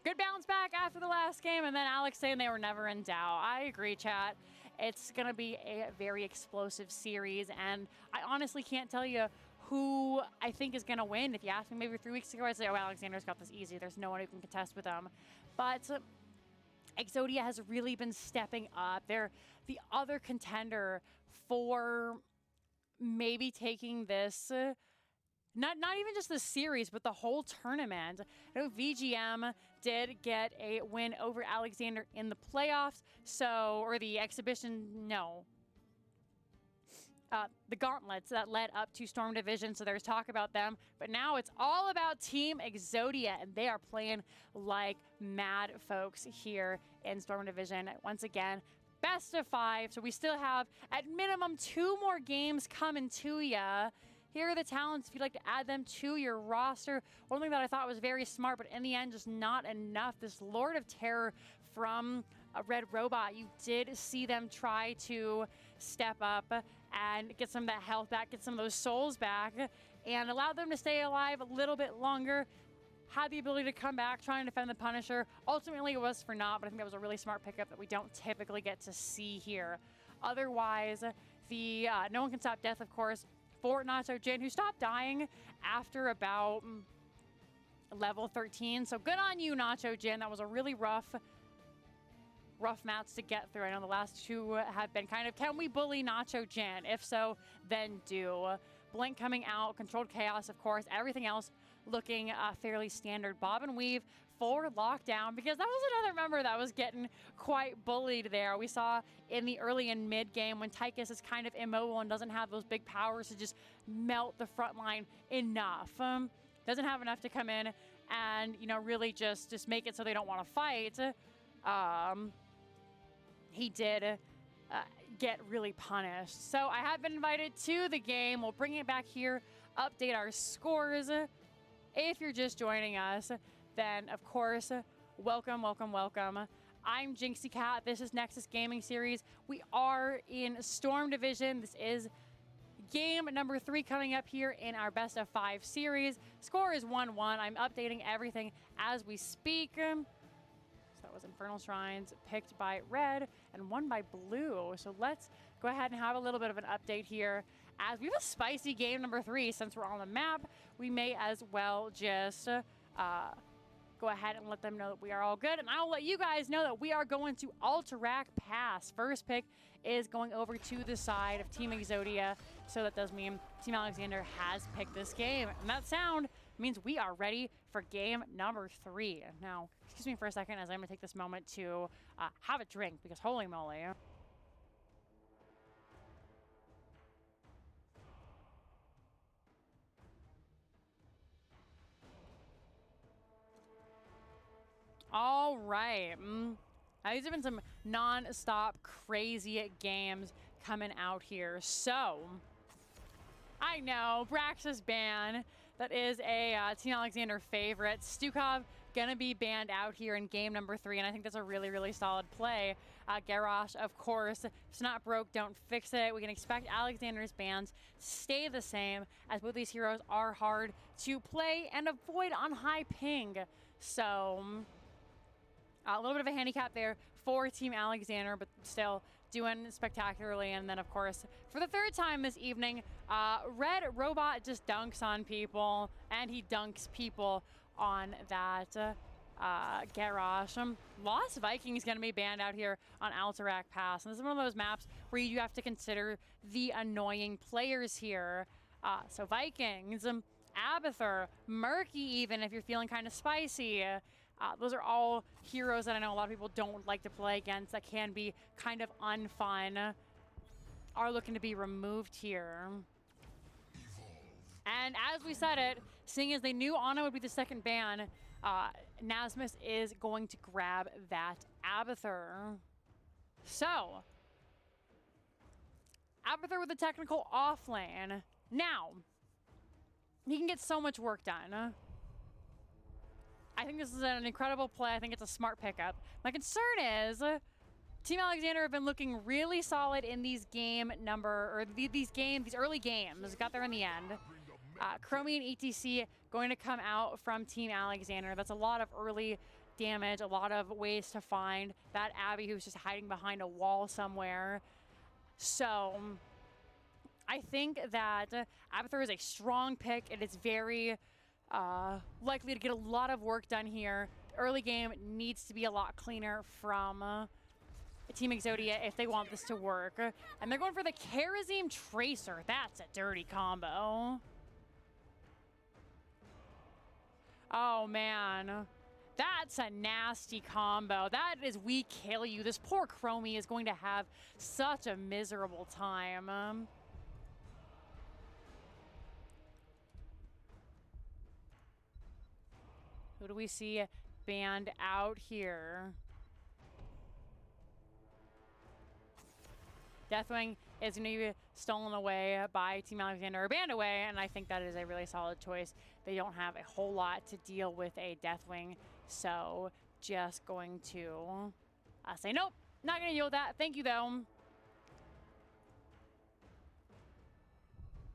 Good bounce back after the last game, and then Alex saying they were never in doubt. I agree, chat. It's going to be a very explosive series, and I honestly can't tell you who I think is going to win. If you asked me maybe 3 weeks ago, I'd say, oh, Alexander's got this easy. There's no one who can contest with them. But Exodia has really been stepping up. They're the other contender for maybe taking this, not even just the series, but the whole tournament. I know VGM did get a win over Alexander in the playoffs, or the exhibition, no. the gauntlets that led up to Storm Division, so there's talk about them. But now it's all about Team Exodia, and they are playing like mad folks here in Storm Division. Once again, best of 5, so we still have at minimum 2 more games coming to ya. Here are the talents if you'd like to add them to your roster. One thing that I thought was very smart, but in the end, just not enough. This Lord of Terror from a Red Robot. You did see them try to step up and get some of that health back, get some of those souls back, and allow them to stay alive a little bit longer. Had the ability to come back, try and defend the Punisher. Ultimately, it was for naught, but I think that was a really smart pickup that we don't typically get to see here. Otherwise, the No One Can Stop Death, of course, for Nacho Jin, who stopped dying after about level 13. So good on you, Nacho Jin. That was a really rough match to get through. I know the last 2 have been kind of, can we bully Nacho Jin? If so, then do. Blink coming out, Controlled Chaos, of course. Everything else looking fairly standard. Bob and Weave for Lockdown, because that was another member that was getting quite bullied there. We saw in the early and mid game when Tychus is kind of immobile and doesn't have those big powers to just melt the front line enough. Doesn't have enough to come in and, you know, really just make it so they don't want to fight. He did get really punished. So I have been invited to the game. We'll bring it back here, update our scores. If you're just joining us, then of course, welcome, welcome, welcome. I'm Jinxie Cat. This is Nexus Gaming Series. We are in Storm Division. This is game number 3 coming up here in our best of 5 series. Score is 1-1. I'm updating everything as we speak. So that was Infernal Shrines picked by red and won by blue. So let's go ahead and have a little bit of an update here. As we have a spicy game number 3, since we're on the map, we may as well just go ahead and let them know that we are all good. And I'll let you guys know that we are going to Alterac Pass. First pick is going over to the side of Team Exodia. So that does mean Team Alexander has picked this game. And that sound means we are ready for game number 3. Now, excuse me for a second as I'm going to take this moment to have a drink, because holy moly. All right. These have been some non-stop crazy games coming out here. So, I know, Brax's ban, that is a Team Alexander favorite. Stukov gonna be banned out here in game number 3, and I think that's a really, really solid play. Garrosh, of course, if it's not broke, don't fix it. We can expect Alexander's bans to stay the same, as both these heroes are hard to play and avoid on high ping. So, a little bit of a handicap there for Team Alexander, but still doing spectacularly. And then, of course, for the 3rd time this evening, Red Robot just dunks on people, and he dunks people on that Garrosh. Lost Viking is going to be banned out here on Alterac Pass. And this is one of those maps where you have to consider the annoying players here. So Vikings, Abathur, Murky even, if you're feeling kind of spicy. Those are all heroes that I know a lot of people don't like to play against, that can be kind of unfun, are looking to be removed here. And as we said it, seeing as they knew Ana would be the 2nd ban, Nasmus is going to grab that Abathur. So, Abathur with the technical off lane. Now, he can get so much work done. I think this is an incredible play. I think it's a smart pickup. My concern is Team Alexander have been looking really solid in these these early games. Got there in the end. Chromie and ETC going to come out from Team Alexander. That's a lot of early damage, a lot of ways to find that Abby who's just hiding behind a wall somewhere. So I think that Abathur is a strong pick. It is very likely to get a lot of work done here. The early game needs to be a lot cleaner from Team Exodia if they want this to work. And they're going for the Kerosene Tracer. That's a dirty combo. Oh, man. That's a nasty combo. That is we kill you. This poor Chromie is going to have such a miserable time. Who do we see banned out here? Deathwing is going to be stolen away by Team Alexander, or banned away, and I think that is a really solid choice. They don't have a whole lot to deal with a Deathwing, so just going to say nope, not going to deal with that. Thank you, though.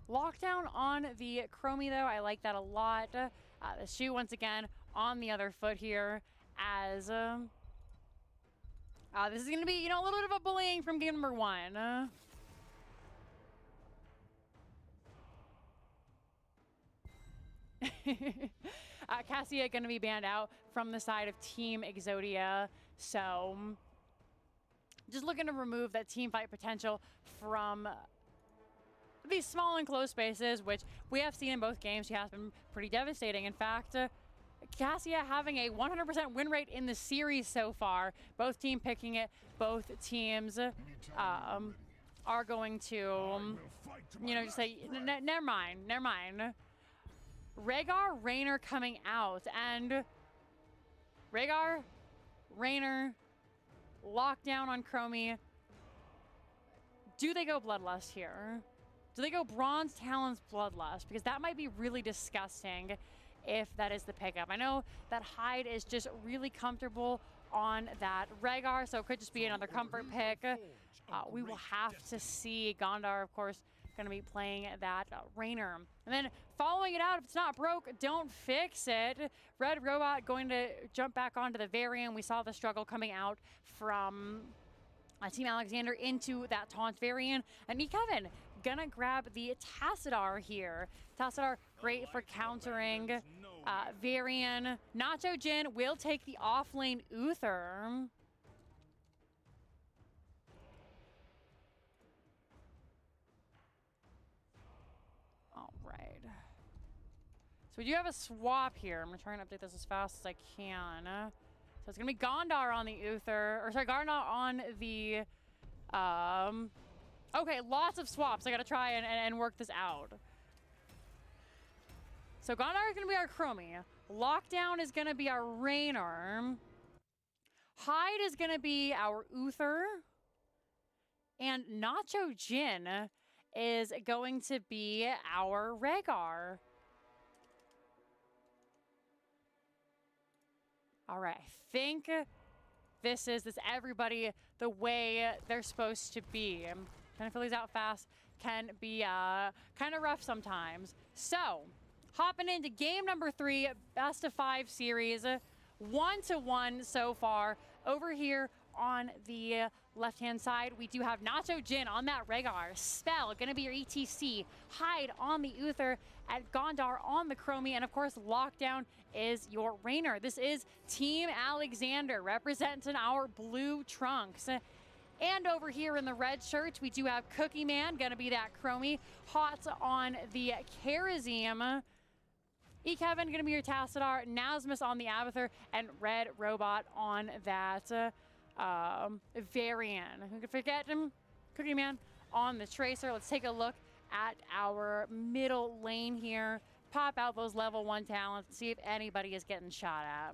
Lockdown on the Chromie, though. I like that a lot. The shoe, once again, on the other foot here, as this is going to be, a little bit of a bullying from game number 1. Cassia going to be banned out from the side of Team Exodia, so just looking to remove that team fight potential from these small and close spaces, which we have seen in both games. She has been pretty devastating. In fact, Cassia having a 100% win rate in the series so far. Both team picking it. Both teams are going to, just say, never mind. Rhaegar, Raynor coming out, and Rhaegar, Raynor, lockdown on Chromie. Do they go Bloodlust here? Do they go Bronze Talons Bloodlust? Because that might be really disgusting if that is the pickup. I know that Hyde is just really comfortable on that Rhaegar, so it could just be another comfort pick. We will have to see. Gondar, of course, going to be playing that Raynor. And then following it out, if it's not broke, don't fix it. Red Robot going to jump back onto the Varian. We saw the struggle coming out from Team Alexander into that taunt Varian. And Kevin gonna grab the Tassadar here. Tassadar, great for countering Varian. Nacho Jin will take the off-lane Uther. All right. So we do have a swap here. I'm gonna try and update this as fast as I can. So it's gonna be Gondar on the Uther, or sorry, Gondar on the, okay, lots of swaps. I gotta try and work this out. So Gondar is gonna be our Chromie. Lockdown is gonna be our Raynor. Hyde is gonna be our Uther. And Nacho Jin is going to be our Rhaegar. All right, I think this is everybody the way they're supposed to be. Trying to fill these out fast can be kind of rough sometimes. So, hopping into game number 3, best of 5 series, 1-1 so far. Over here on the left-hand side, we do have Nacho Jin on that Rhaegar. Spell, gonna be your ETC. Hyde on the Uther, at Gondar on the Chromie, and of course, Lockdown is your Raynor. This is Team Alexander, representing our blue trunks. And over here in the red shirts, we do have Cookie Man, gonna be that Chromie. Hot on the Karazim. Kevin gonna be your Tassadar. Nasmus on the Abathur, and Red Robot on that Varian. Who could forget him? Cookie Man on the Tracer. Let's take a look at our middle lane here. Pop out those level 1 talents and see if anybody is getting shot at.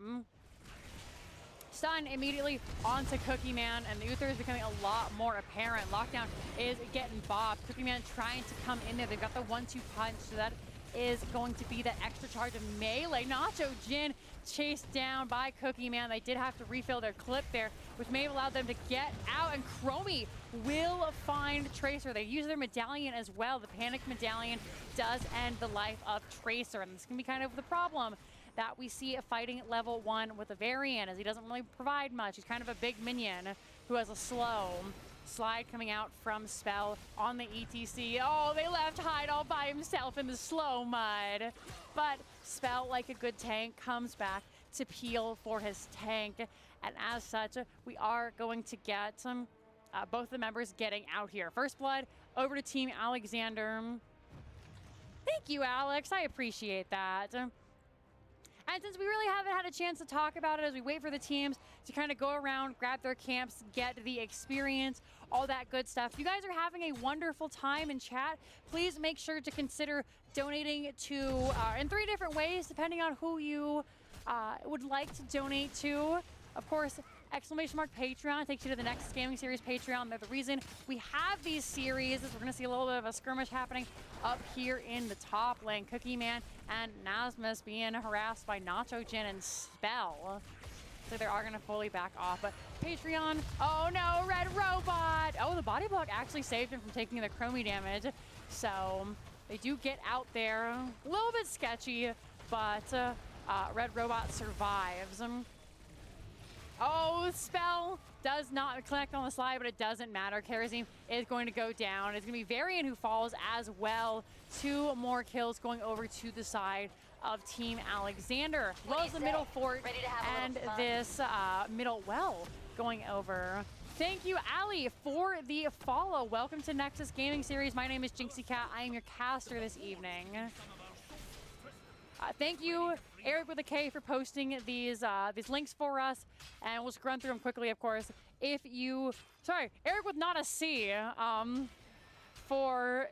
Stun immediately onto Cookie Man, and the Uther is becoming a lot more apparent. Lockdown is getting bobbed. Cookie Man trying to come in there. They've got the 1-2 punch, so that is going to be that extra charge of melee. Nacho Jin chased down by Cookie Man. They did have to refill their clip there, which may have allowed them to get out, and Chromie will find Tracer. They use their medallion as well. The Panic Medallion does end the life of Tracer, and this can be kind of the problem that we see fighting at level 1 with the Varian, as he doesn't really provide much. He's kind of a big minion who has a slow slide coming out from Spell on the ETC. Oh, they left Hyde all by himself in the slow mud. But Spell, like a good tank, comes back to peel for his tank. And as such, we are going to get both the members getting out here. First Blood over to Team Alexander. Thank you, Alex. I appreciate that. And since we really haven't had a chance to talk about it as we wait for the teams to kind of go around, grab their camps, get the experience, all that good stuff. If you guys are having a wonderful time in chat, please make sure to consider donating to, in 3 different ways, depending on who you would like to donate to, of course, !Patreon takes you to the Nexus Gaming Series Patreon. They're the reason we have these series. We're going to see a little bit of a skirmish happening up here in the top lane. Cookie Man and Nasmus being harassed by Nacho Jin and Spell. So they are going to fully back off. But Patreon, oh no, Red Robot. Oh, the body block actually saved him from taking the chromie damage. So they do get out there. A little bit sketchy, but Red Robot survives. Oh, Spell does not connect on the slide, but it doesn't matter. Karazim is going to go down. It's going to be Varian who falls as well. 2 more kills going over to the side of Team Alexander. Well, the middle fort and this middle well going over. Thank you, Ali, for the follow. Welcome to Nexus Gaming Series. My name is Jinxie Cat. I am your caster this evening. Thank you, Eric with a K, for posting these links for us, and we'll just run through them quickly, of course. If you, sorry, Eric with not a C, for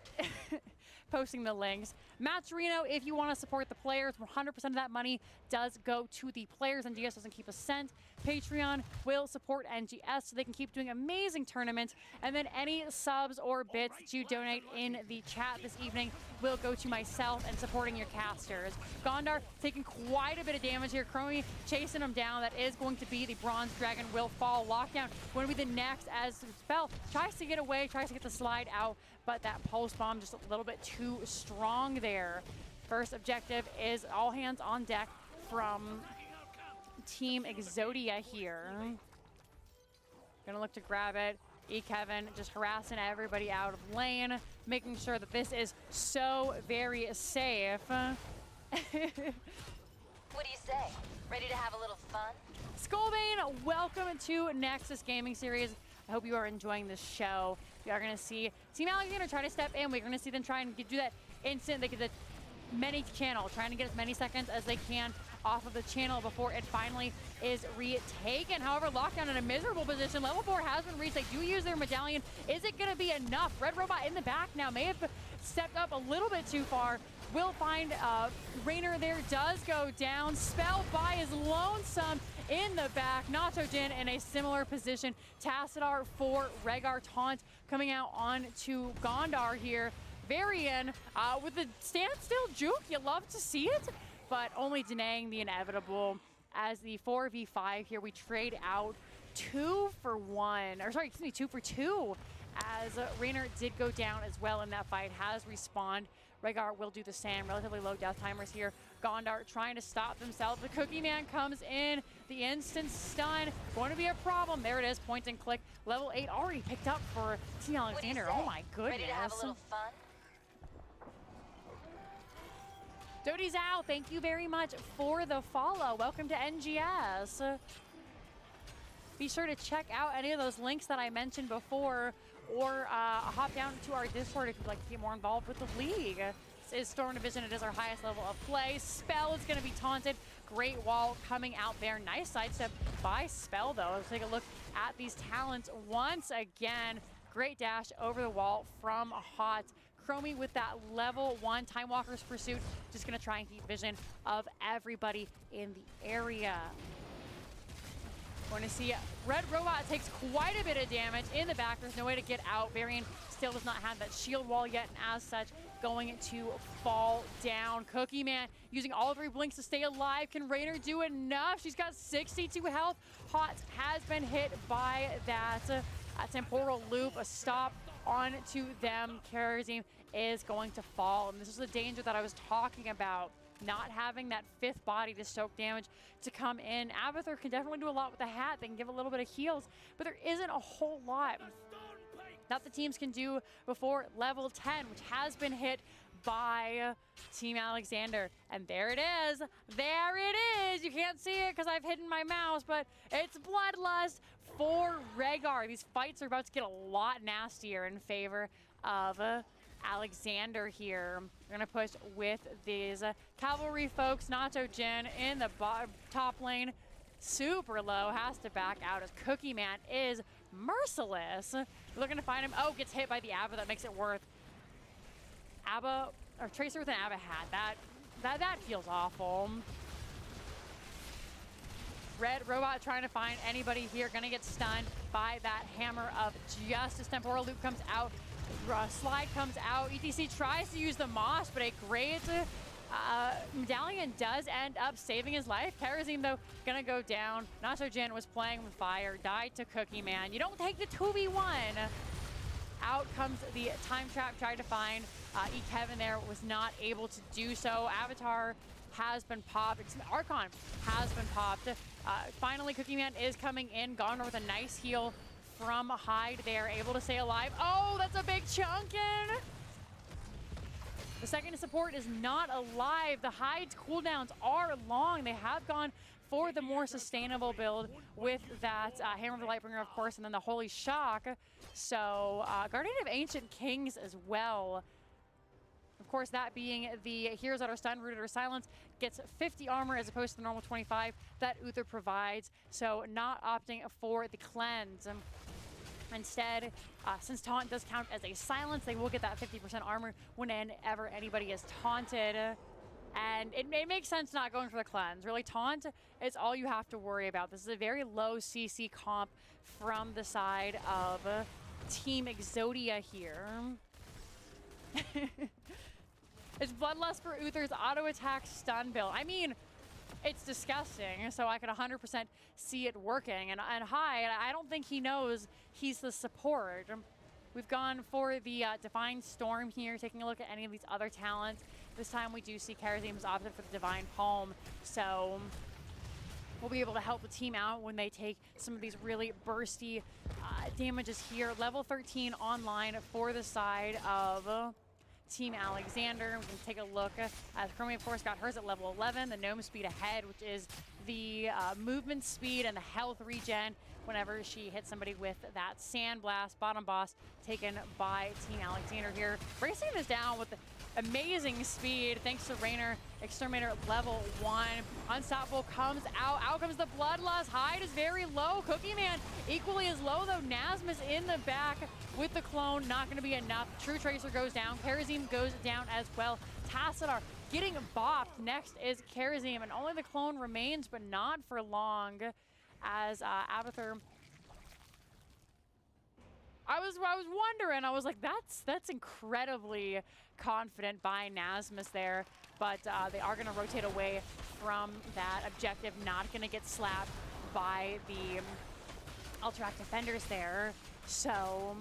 posting the links. Matt Torino, if you want to support the players, 100% of that money does go to the players. NGS doesn't keep a cent. Patreon will support NGS so they can keep doing amazing tournaments. And then any subs or bits that you donate in the chat this evening will go to myself and supporting your casters. Gondar taking quite a bit of damage here. Chromie chasing him down. That is going to be the Bronze Dragon will fall. Lockdown going to be the next as Spell tries to get away, tries to get the slide out, but that pulse bomb just a little bit too strong there. First objective is all hands on deck from Team Exodia here. Gonna look to grab it. Kevin just harassing everybody out of lane, making sure that this is so very safe. What do you say? Ready to have a little fun? Skullbane, welcome to Nexus Gaming Series. I hope you are enjoying this show. We are going to see Team Alexander try to step in. We're going to see them try and do that instant. They get the many channel, trying to get as many seconds as they can off of the channel before it finally is retaken. However, Lockdown in a miserable position. Level 4 has been reached. They do use their medallion. Is it going to be enough? Red Robot in the back now may have stepped up a little bit too far. Will find Raynor there, does go down. Spell by is lonesome in the back. Nacho Jin in a similar position. Tassadar for Rhaegar taunt coming out on to Gondar here. Varian with the standstill juke. You love to see it, but only denying the inevitable as the 4v5 here. We trade out 2 for 1, or sorry, excuse me, 2 for 2, as Raynor did go down as well in that fight, has respawned. Rhaegar will do the same. Relatively low death timers here. Gondar trying to stop themselves. The Cookie Man comes in. The instant stun. Going to be a problem. There it is. Point and click. Level 8 already picked up for Team Alexander. Oh my goodness. Ready to have a little fun? Dodie Zhao, thank you very much for the follow. Welcome to NGS. Be sure to check out any of those links that I mentioned before, or hop down to our Discord if you'd like to get more involved with the league. This is Storm Division. It is our highest level of play. Spell is going to be taunted. Great wall coming out there. Nice sidestep by Spell, though. Let's take a look at these talents once again. Great dash over the wall from Hot. Chromie with that level 1 Time Walker's Pursuit. Just going to try and keep vision of everybody in the area. Going to see Red Robot takes quite a bit of damage in the back. There's no way to get out. Varian still does not have that shield wall yet, and as such, going to fall down. Cookie Man using all 3 blinks to stay alive. Can Raynor do enough? She's got 62 health. Hot has been hit by that temporal loop. A stop onto them. Karazim is going to fall, and this is the danger that I was talking about. Not having that 5th body to soak damage to come in. Abathur can definitely do a lot with the hat. They can give a little bit of heals, but there isn't a whole lot that the teams can do before level 10, which has been hit by Team Alexander. And there it is. There it is. You can't see it because I've hidden my mouse, but it's Bloodlust for Rhaegar. These fights are about to get a lot nastier in favor of Alexander here. We're gonna push with these cavalry folks. Nacho Jin in the top lane, super low, has to back out as Cookie Man is merciless. Looking to find him. Oh, gets hit by the Abba. That makes it worth. Abba, or Tracer with an Abba hat. That feels awful. Red Robot trying to find anybody here. Gonna get stunned by that Hammer of Justice. Temporal Loop comes out. Slide comes out. ETC tries to use the Moss, but a great Medallion does end up saving his life. Karazim, though, gonna go down. Nacho Jin was playing with fire. Died to Cookie Man. You don't take the 2v1. Out comes the time trap. Tried to find Kevin there. Was not able to do so. Avatar has been popped. Archon has been popped. Finally, Cookie Man is coming in. Gone with a nice heal from Hyde there. Able to stay alive. Oh, that's a big chunkin'. The second support is not alive. The Hyde's cooldowns are long. They have gone for the more sustainable build with that Hammer of the Lightbringer, of course, and then the Holy Shock. So Guardian of Ancient Kings as well. Of course, that being the heroes that are stunned, rooted, or silenced, gets 50 armor as opposed to the normal 25 that Uther provides. So not opting for the cleanse. Instead, since taunt does count as a silence, they will get that 50% armor whenever anybody is taunted. And it makes sense not going for the cleanse. Really, taunt is all you have to worry about. This is a very low CC comp from the side of Team Exodia here. It's Bloodlust for Uther's auto attack stun build. I mean, it's disgusting, so I could 100% see it working. And Hyde, I don't think he knows he's the support. We've gone for the Divine Storm here, taking a look at any of these other talents. This time we do see Karazim's opted for the Divine Palm, so we'll be able to help the team out when they take some of these really bursty damages here. Level 13 online for the side of Team Alexander. We can take a look. Chromie, of course, got hers at level 11. The Gnome speed ahead, which is the movement speed and the health regen whenever she hits somebody with that Sand Blast. Bottom boss taken by Team Alexander here. Racing this down with amazing speed thanks to Rainer. Exterminator level 1. Unstoppable comes out. Out comes the Bloodlust. Hyde is very low. Cookie Man equally as low, though. Nasmus in the back with the clone. Not going to be enough. True Tracer goes down. Karazim goes down as well. Tassadar getting bopped. Next is Karazim, and only the clone remains, but not for long, as Abathur. I was wondering. I was like, that's incredibly confident by Nasmus there, but they are going to rotate away from that objective. Not going to get slapped by the Alterac defenders there. So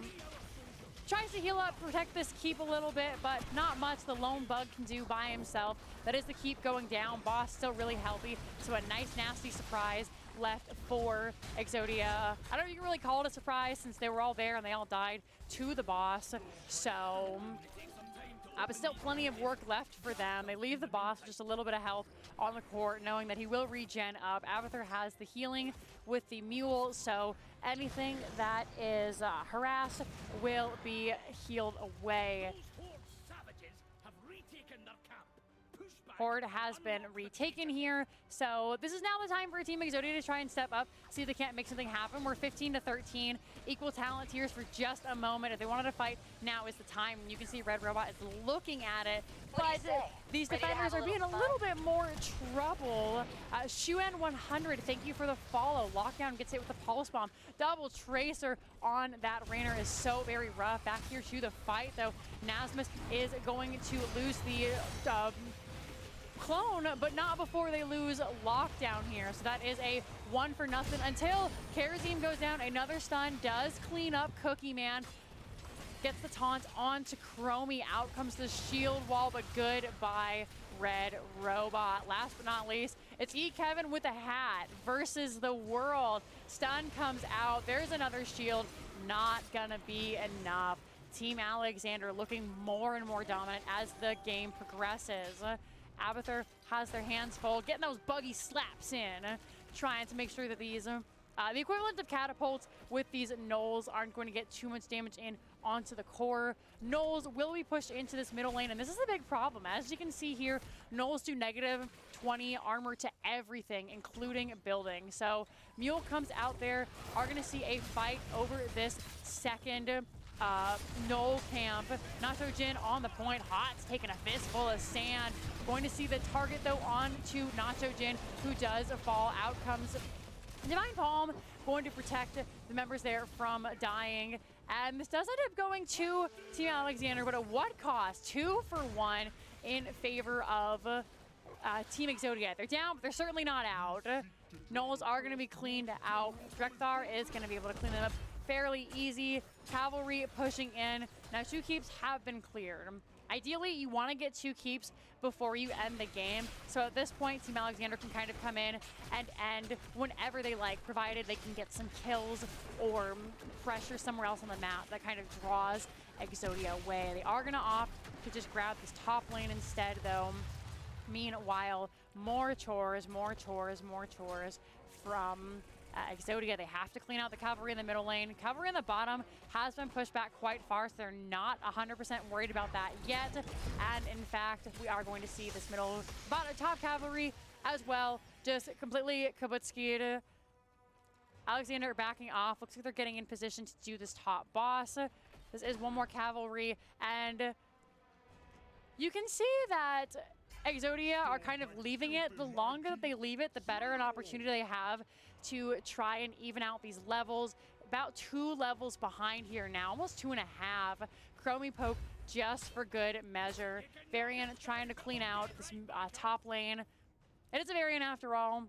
tries to heal up, protect this keep a little bit, but not much the lone bug can do by himself. That is the keep going down. Boss still really healthy, so a nice nasty surprise left for Exodia. I don't know if you can really call it a surprise since they were all there and they all died to the boss. So but still plenty of work left for them. They leave the boss with just a little bit of health on the court, knowing that he will regen up. Abathur has the healing with the mule, so anything that is harassed will be healed away. Horde has been retaken here, so this is now the time for Team Exodia to try and step up, see if they can't make something happen. We're 15-13, equal talent tiers for just a moment. If they wanted to fight, now is the time. You can see Red Robot is looking at it, but these defenders are being a little bit more trouble. Shuen 100, thank you for the follow. Lockdown gets hit with the Pulse Bomb. Double Tracer on that Rainer is so very rough. Back here to the fight, though. Nasmus is going to lose the clone, but not before they lose lockdown here. So that is a 1 for nothing until Karazim goes down. Another stun does clean up Cookie Man. Gets the taunt onto Chromie. Out comes the shield wall, but good by Red Robot. Last but not least, it's Kevin with a hat versus the world. Stun comes out. There's another shield. Not gonna be enough. Team Alexander looking more and more dominant as the game progresses. Abathur has their hands full, getting those buggy slaps in, trying to make sure that these, the equivalent of catapults with these gnolls aren't going to get too much damage in onto the core. Gnolls will be pushed into this middle lane, and this is a big problem. As you can see here, gnolls do negative 20 armor to everything, including building. So Mule comes out there, are going to see a fight over this second Gnoll camp. Nacho Jin on the point. Hot's taking a fistful of sand. Going to see the target, though, on to Nacho Jin, who does fall. Out comes Divine Palm going to protect the members there from dying. And this does end up going to Team Alexander, but at what cost? 2 for 1 in favor of Team Exodia. They're down, but they're certainly not out. Knolls are going to be cleaned out. Drekthar is going to be able to clean them up fairly easy. Cavalry pushing in. Now 2 keeps have been cleared. Ideally, you want to get 2 keeps before you end the game. So at this point, Team Alexander can kind of come in and end whenever they like, provided they can get some kills or pressure somewhere else on the map that kind of draws Exodia away. They are going to opt to just grab this top lane instead, though. Meanwhile, more chores from Exodia. They have to clean out the cavalry in the middle lane. Cavalry in the bottom has been pushed back quite far, so they're not 100% worried about that yet. And in fact, we are going to see this top cavalry as well just completely kabutskied. Alexander backing off. Looks like they're getting in position to do this top boss. This is one more cavalry, and you can see that Exodia are kind of leaving it. The longer that they leave it, the better an opportunity they have to try and even out these levels. About 2 levels behind here now, almost 2.5. Chromie poke just for good measure. Varian trying to clean out this top lane. It is a Varian after all.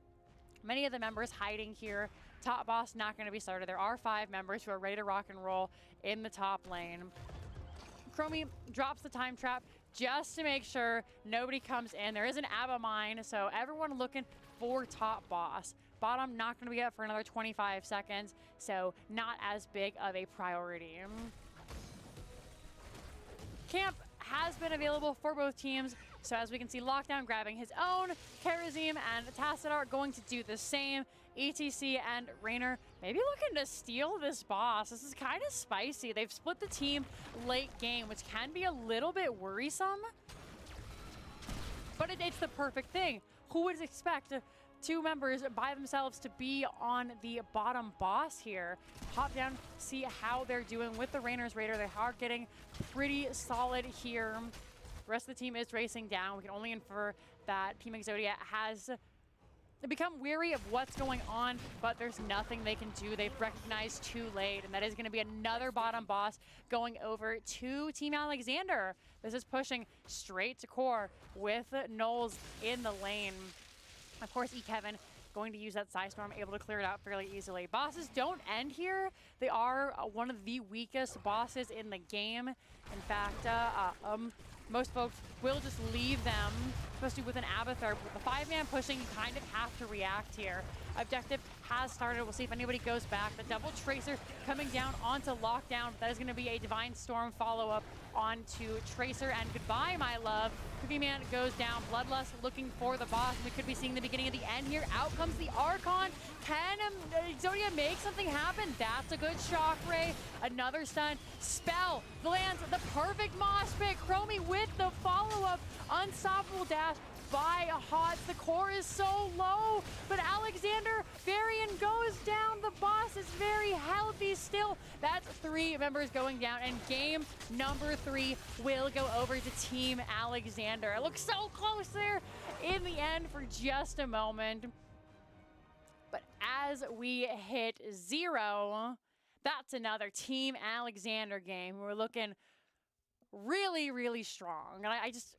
Many of the members hiding here. Top boss not going to be started. There are 5 members who are ready to rock and roll in the top lane. Chromie drops the time trap just to make sure nobody comes in. There is an Abba mine, so everyone looking for top boss. Bottom not going to be up for another 25 seconds, so not as big of a priority. Camp has been available for both teams, so as we can see, Lockdown grabbing his own, Karazim and Tassadar going to do the same. ETC and Raynor maybe looking to steal this boss. This is kind of spicy. They've split the team late game, which can be a little bit worrisome, but it's the perfect thing. Who would expect 2 members by themselves to be on the bottom boss here? Hop down, see how they're doing with the Raynor's Raider. They are getting pretty solid here. The rest of the team is racing down. We can only infer that Team Exodia has become weary of what's going on, but there's nothing they can do. They've recognized too late, and that is going to be another bottom boss going over to Team Alexander. This is pushing straight to core with Knolls in the lane. Of course, Kevin going to use that Psystorm, able to clear it out fairly easily. Bosses don't end here. They are one of the weakest bosses in the game. In fact, most folks will just leave them, especially with an Abathur. With the 5-man pushing, you kind of have to react here. Objective has started. We'll see if anybody goes back. The double Tracer coming down onto Lockdown. That is going to be a Divine Storm follow-up onto Tracer. And goodbye, my love. Cookie Man goes down. Bloodlust looking for the boss. We could be seeing the beginning of the end here. Out comes the Archon. Can Exodia make something happen? That's a good shock ray. Another stun. Spell lands the perfect mosh pit. Chromie with the follow-up. Unstoppable dash by Hots. The core is so low, but Alexander Varian goes down. The boss is very healthy still. That's 3 members going down, and game number 3 will go over to Team Alexander. It looks so close there in the end for just a moment. But as we hit 0, that's another Team Alexander game. We're looking really, really strong. And I just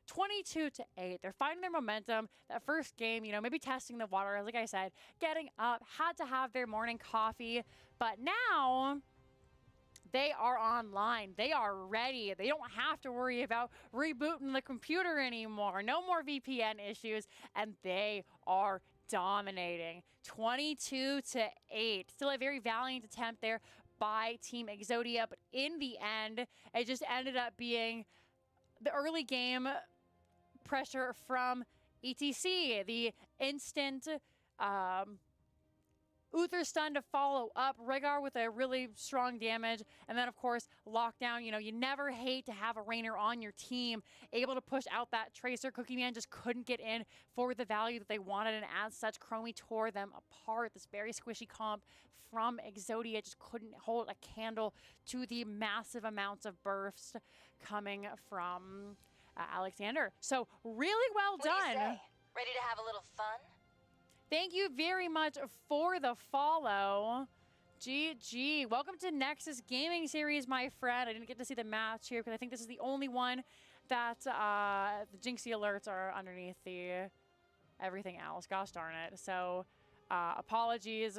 22-8. They're finding their momentum. That first game, maybe testing the water, like I said, getting up, had to have their morning coffee. But now they are online. They are ready. They don't have to worry about rebooting the computer anymore. No more VPN issues. And they are dominating. 22-8. Still a very valiant attempt there by Team Exodia. But in the end, it just ended up being the early game pressure from ETC, the instant Uther stun to follow up, Rhaegar with a really strong damage, and then of course Lockdown. You never hate to have a Raynor on your team able to push out that Tracer. Cookie Man just couldn't get in for the value that they wanted, and as such Chromie tore them apart. This very squishy comp from Exodia just couldn't hold a candle to the massive amounts of bursts coming from Alexander. So really well What do you done. say? Ready to have a little fun? Thank you very much for the follow. GG. Welcome to Nexus Gaming Series, my friend. I didn't get to see the match here because I think this is the only one that the Jinxie alerts are underneath the everything else. Gosh darn it. So apologies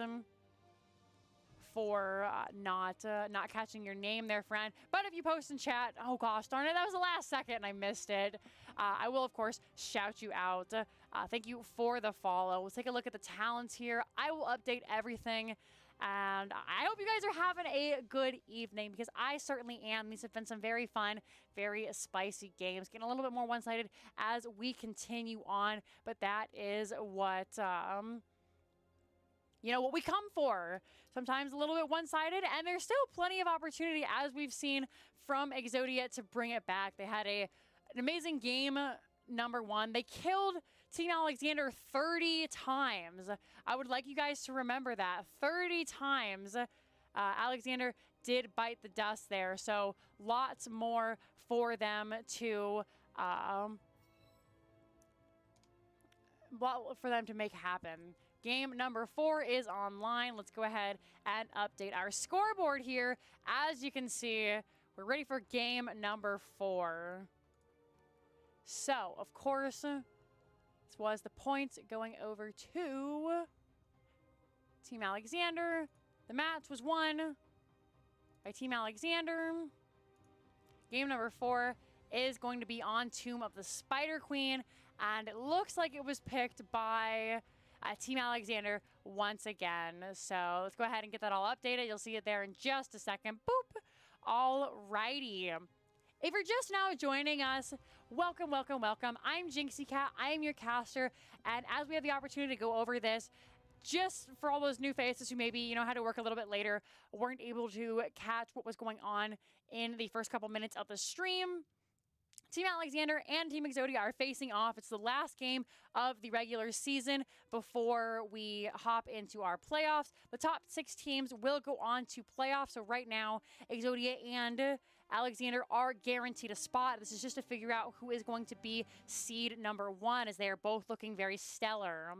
for not catching your name there, friend. But if you post in chat, oh gosh darn it, that was the last second and I missed it. I will, of course, shout you out. Thank you for the follow. Let's take a look at the talents here. I will update everything. And I hope you guys are having a good evening because I certainly am. These have been some very fun, very spicy games. Getting a little bit more one-sided as we continue on. But that is what, you know, what we come for. Sometimes a little bit one-sided. And there's still plenty of opportunity, as we've seen from Exodia, to bring it back. They had an amazing game, number one. They killed Team Alexander 30 times. I would like you guys to remember that. 30 times Alexander did bite the dust there. So lots more for them to make happen. Game number 4 is online. Let's go ahead and update our scoreboard here. As you can see, we're ready for game number 4. So, of course, this was the points going over to Team Alexander. The match was won by Team Alexander. Game number 4 is going to be on Tomb of the Spider Queen, and it looks like it was picked by Team Alexander once again. So let's go ahead and get that all updated. You'll see it there in just a second. Boop. Alrighty. If you're just now joining us, welcome, welcome, welcome. I'm Jinxie Cat. I am your caster. And as we have the opportunity to go over this, just for all those new faces who maybe, you know, had to work a little bit later, weren't able to catch what was going on in the first couple minutes of the stream, Team Alexander and Team Exodia are facing off. It's the last game of the regular season before we hop into our playoffs. The top 6 teams will go on to playoffs. So right now, Exodia and Alexander are guaranteed a spot. This is just to figure out who is going to be seed number 1, as they are both looking very stellar.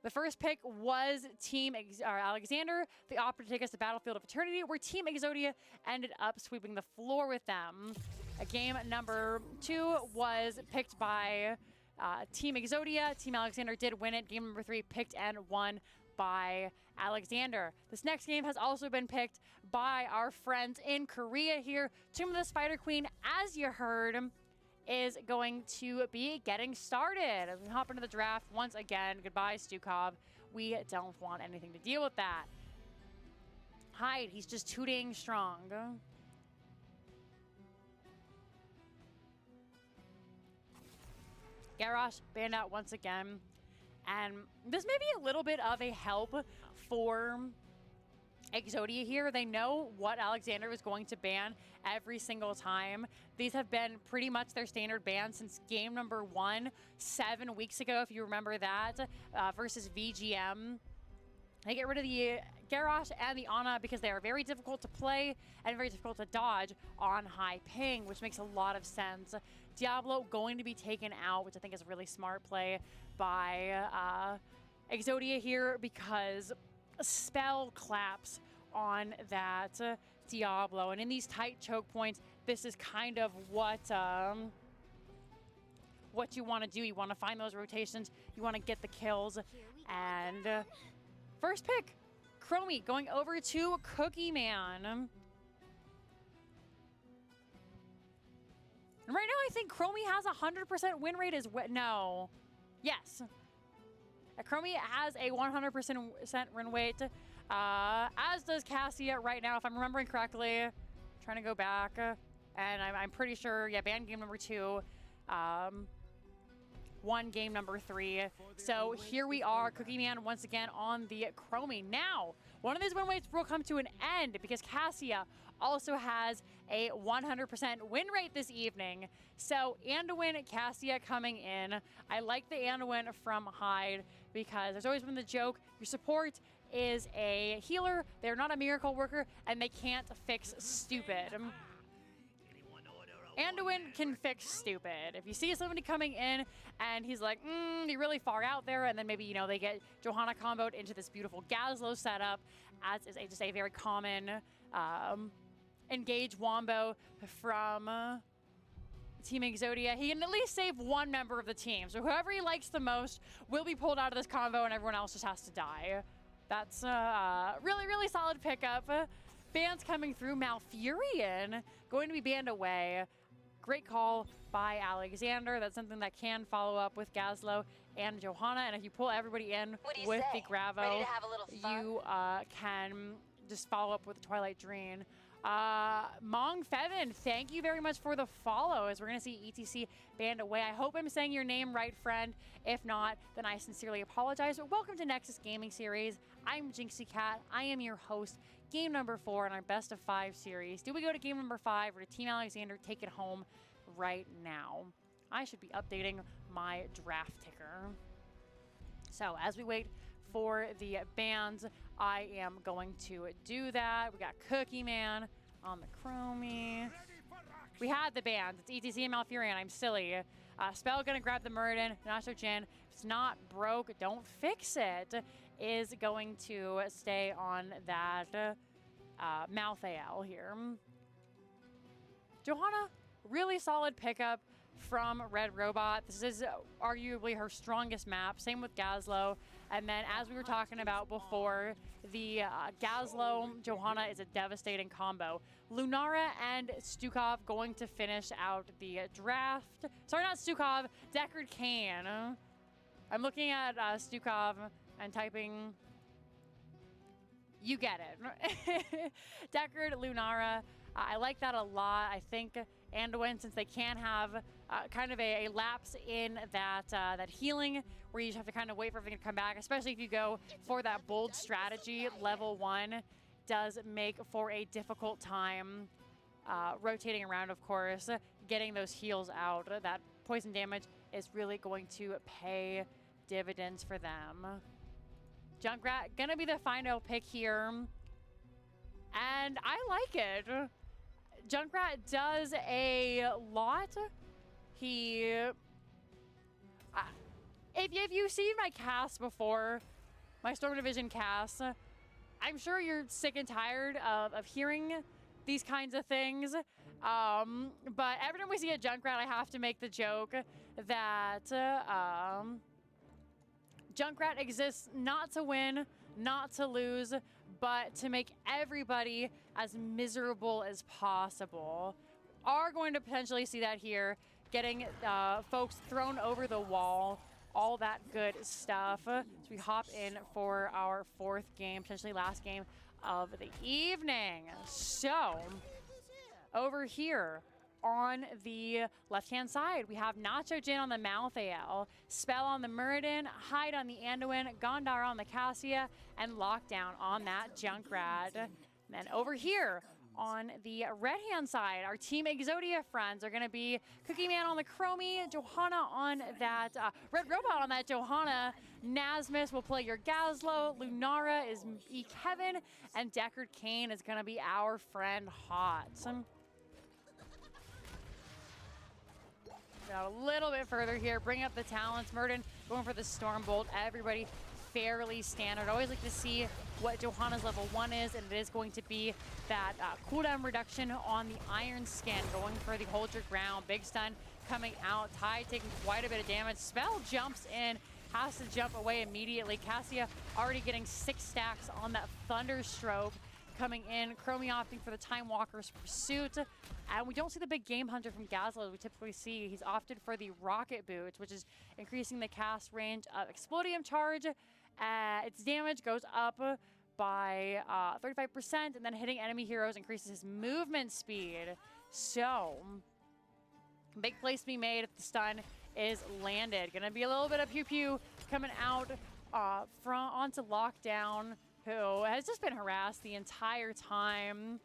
The first pick was Team Alexander, the option to take us to Battlefield of Eternity, where Team Exodia ended up sweeping the floor with them. Game number 2 was picked by Team Exodia. Team Alexander did win it. Game number 3 picked and won by Alexander. This next game has also been picked by our friends in Korea here. Tomb of the Spider Queen, as you heard, is going to be getting started. As we hop into the draft once again, goodbye Stukov. We don't want anything to deal with that. Hyde, he's just tooting strong. Garrosh banned out once again. And this may be a little bit of a help for Exodia here. They know what Alexander was going to ban every single time. These have been pretty much their standard ban since game number 1 7 weeks ago, if you remember that, versus VGM. They get rid of the Garrosh and the Ana because they are very difficult to play and very difficult to dodge on high ping, which makes a lot of sense. Diablo going to be taken out, which I think is a really smart play by Exodia here, because spell claps on that Diablo. And in these tight choke points, this is kind of what you want to do. You want to find those rotations. You want to get the kills. And first pick, Chromie going over to Cookie Man. And right now, I think Chromie has a 100% win rate as well. No. Yes. Chromie has a 100% win rate, as does Cassia right now, if I'm remembering correctly. Trying to go back, and I'm pretty sure, yeah, ban game number 2, won game number 3. So here we are, Cookie Man once again on the Chromie. Now, one of these win rates will come to an end because Cassia also has a 100% win rate this evening. So Anduin, Cassia coming in. I like the Anduin from Hyde because there's always been the joke, your support is a healer, they're not a miracle worker, and they can't fix stupid. Anduin can fix stupid. If you see somebody coming in and he's like, you're really far out there, and then maybe, you know, they get Johanna comboed into this beautiful Gazlo setup, as is just a very common engage wombo from Team Exodia. He can at least save one member of the team. So whoever he likes the most will be pulled out of this combo, and everyone else just has to die. That's really, really solid pickup. Bans coming through. Malfurion going to be banned away. Great call by Alexander. That's something that can follow up with Gazlo and Johanna. And if you pull everybody in with the Gravo, you can just follow up with the Twilight Dream. Mong Fevin, thank you very much for the follow, as we're going to see ETC banned away. I hope I'm saying your name right, friend. If not, then I sincerely apologize. But welcome to Nexus Gaming Series. I'm Jinxie Cat. I am your host. Game number 4 in our best of 5 series. Do we go to game number 5, or did Team Alexander take it home right now? I should be updating my draft ticker. So as we wait for the bans, I am going to do that. We got Cookie Man on the Chromie. We had the bans. It's ETC and Malfurion. I'm silly. Spell gonna grab the Muradin. Nacho Jin. If it's not broke, don't fix it. Is going to stay on that Malthael here. Johanna, really solid pickup from Red Robot. This is arguably her strongest map. Same with Gazlo. And then, as we were talking about before, the Gazlo Johanna is a devastating combo. Lunara and Stukov going to finish out the draft. Sorry, not Stukov, Deckard Cain. I'm looking at Stukov and typing, you get it. Deckard, Lunara, I like that a lot. I think Anduin, since they can have kind of a lapse in that healing, where you just have to kind of wait for everything to come back, especially if you go for that bold strategy, level 1 does make for a difficult time rotating around, of course, getting those heals out. That poison damage is really going to pay dividends for them. Junkrat gonna be the final pick here, and I like it. Junkrat does a lot. He, if you've seen my cast before, my Storm Division cast, I'm sure you're sick and tired of hearing these kinds of things. But every time we see a Junkrat, I have to make the joke that Junkrat exists not to win, not to lose, but to make everybody as miserable as possible. Are going to potentially see that here, getting folks thrown over the wall, all that good stuff. So we hop in for our 4th game, potentially last game of the evening. So over here on the left-hand side, we have Nacho Jin on the Malthael, Spell on the Muradin, Hide on the Anduin, Gondar on the Cassia, and Lockdown on that Junkrat. And then over here on the red-hand side, our Team Exodia friends are going to be Cookie Man on the Chromie, Johanna on that Red Robot on that Johanna, Nasmus will play your Gazlo, Lunara is E. Kevin, and Deckard Cain is going to be our friend Hot. A little bit further here, bring up the talents. Murden going for the Stormbolt. Everybody fairly standard. Always like to see what Johanna's level 1 is, and it is going to be that cooldown reduction on the Iron Skin, going for the Hold Your Ground. Big stun coming out. Tide taking quite a bit of damage. Spell jumps in, has to jump away immediately. Cassia already getting 6 stacks on that Thunderstroke coming in. Chromie opting for the Time Walker's Pursuit. And we don't see the big Game Hunter from Gazlo as we typically see. He's opted for the Rocket Boots, which is increasing the cast range of Explodium Charge. Its damage goes up by 35%, and then hitting enemy heroes increases his movement speed. So, big place to be made if the stun is landed. Gonna be a little bit of pew-pew coming out onto Lockdown, who has just been harassed the entire time.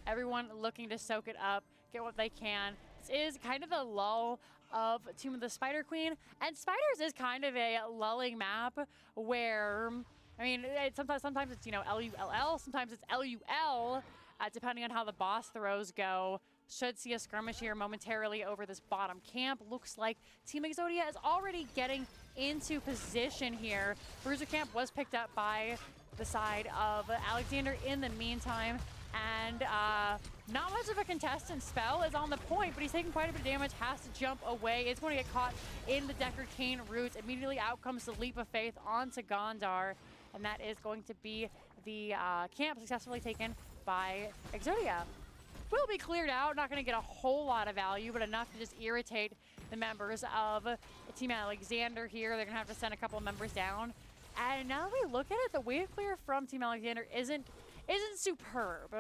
Everyone looking to soak it up, get what they can. This is kind of the lull of Tomb of the Spider Queen, and Spiders is kind of a lulling map where I mean, sometimes it's, you know, LULL, sometimes it's LUL, depending on how the boss throws go. Should see a skirmish here momentarily over this bottom camp. Looks like Team Exodia is already getting into position here. Bruiser camp was picked up by the side of Alexander in the meantime. And not much of a contestant. Spell is on the point, but he's taking quite a bit of damage, has to jump away. It's going to get caught in the Decker Cane roots. Immediately out comes the Leap of Faith onto Gondar, and that is going to be the camp successfully taken by Exodia. Will be cleared out, not going to get a whole lot of value, but enough to just irritate the members of Team Alexander here. They're going to have to send a couple of members down. And now that we look at it, the wave clear from Team Alexander isn't superb.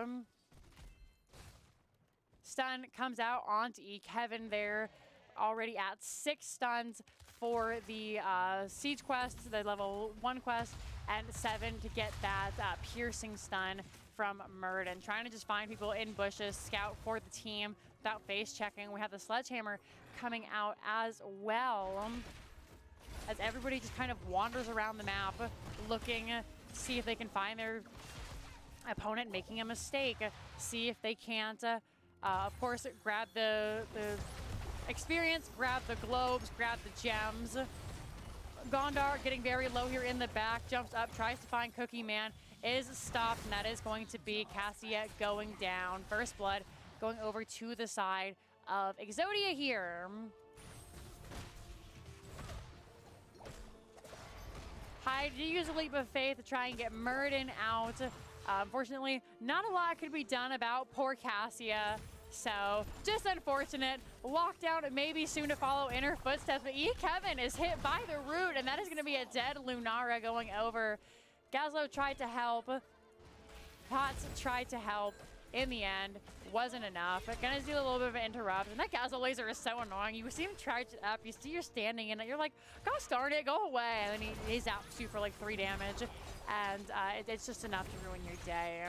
Stun comes out onto E. Kevin there, already at 6 stuns for the Siege quest, the level 1 quest, and 7 to get that piercing stun from Murden. Trying to just find people in bushes, scout for the team without face checking. We have the Sledgehammer coming out as well, as everybody just kind of wanders around the map looking to see if they can find their opponent making a mistake, see if they can't, of course, grab the experience, grab the globes, grab the gems. Gondar getting very low here in the back, jumps up, tries to find Cookie Man, is stopped, and that is going to be Cassia going down. First blood going over to the side of Exodia here. Hyde did use a Leap of Faith to try and get Murden out. Unfortunately, not a lot could be done about poor Cassia. So, just unfortunate. Lockdown maybe soon to follow in her footsteps, but E. Kevin is hit by the root, and that is going to be a dead Lunara going over. Gazlo tried to help. Potts tried to help. In the end, wasn't enough. Gonna do a little bit of an interrupt, and that Gazlo laser is so annoying. You see him charge it up, you see you're standing in it, you're like, gosh darn it, go away. And then he's out to for like 3 damage, and it's just enough to ruin your day.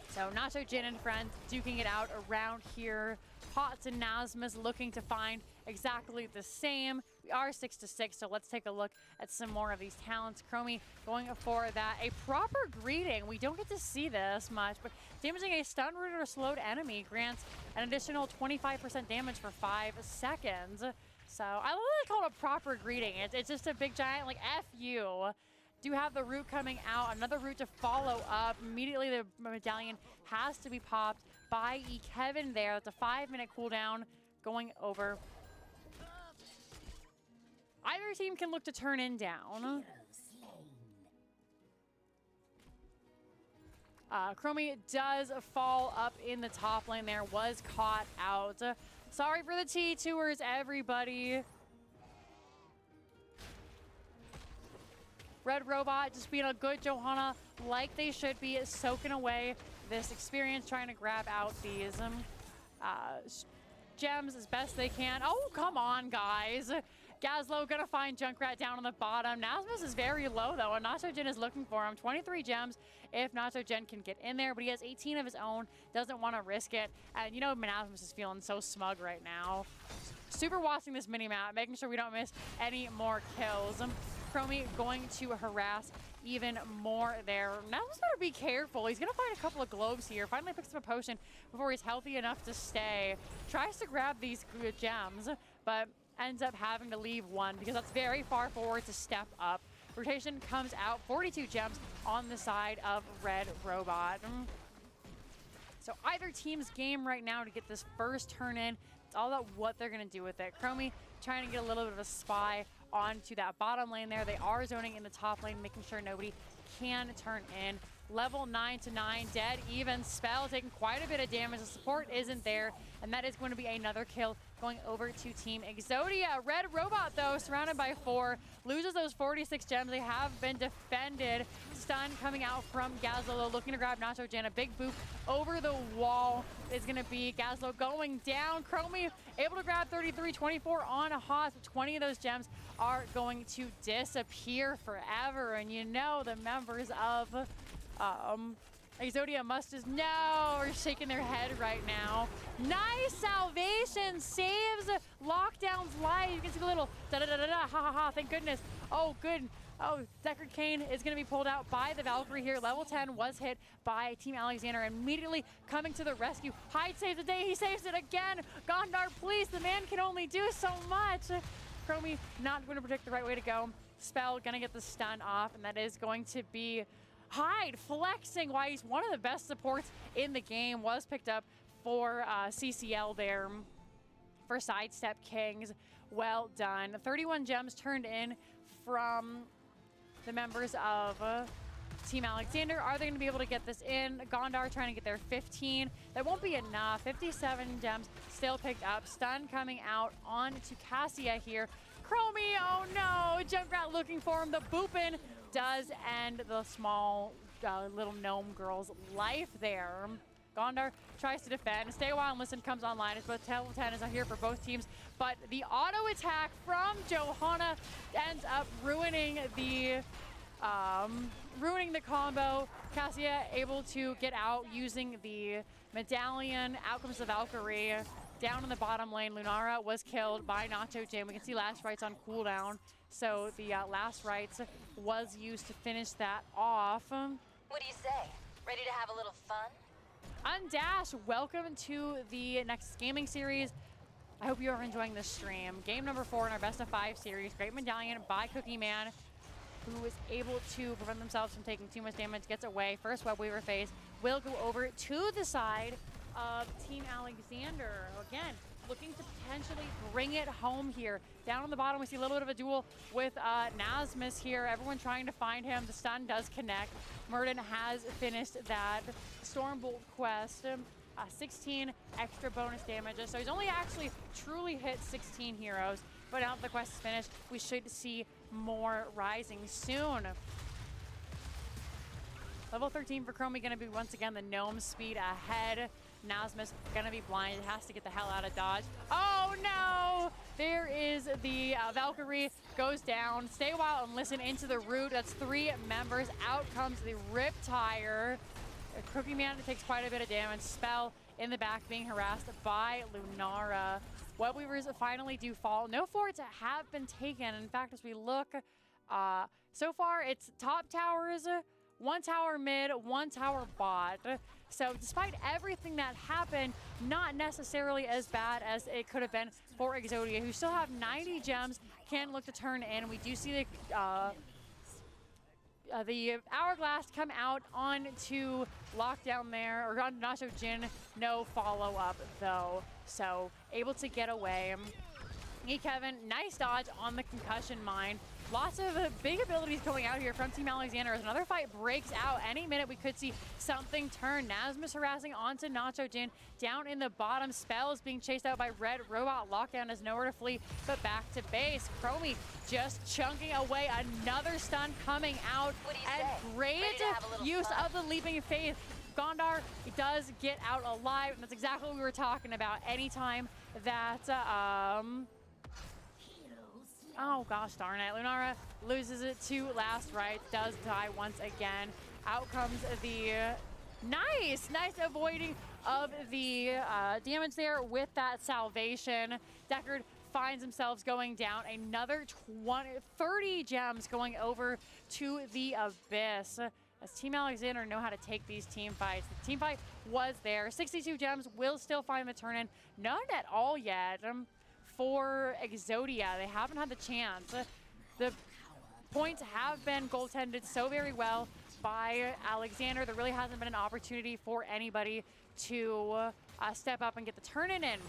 So Nacho Jin and friends duking it out around here. Potts and Nasmus looking to find exactly the same. We are 6-6, so let's take a look at some more of these talents. Chromie going for that. A proper greeting. We don't get to see this much, but damaging a stun rooted or slowed enemy grants an additional 25% damage for 5 seconds. So I literally call it a proper greeting. It's just a big giant like F you. Do have the root coming out, another root to follow up. Immediately the medallion has to be popped by E. Kevin there. That's a 5-minute cooldown going over. Either team can look to turn in down. Chromie does fall up in the top lane there, was caught out. Sorry for the T2ers, everybody. Red Robot just being a good Johanna like they should be, soaking away this experience, trying to grab out these gems as best they can. Oh, come on, guys. Gazlo gonna find Junkrat down on the bottom. Nasmus is very low, though, and Nacho Jin is looking for him. 23 gems if Nacho Jin can get in there, but he has 18 of his own, doesn't want to risk it. And you know Nasmus is feeling so smug right now. Super watching this mini-map, making sure we don't miss any more kills. Chromie going to harass even more there. Nasmus better be careful. He's gonna find a couple of globes here. Finally picks up a potion before he's healthy enough to stay. Tries to grab these gems, but ends up having to leave one because that's very far forward to step up. Rotation comes out, 42 gems on the side of Red Robot. So either team's game right now to get this first turn in. It's all about what they're gonna do with it. Chromie trying to get a little bit of a spy onto that bottom lane there. They are zoning in the top lane, making sure nobody can turn in. Level 9-9, dead even. Spell taking quite a bit of damage. The support isn't there, and that is going to be another kill going over to Team Exodia. Red Robot, though, surrounded by 4, loses those 46 gems. They have been defended. Stun coming out from Gazlo, looking to grab Nacho Jin. A big boop over the wall is going to be Gazlo going down. Chromie able to grab 33-24 on a Haas. 20 of those gems are going to disappear forever. And you know the members of Exodia must just are shaking their head right now. Nice salvation, saves Lockdown's life. You can see the little da-da-da-da-da, ha-ha-ha, thank goodness. Oh, good. Oh, Deckard Cain is going to be pulled out by the Valkyrie here. Level 10 was hit by Team Alexander, immediately coming to the rescue. Hyde saves the day. He saves it again. Gondar, please. The man can only do so much. Chromie not going to predict the right way to go. Spell going to get the stun off, and that is going to be Hyde flexing why he's one of the best supports in the game. Was picked up for CCL there for Sidestep Kings. Well done. 31 gems turned in from the members of Team Alexander. Are they going to be able to get this in? Gondar trying to get their 15. That won't be enough. 57 gems still picked up. Stun coming out on to Cassia here. Chromie, oh no! Junkrat looking for him. The boopin does end the small little gnome girl's life there. Gondar tries to defend. Stay a while and listen comes online. It's both level 10 is out here for both teams, but the auto attack from Johanna ends up ruining the combo. Cassia able to get out using the medallion. Out comes the Valkyrie. Down in the bottom lane, Lunara was killed by Nacho Jim. We can see last rites on cooldown. So the last rites was used to finish that off. What do you say? Ready to have a little fun? Undash, welcome to the Nexus Gaming Series. I hope you are enjoying this stream. Game number 4 in our best of 5 series. Great medallion by Cookie Man, who is able to prevent themselves from taking too much damage, gets away. First Web Weaver phase will go over to the side of Team Alexander. Again, looking to potentially bring it home here. Down on the bottom, we see a little bit of a duel with Nasmus here. Everyone trying to find him. The stun does connect. Murden has finished that Stormbolt quest. 16 extra bonus damages. So he's only actually truly hit 16 heroes. But now that the quest is finished, we should see more rising soon. Level 13 for Chromie going to be once again the gnome speed ahead. Nasmus going to be blind. It has to get the hell out of dodge. Oh no! There is the Valkyrie goes down. Stay a while and listen into the root. That's 3 members. Out comes the Riptire. Cookie Man takes quite a bit of damage. Spell in the back being harassed by Lunara. Web Weavers finally do fall. No forts have been taken. In fact, as we look, so far it's top towers, 1 tower mid, 1 tower bot. So despite everything that happened, not necessarily as bad as it could have been for Exodia, who still have 90 gems, can look to turn in. We do see the Hourglass come out onto Lockdown there, or on Nacho Jin. No follow-up though, so able to get away. Kevin, nice dodge on the concussion mine. Lots of big abilities going out here from Team Alexander as another fight breaks out. Any minute we could see something turn. Nasmus harassing onto Nacho Jin. Down in the bottom, Spell is being chased out by Red Robot. Lockdown has nowhere to flee but back to base. Chromie just chunking away. Another stun coming out. And great use of the Leaping Faith. Gondar does get out alive, and that's exactly what we were talking about. Anytime that oh gosh darn it, Lunara loses it to last rites, does die once again. Out comes the nice avoiding of the damage there with that salvation. Deckard finds himself going down. Another 30 gems going over to the Abyss. As Team Alexander know how to take these team fights. The team fight was there. 62 gems will still find the turn-in. None at all yet for Exodia. They haven't had the chance. The points have been goaltended so very well by Alexander. There really hasn't been an opportunity for anybody to step up and get the turn-in in.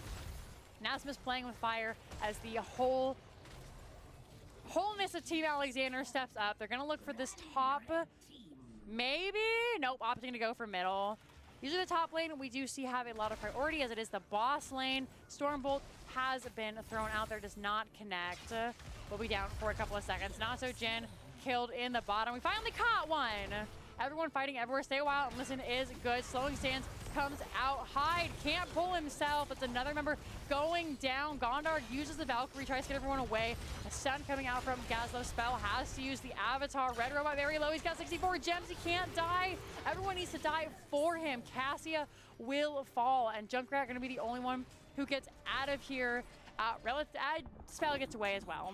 Nasmus playing with fire as the wholeness of Team Alexander steps up. They're going to look for this top. Maybe? Nope, opting to go for middle. Usually the top lane we do see have a lot of priority as it is the boss lane. Stormbolt has been thrown out there, does not connect. We'll be down for a couple of seconds. Nacho Jin killed in the bottom. We finally caught one. Everyone fighting everywhere. Stay a while and listen is good. Slowing stance comes out. Hyde can't pull himself. It's another member going down. Gondar uses the Valkyrie, tries to get everyone away. A stun coming out from Gazlo. Spell has to use the Avatar. Red Robot very low. He's got 64 gems. He can't die. Everyone needs to die for him. Cassia will fall, and Junkrat going to be the only one who gets out of here. Spell gets away as well.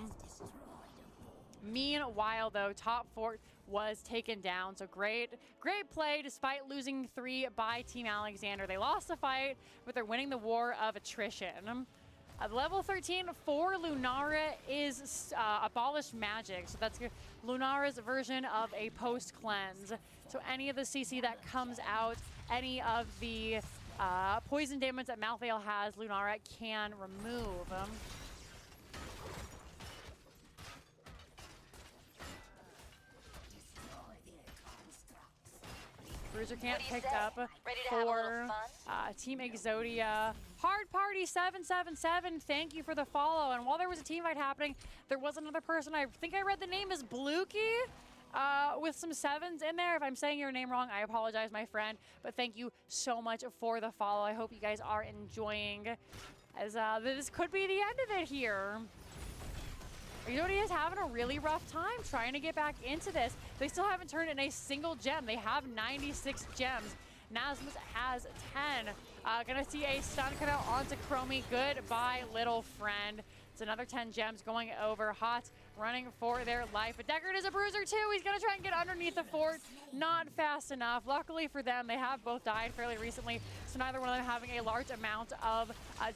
Meanwhile, though, top fort was taken down. So great play despite losing 3 by Team Alexander. They lost the fight, but they're winning the war of attrition. Level 13 for Lunara is abolished magic. So that's Lunara's version of a post cleanse. So any of the CC that comes out, any of the poison damage that Malthael has, Lunara can remove. Bruiser can't picked up for Team Exodia. Hard Party 777, thank you for the follow. And while there was a team fight happening, there was another person, I think I read the name is Bluky, with some 7s in there. If I'm saying your name wrong, I apologize, my friend. But thank you so much for the follow. I hope you guys are enjoying, as this could be the end of it here. Exodia is having a really rough time trying to get back into this. They still haven't turned in a single gem. They have 96 gems. Nasmus has 10. Gonna see a stun cut out onto Chromie. Goodbye, little friend. It's another 10 gems going over. Hot running for their life. But Deckard is a bruiser too. He's gonna try and get underneath the fort. Not fast enough. Luckily for them, they have both died fairly recently, so neither one of them having a large amount of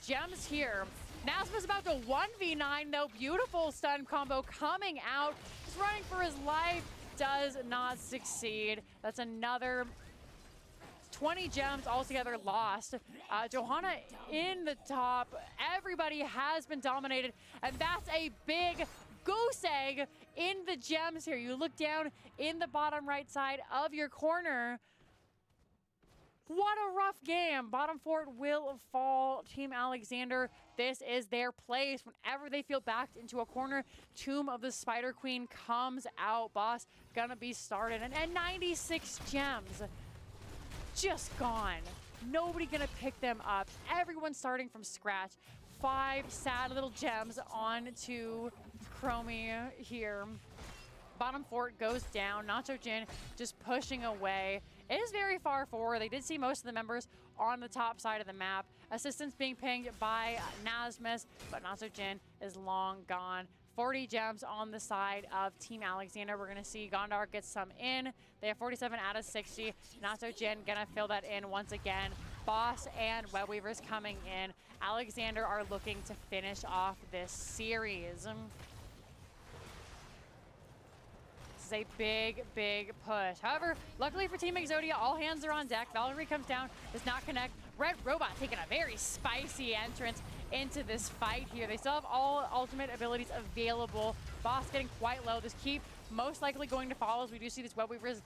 gems here. Nasmus about to 1v9 though. Beautiful stun combo coming out. He's running for his life. Does not succeed. That's another 20 gems altogether lost. Johanna in the top. Everybody has been dominated. And that's a big goose egg in the gems here. You look down in the bottom right side of your corner. What a rough game. Bottom fort will fall. Team Alexander, this is their place. Whenever they feel backed into a corner, Tomb of the Spider Queen comes out. Boss gonna be started. And 96 gems just gone. Nobody gonna pick them up. Everyone starting from scratch. 5 sad little gems onto Chromie here. Bottom fort goes down. Nacho Jin just pushing away. It is very far forward. They did see most of the members on the top side of the map. Assistance being pinged by Nasmus, but Nacho Jin is long gone. 40 gems on the side of Team Alexander. We're gonna see Gondar get some in. They have 47 out of 60. Nacho Jin gonna fill that in once again. Boss and Web Weavers coming in. Alexander are looking to finish off this series. This is a big, big push. However, luckily for Team Exodia, all hands are on deck. Valkyrie comes down, does not connect. Red Robot taking a very spicy entrance into this fight here. They still have all ultimate abilities available. Boss getting quite low. This keep most likely going to fall, as we do see this Web Weaver is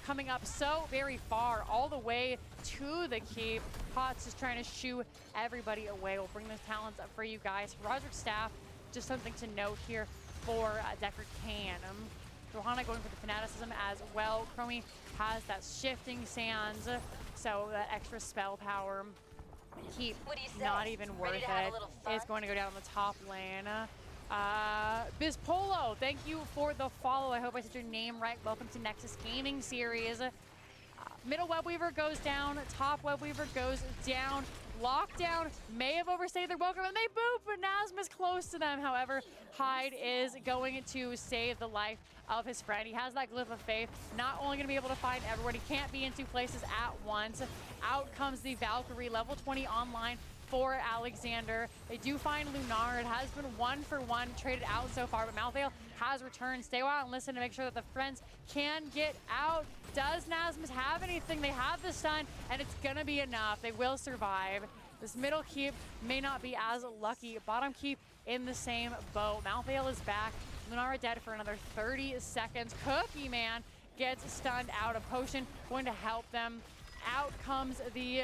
coming up so very far, all the way to the keep. Potts just trying to shoo everybody away. We'll bring those talents up for you guys. Roderick Staff, just something to note here for Deckard Can. Johanna going for the fanaticism as well. Chromie has that shifting sands, so that extra spell power. Keep not even worth it. It's going to go down the top lane. Bizpolo, thank you for the follow. I hope I said your name right. Welcome to Nexus Gaming Series. Middle Web Weaver goes down. Top Web Weaver goes down. Lockdown may have overstayed their welcome, and they boop, but Nasmus close to them. However, Hyde is going to save the life of his friend. He has that Glyph of Faith. Not only going to be able to find everyone, he can't be in 2 places at once. Out comes the Valkyrie, level 20 online for Alexander. They do find Lunar. It has been 1-for-1 traded out so far, but Malthael has returned. Stay a while and listen to make sure that the friends can get out. Does Nasmus have anything? They have the stun, and it's gonna be enough. They will survive. This middle keep may not be as lucky. Bottom keep in the same boat. Malthael is back. Lunara dead for another 30 seconds. Cookie Man gets stunned out. A potion going to help them. Out comes the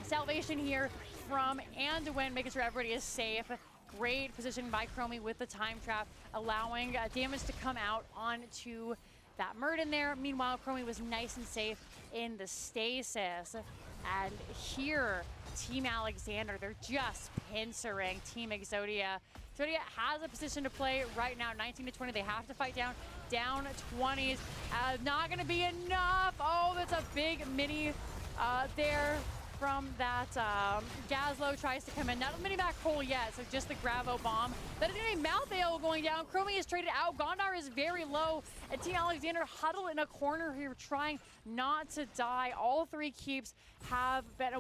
salvation here from Anduin, making sure everybody is safe. Great position by Chromie with the time trap, allowing damage to come out onto that Murden there. Meanwhile, Chromie was nice and safe in the stasis. And here, Team Alexander, they're just pincering Team Exodia. Exodia has a position to play right now, 19-20. They have to fight down 20s. Not gonna be enough. Oh, that's a big mini there from that. Gazlo tries to come in. Not a mini back hole yet, so just the Gravo bomb. That is going to be Malthael going down. Chromie is traded out. Gondar is very low. And Team Alexander huddled in a corner here, trying not to die. All three keeps have been,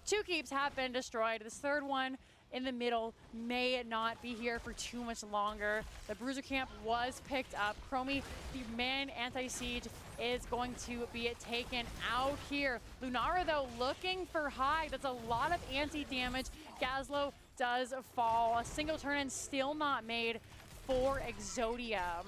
two keeps have been destroyed. This third one in the middle may not be here for too much longer. The Bruiser camp was picked up. Chromie, the man anti-siege, is going to be taken out here. Lunara, though, looking for high. That's a lot of anti-damage. Gazlo does fall. A single turn-in still not made for Exodia.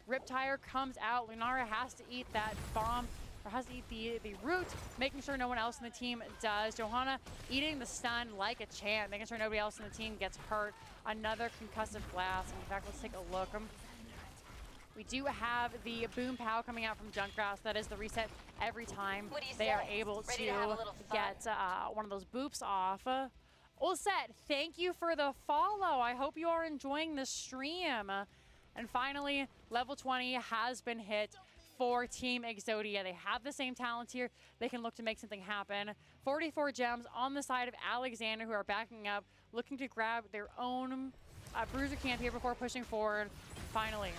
Riptire comes out. Lunara has to eat that bomb, or has to eat the root, making sure no one else in the team does. Johanna eating the stun like a champ, making sure nobody else in the team gets hurt. Another concussive blast. In fact, let's take a look. We do have the boom pow coming out from Junkgrass. That is the reset every time they are able to get one of those boops off. Ulset, thank you for the follow. I hope you are enjoying the stream. And finally, level 20 has been hit for Team Exodia. They have the same talent here. They can look to make something happen. 44 gems on the side of Alexander, who are backing up, looking to grab their own Bruiser camp here before pushing forward. Finally,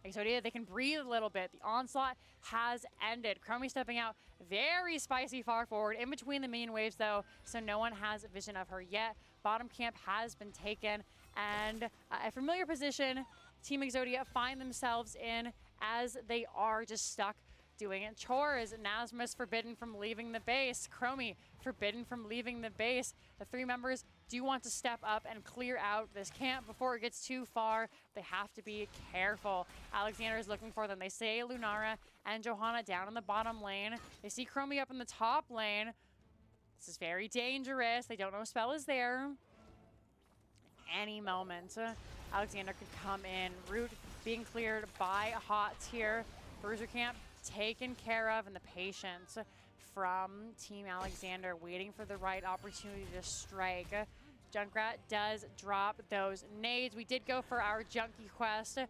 Exodia, they can breathe a little bit. The onslaught has ended. Chromie stepping out very spicy far forward in between the minion waves, though, so no one has a vision of her yet. Bottom camp has been taken, and a familiar position Team Exodia find themselves in as they are just stuck doing chores. Nasmus forbidden from leaving the base. Chromie forbidden from leaving the base. The three members do want to step up and clear out this camp before it gets too far. They have to be careful. Alexander is looking for them. They say Lunara and Johanna down in the bottom lane. They see Chromie up in the top lane. This is very dangerous. They don't know spell is there. Any moment, Alexander could come in. Root being cleared by Hots here. Bruiser camp taken care of, and the patience from Team Alexander waiting for the right opportunity to strike. Junkrat does drop those nades. We did go for our junkie quest at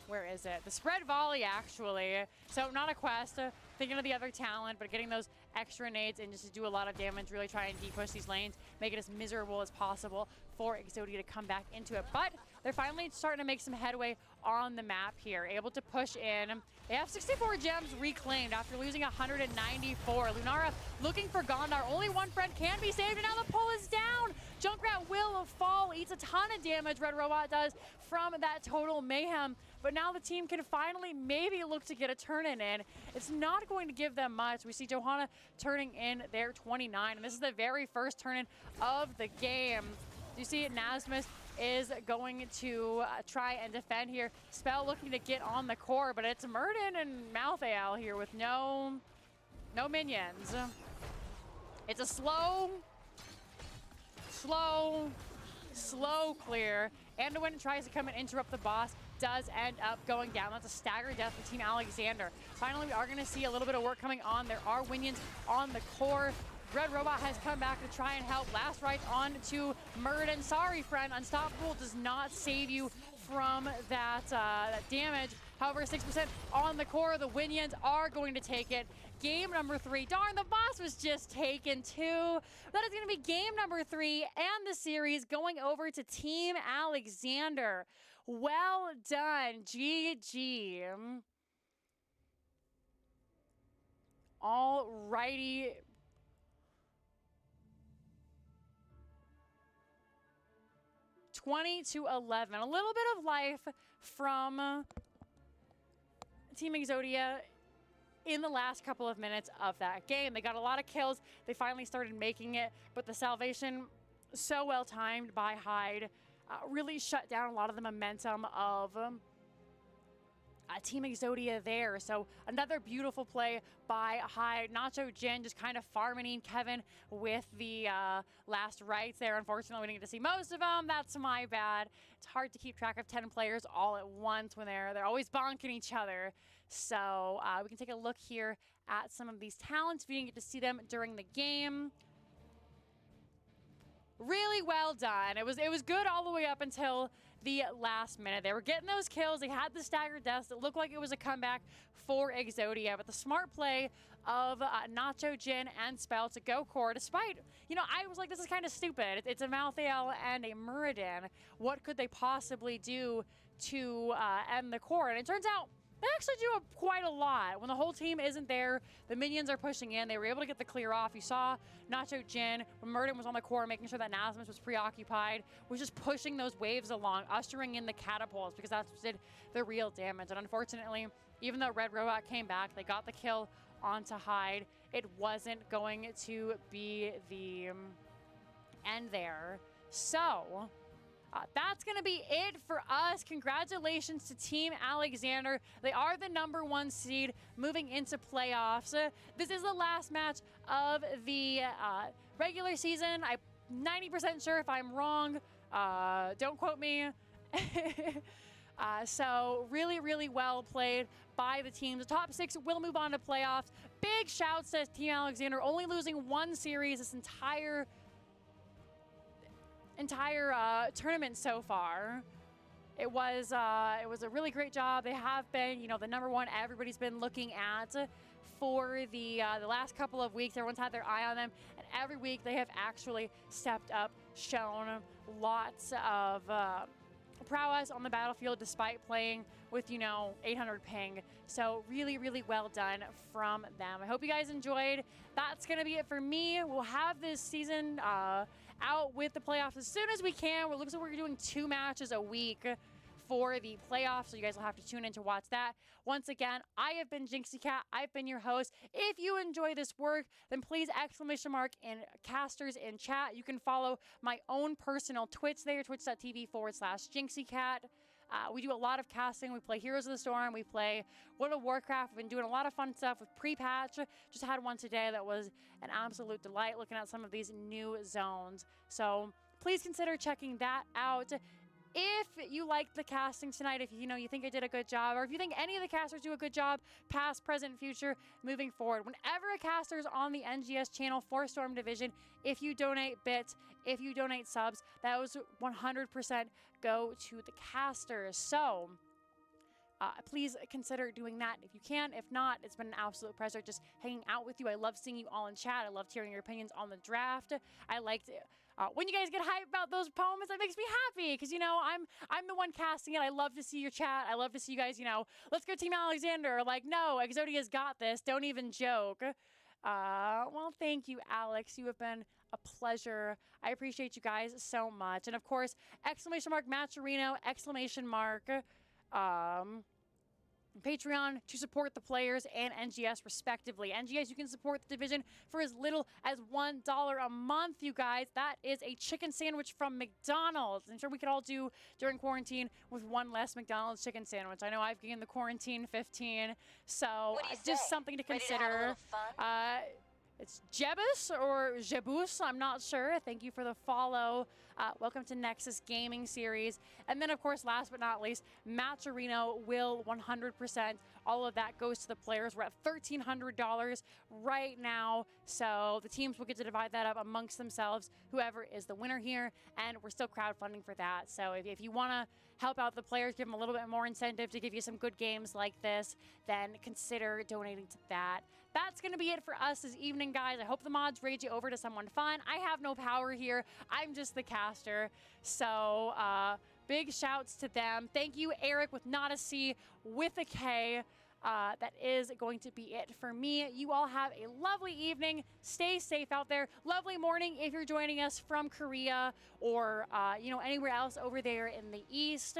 where is it? The spread volley, actually. So not a quest, thinking of the other talent, but getting those extra nades in just to do a lot of damage, really try and de-push these lanes, make it as miserable as possible for Exodia to come back into it. But they're finally starting to make some headway on the map here, able to push in. They have 64 gems reclaimed after losing 194. Lunara looking for Gondar. Only one friend can be saved, and now the pull is down. Junkrat will fall, eats a ton of damage, Red Robot does, from that total mayhem. But now the team can finally maybe look to get a turn-in in. It's not going to give them much. We see Johanna turning in their 29, and this is the very first turn-in of the game. You see it, Nasmus is going to try and defend here. Spell looking to get on the core, but it's Murden and Malthael here with no minions. It's a slow clear. Anduin tries to come and interrupt the boss, does end up going down. That's a staggered death for Team Alexander. Finally, we are going to see a little bit of work coming on. There are Winions on the core. Red Robot has come back to try and help. Last right on to Murden. Sorry, friend. Unstoppable does not save you from that damage. However, 6% on the core. The Winions are going to take it. Game number 3. Darn, the boss was just taken too. That is going to be game number 3 and the series going over to Team Alexander. Well done. GG. All righty. (20-11). A little bit of life from Team Exodia in the last couple of minutes of that game. They got a lot of kills. They finally started making it, but the salvation, so well timed by Hyde, really shut down a lot of the momentum of Team Exodia there. So another beautiful play by Hyde. Nacho Jin just kind of farming Kevin with the last rights there. Unfortunately, we didn't get to see most of them. That's my bad. It's hard to keep track of 10 players all at once when they're always bonking each other. So we can take a look here at some of these talents if you didn't get to see them during the game. Really well done. It was good all the way up until the last minute. They were getting those kills. They had the staggered deaths. It looked like it was a comeback for Exodia, but the smart play of Nacho, Jin, and Spell to go core, despite, I was like, this is kind of stupid. It's a Malthael and a Muradin. What could they possibly do to end the core? And it turns out they actually do quite a lot. When the whole team isn't there, the minions are pushing in. They were able to get the clear off. You saw Nacho Jin, when Muradin was on the core, making sure that Nasmus was preoccupied, was just pushing those waves along, ushering in the catapults, because that's what did the real damage. And unfortunately, even though Red Robot came back, they got the kill onto Hyde. It wasn't going to be the end there. So that's going to be it for us. Congratulations to Team Alexander. They are the #1 seed moving into playoffs. This is the last match of the regular season. I'm 90% sure if I'm wrong. Don't quote me. So really, really well played by the teams. The top 6 will move on to playoffs. Big shouts to Team Alexander, only losing 1 series this entire tournament so far. It was a really great job. They have been, the #1 everybody's been looking at for the last couple of weeks. Everyone's had their eye on them, and every week they have actually stepped up, shown lots of prowess on the battlefield despite playing with 800 ping. So really, really well done from them. I hope you guys enjoyed. That's gonna be it for me. We'll have this season out with the playoffs as soon as we can. It looks like we're doing 2 matches a week for the playoffs, so you guys will have to tune in to watch that. Once again, I have been Jinxie Cat. I've been your host. If you enjoy this work, then please exclamation mark in casters in chat. You can follow my own personal Twitch there, twitch.tv/JinxieCat. We do a lot of casting. We play Heroes of the Storm. We play World of Warcraft. We've been doing a lot of fun stuff with pre-patch. Just had one today that was an absolute delight, looking at some of these new zones. So please consider checking that out. If you liked the casting tonight, if you think I did a good job, or if you think any of the casters do a good job, past, present, future, moving forward, whenever a caster is on the NGS channel for Storm Division, if you donate bits, if you donate subs, that was 100% go to the casters. So please consider doing that if you can. If not, it's been an absolute pleasure just hanging out with you. I love seeing you all in chat. I loved hearing your opinions on the draft. I liked it. When you guys get hyped about those opponents, that makes me happy because, I'm the one casting it. I love to see your chat. I love to see you guys, let's go Team Alexander. Or like, no, Exodia's got this. Don't even joke. Well, thank you, Alex. You have been a pleasure. I appreciate you guys so much. And of course, !Matcherino, Patreon to support the players and NGS respectively. NGS, you can support the division for as little as $1 a month, you guys. That is a chicken sandwich from McDonald's. I'm sure we could all do during quarantine with one less McDonald's chicken sandwich. I know I've gained the quarantine 15, so just something to consider. It's Jebus or Jebus, I'm not sure. Thank you for the follow. Welcome to Nexus Gaming Series. And then, of course, last but not least, Matcherino will 100%. All of that goes to the players. We're at $1,300 right now. So the teams will get to divide that up amongst themselves, whoever is the winner here. And we're still crowdfunding for that. So if you want to help out the players, give them a little bit more incentive to give you some good games like this, then consider donating to that. That's going to be it for us this evening, guys. I hope the mods raid you over to someone fun. I have no power here. I'm just the caster. So big shouts to them. Thank you, Eric, with not a C, with a K. That is going to be it for me. You all have a lovely evening. Stay safe out there. Lovely morning if you're joining us from Korea or, anywhere else over there in the East.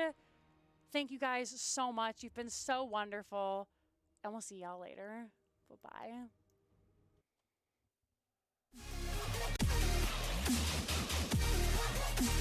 Thank you guys so much. You've been so wonderful. And we'll see y'all later. Bye-bye.